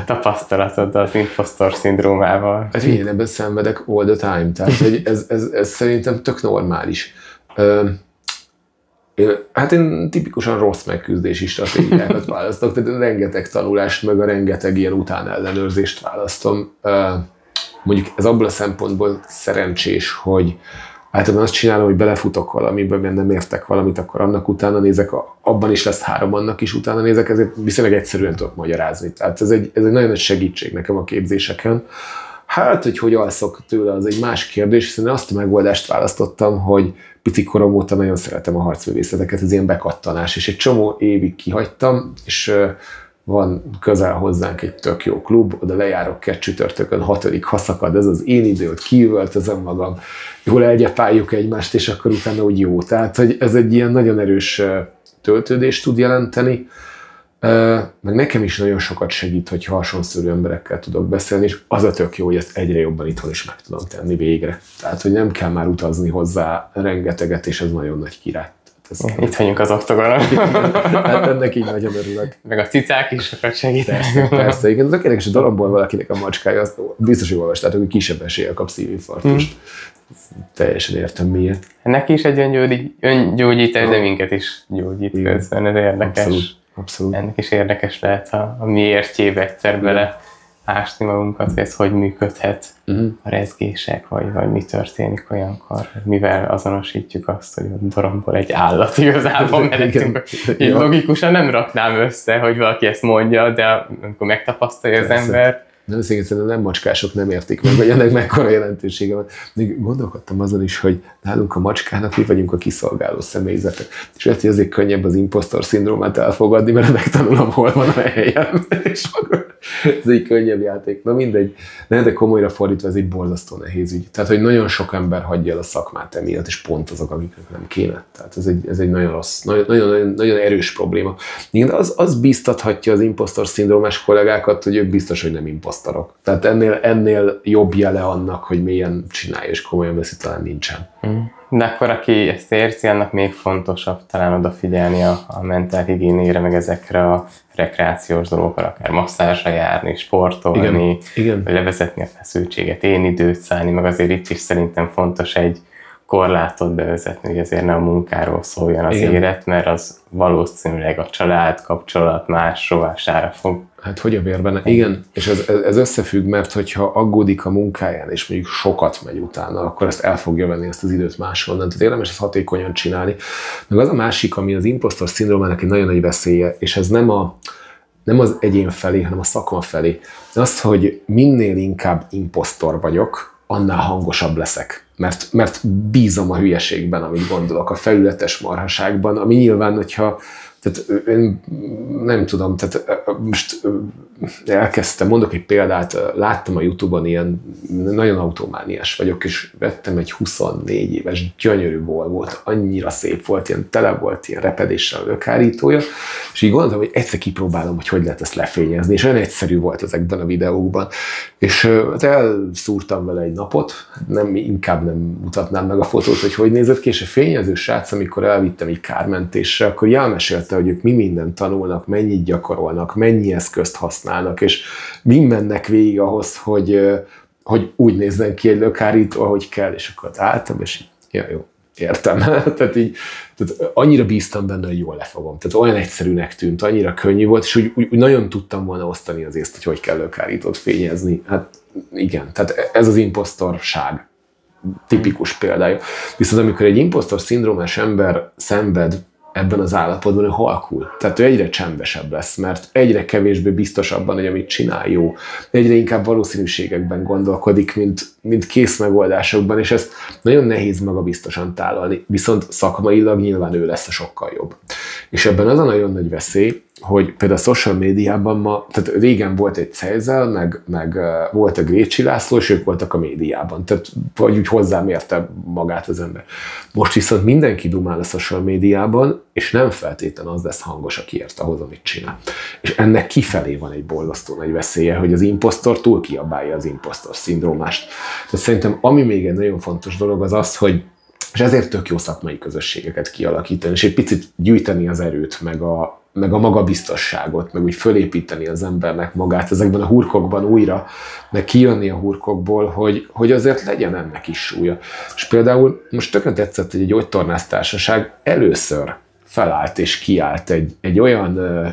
A: tapasztalatod az impostor szindrómával?
B: Hát én ebben szenvedek all the time, tehát hogy ez szerintem tök normális. Én tipikusan rossz megküzdési stratégiákat választok, tehát rengeteg tanulást, meg a rengeteg ilyen utánellenőrzést választom. Mondjuk ez abból a szempontból szerencsés, hogy általában azt csinálom, hogy belefutok valamiben, mert nem értek valamit, akkor annak utána nézek, abban is lesz 3, annak is utána nézek, ezért viszonylag egyszerűen tudok magyarázni. Tehát ez egy nagyon nagy segítség nekem a képzéseken. Hát, hogy alszok tőle, az egy más kérdés, hiszen azt a megoldást választottam, hogy pici korom óta nagyon szeretem a harcművészeteket, ez ilyen bekattanás, és egy csomó évig kihagytam, és van közel hozzánk egy tök jó klub, oda lejárok 2 csütörtökön, 6. ha szakad, ez az én időt, kiüvöltözöm magam, jól elgyepáljuk egymást, és akkor utána úgy jó. Tehát, hogy ez egy ilyen nagyon erős töltődést tud jelenteni, meg nekem is nagyon sokat segít, hogy hasonszörű emberekkel tudok beszélni, és az a tök jó, hogy ezt egyre jobban itthon is meg tudom tenni végre. Tehát, hogy nem kell már utazni hozzá rengeteget, és ez nagyon nagy király.
A: Itt vagyunk az oktogonon.
B: Hát ennek így nagyon örülök.
A: Meg a cicák is sokat segítenek.
B: Persze, igen. Az a érdekes, a darabból valakinek a macskája, azt biztos, hogy olvastátok, hogy kisebb eséllyel kap szívinfarktust. Teljesen értem miért.
A: Neki is egy öngyógyítás, de minket is gyógyít közben, ez érdekes.
B: Abszolút.
A: Ennek is érdekes lehet a miértjébe egyszer bele ásni magunkat, hogy ez hogy működhet, a rezgések, vagy mi történik olyankor, mivel azonosítjuk azt, hogy a doromból egy állat igazából mehetünk. Így logikusan nem raknám össze, hogy valaki ezt mondja, de amikor megtapasztalja az ember.
B: Nem, szerintem nem macskások nem értik meg, hogy ennek mekkora jelentősége van. Még gondolkodtam azon is, hogy nálunk a macskának mi vagyunk a kiszolgáló személyzetek. És lehet, hogy azért könnyebb az impostor szindrómát elfogadni, mert megtanulom, hol van a helyem. És akkor ez egy könnyebb játék. Na mindegy. De komolyra fordítva ez egy borzasztó nehéz ügy. Tehát, hogy nagyon sok ember hagyja el a szakmát emiatt, és pont azok, akiknek nem kéne. Tehát ez egy nagyon rossz, nagyon erős probléma. Igen, az bíztathatja az impostor szindrómás kollégákat, hogy ők biztos, hogy nem imposztorok. Tehát ennél jobb jele annak, hogy milyen csinálja, és komolyan veszi, talán nincsen.
A: De akkor aki ezt érzi, annak még fontosabb talán odafigyelni a mentálhigiénére, meg ezekre a rekreációs dolgokra, akár masszázsra járni, sportolni,
B: Igen.
A: vagy levezetni a feszültséget, én időt szállni, meg azért itt is szerintem fontos egy korlátot bevezetni, hogy azért nem a munkáról szóljon az élet, mert az valószínűleg a család, kapcsolat más rovására fog.
B: Hát hogy a vérben? Igen, és ez összefügg, mert hogyha aggódik a munkáján, és mondjuk sokat megy utána, akkor ezt el fogja venni ezt az időt máshonnan. Tehát érdemes ezt hatékonyan csinálni. Meg az a másik, ami az impostor szindrómának egy nagyon nagy veszélye, és ez nem az egyén felé, hanem a szakma felé. Az, hogy minél inkább impostor vagyok, annál hangosabb leszek. Mert bízom a hülyeségben, amit gondolok, a felületes marhaságban, ami nyilván, hogyha tehát én nem tudom, tehát most elkezdtem, mondok egy példát, láttam a YouTube-on ilyen, nagyon automániás vagyok, és vettem egy 24 éves gyönyörű Volvót, annyira szép volt, ilyen tele volt, ilyen repedéssel lökhárítója, és így gondoltam, hogy egyszer kipróbálom, hogy lehet ezt lefényezni, és olyan egyszerű volt ezekben a videókban, és elszúrtam vele egy napot, inkább nem mutatnám meg a fotót, hogy nézett ki, és a fényező srác, amikor elvittem egy kármentésre, akkor elmesélte, hogy ők mi mindent tanulnak, mennyit gyakorolnak, mennyi eszközt használnak, és mi mennek végig ahhoz, hogy úgy nézzen ki egy lökhárító, ahogy kell, és akkor álltam, és így, jó, értem. tehát annyira bíztam benne, hogy jól lefogom. Tehát olyan egyszerűnek tűnt, annyira könnyű volt, és úgy nagyon tudtam volna osztani az észt, hogy kell lökhárítót fényezni. Hát igen, tehát ez az imposztorság tipikus példája. Viszont amikor egy impostor szindrómás ember szenved ebben az állapotban, ő halkul. Tehát ő egyre csendesebb lesz, mert egyre kevésbé biztos abban, hogy amit csinál jó. Egyre inkább valószínűségekben gondolkodik, mint kész megoldásokban, és ezt nagyon nehéz magabiztosan tálalni. Viszont szakmailag nyilván ő lesz a sokkal jobb. És ebben az a nagyon nagy veszély, hogy például a social médiában ma, tehát régen volt egy Cejzel, meg volt a Grécsi László, és ők voltak a médiában. Tehát vagy úgy hozzámérte magát az ember. Most viszont mindenki dumál a social médiában, és nem feltétlenül az lesz hangos, aki ért ahhoz, amit csinál. És ennek kifelé van egy borzasztó nagy veszélye, hogy az imposztor túl kiabálja az imposztor szindrómást. Tehát szerintem ami még egy nagyon fontos dolog az az, hogy és ezért tök jó szakmai közösségeket kialakítani, és egy picit gyűjteni az erőt, meg a magabiztosságot, meg úgy fölépíteni az embernek magát ezekben a hurkokban újra, meg kijönni a hurkokból, hogy azért legyen ennek is súlya. És például most tökre tetszett, hogy egy gyógytornásztársaság először felállt és kiállt egy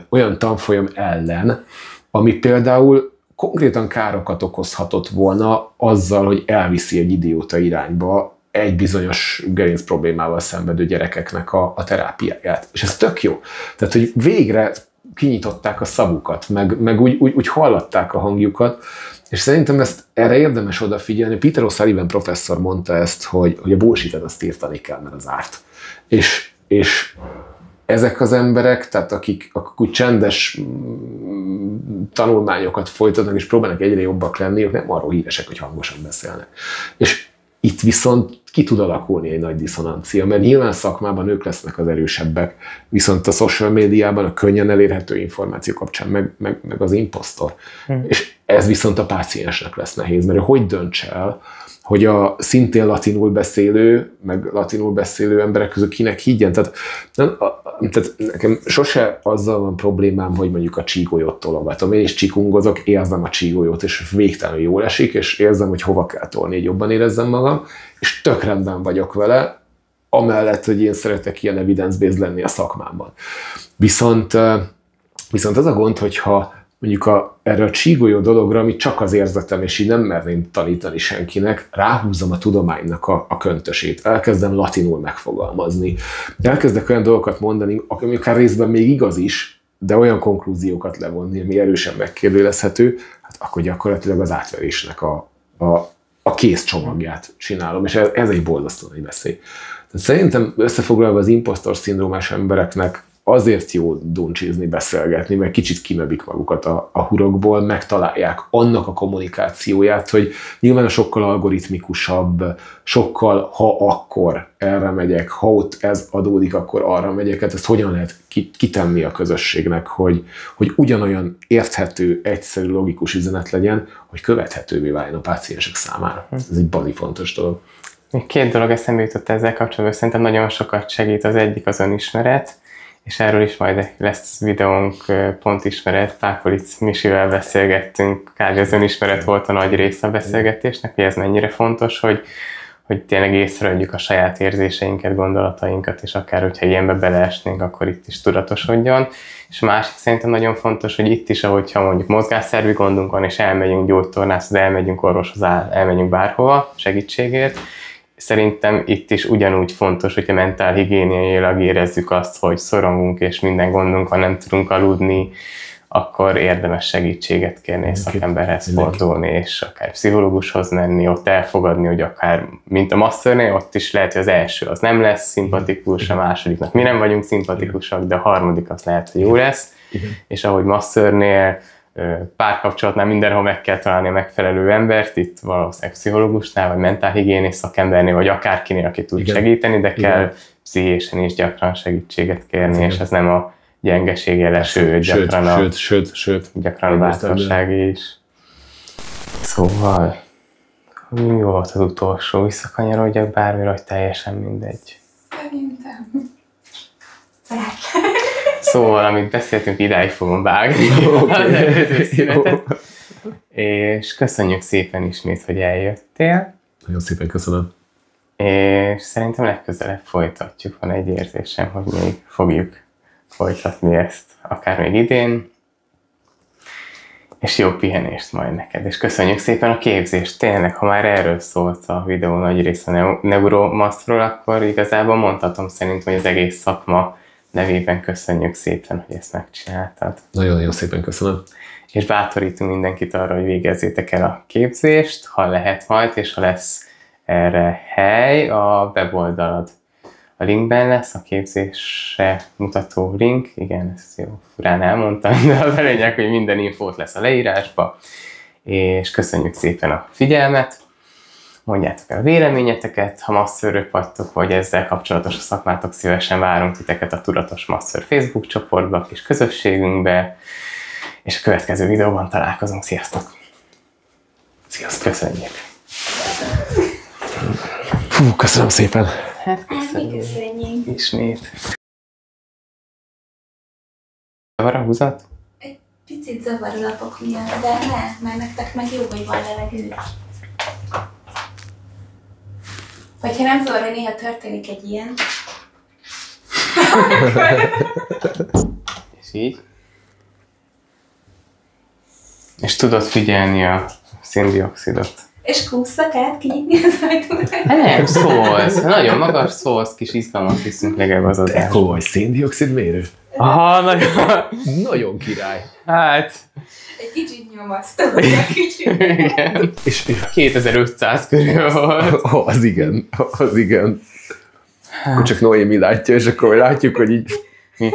B: olyan tanfolyam ellen, ami például konkrétan károkat okozhatott volna azzal, hogy elviszi egy idióta irányba egy bizonyos gerinc problémával szenvedő gyerekeknek a terápiáját. És ez tök jó. Tehát, hogy végre kinyitották a szavukat, meg úgy hallatták a hangjukat, és szerintem erre érdemes odafigyelni. Peter O'Sullivan professzor mondta ezt, hogy a bullshit-et azt írtani kell, mert az árt. És ezek az emberek, tehát akik úgy csendes tanulmányokat folytatnak, és próbálnak egyre jobbak lenni, ők nem arról híresek, hogy hangosan beszélnek. És itt viszont ki tud alakulni egy nagy diszonancia, mert nyilván szakmában ők lesznek az erősebbek, viszont a social médiában a könnyen elérhető információ kapcsán meg az imposztor. És ez viszont a páciensnek lesz nehéz, mert ő hogy döntse el, hogy a szintén latinul beszélő, meg latinul beszélő emberek közül kinek higgyen. Tehát nekem sose azzal van problémám, hogy mondjuk a csígolyót tologatom. Én is csikungozok, érzem a csígolyót, és végtelenül jól esik, és érzem, hogy hova kell tolni, hogy jobban érezzem magam, és tök rendben vagyok vele, amellett, hogy én szeretek ilyen evidence-based lenni a szakmámban. Viszont az a gond, hogyha mondjuk erre a csígolyó dologra, amit csak az érzetem, és így nem merném tanítani senkinek, ráhúzom a tudománynak a köntösét, elkezdem latinul megfogalmazni, elkezdek olyan dolgokat mondani, ami akár részben még igaz is, de olyan konklúziókat levonni, ami erősen megkérdőjelezhető, hát akkor gyakorlatilag az átverésnek a kész csomagját csinálom, és ez egy borzasztó nagy veszély. Tehát szerintem összefoglalva az imposztor szindrómás embereknek azért jó duncsizni, beszélgetni, mert kicsit kinövik magukat a hurokból, megtalálják annak a kommunikációját, hogy nyilván sokkal algoritmikusabb, sokkal ha akkor erre megyek, ha ott ez adódik, akkor arra megyek, hát ezt hogyan lehet kitenni a közösségnek, hogy ugyanolyan érthető, egyszerű, logikus üzenet legyen, hogy követhetővé váljon a páciensek számára. Ez egy bazi fontos dolog.
A: Még két dolog eszembe jutott ezzel kapcsolatban, szerintem nagyon sokat segít. Az egyik az önismeret, és erről is majd lesz videónk, pontismeret, Pákolic Misivel beszélgettünk, kb. Az önismeret volt a nagy része a beszélgetésnek, hogy ez mennyire fontos, hogy tényleg észrevegyük a saját érzéseinket, gondolatainkat, és akár, hogyha ilyenbe beleesnénk, akkor itt is tudatosodjon. És a másik szerintem nagyon fontos, hogy itt is, ahogyha mondjuk mozgásszervi gondunk van, és elmegyünk gyógytornászhoz, elmegyünk orvoshoz, elmegyünk bárhova segítségért, szerintem itt is ugyanúgy fontos, hogyha mentálhigiéniailag érezzük azt, hogy szorongunk és minden gondunk van, nem tudunk aludni, akkor érdemes segítséget kérni, és szakemberhez fordulni, és akár pszichológushoz menni, ott elfogadni, hogy akár, mint a masszörnél, ott is lehet, hogy az első az nem lesz szimpatikus, a másodiknak mi nem vagyunk szimpatikusak, de a harmadik az lehet, hogy jó lesz, és ahogy masszörnél, párkapcsolatnál mindenhol meg kell találni a megfelelő embert, itt valószínűleg pszichológusnál, vagy mentálhigiénész szakembernél, vagy akárkinél, aki tud segíteni, de kell pszichésen is gyakran segítséget kérni, és ez nem a gyengeség jele, sőt, gyakran a bátorság is. Szóval, mi volt az utolsó? Visszakanyarodjak bármire, hogy teljesen mindegy.
C: Szerintem.
A: Szóval, amit beszéltünk, idáig fogom vágni az előző szünetet. És köszönjük szépen ismét, hogy eljöttél.
B: Nagyon szépen köszönöm.
A: És szerintem legközelebb folytatjuk. Van egy érzésem, hogy még fogjuk folytatni ezt, akár még idén. és jó pihenést majd neked. És köszönjük szépen a képzést. Tényleg, ha már erről szólt a videó nagy része a Neuromastról, akkor igazából mondhatom szerintem, hogy az egész szakma nevében köszönjük szépen, hogy ezt megcsináltad.
B: Nagyon-nagyon szépen köszönöm.
A: És bátorítunk mindenkit arra, hogy végezzétek el a képzést, ha lehet majd, és ha lesz erre hely, a weboldalad a linkben lesz, a képzésre mutató link. Igen, ezt jó furán elmondtam, de az a lényeg, hogy minden infót lesz a leírásba. És köszönjük szépen a figyelmet. Mondjátok el a véleményeteket, ha masszörök vagytok, vagy ezzel kapcsolatos a szakmátok, szívesen várunk titeket a Tudatos Masször Facebook csoportba, a kis közösségünkbe, és a következő videóban találkozunk. Sziasztok!
B: Sziasztok!
A: Köszönjük!
B: Fú, köszönöm szépen!
A: Hát
C: Köszönjük!
A: Ismét. Van a húzat?
C: Egy picit zavar a lapok miatt, de ne, mert nektek meg jó, hogy van levegő. Hogyha nem zavar, hogy néha történik egy ilyen.
A: És így. És tudod figyelni a széndioxidot.
C: És kúsztak át, kinyitni az ajtót.
A: Hát nem, szólsz. Nagyon magas szólsz, kis izgalmat viszünk legalább az adásba.
B: Komoly széndioxid mérő?
A: Aha, nagyon.
B: Nagyon király.
A: Hát.
C: Egy kicsit nyomasztó, egy kicsit.
A: Igen.
B: És
A: 2500 körül volt.
B: az igen, az igen. Akkor csak Noémi látja, és akkor látjuk, hogy így...
A: Mi?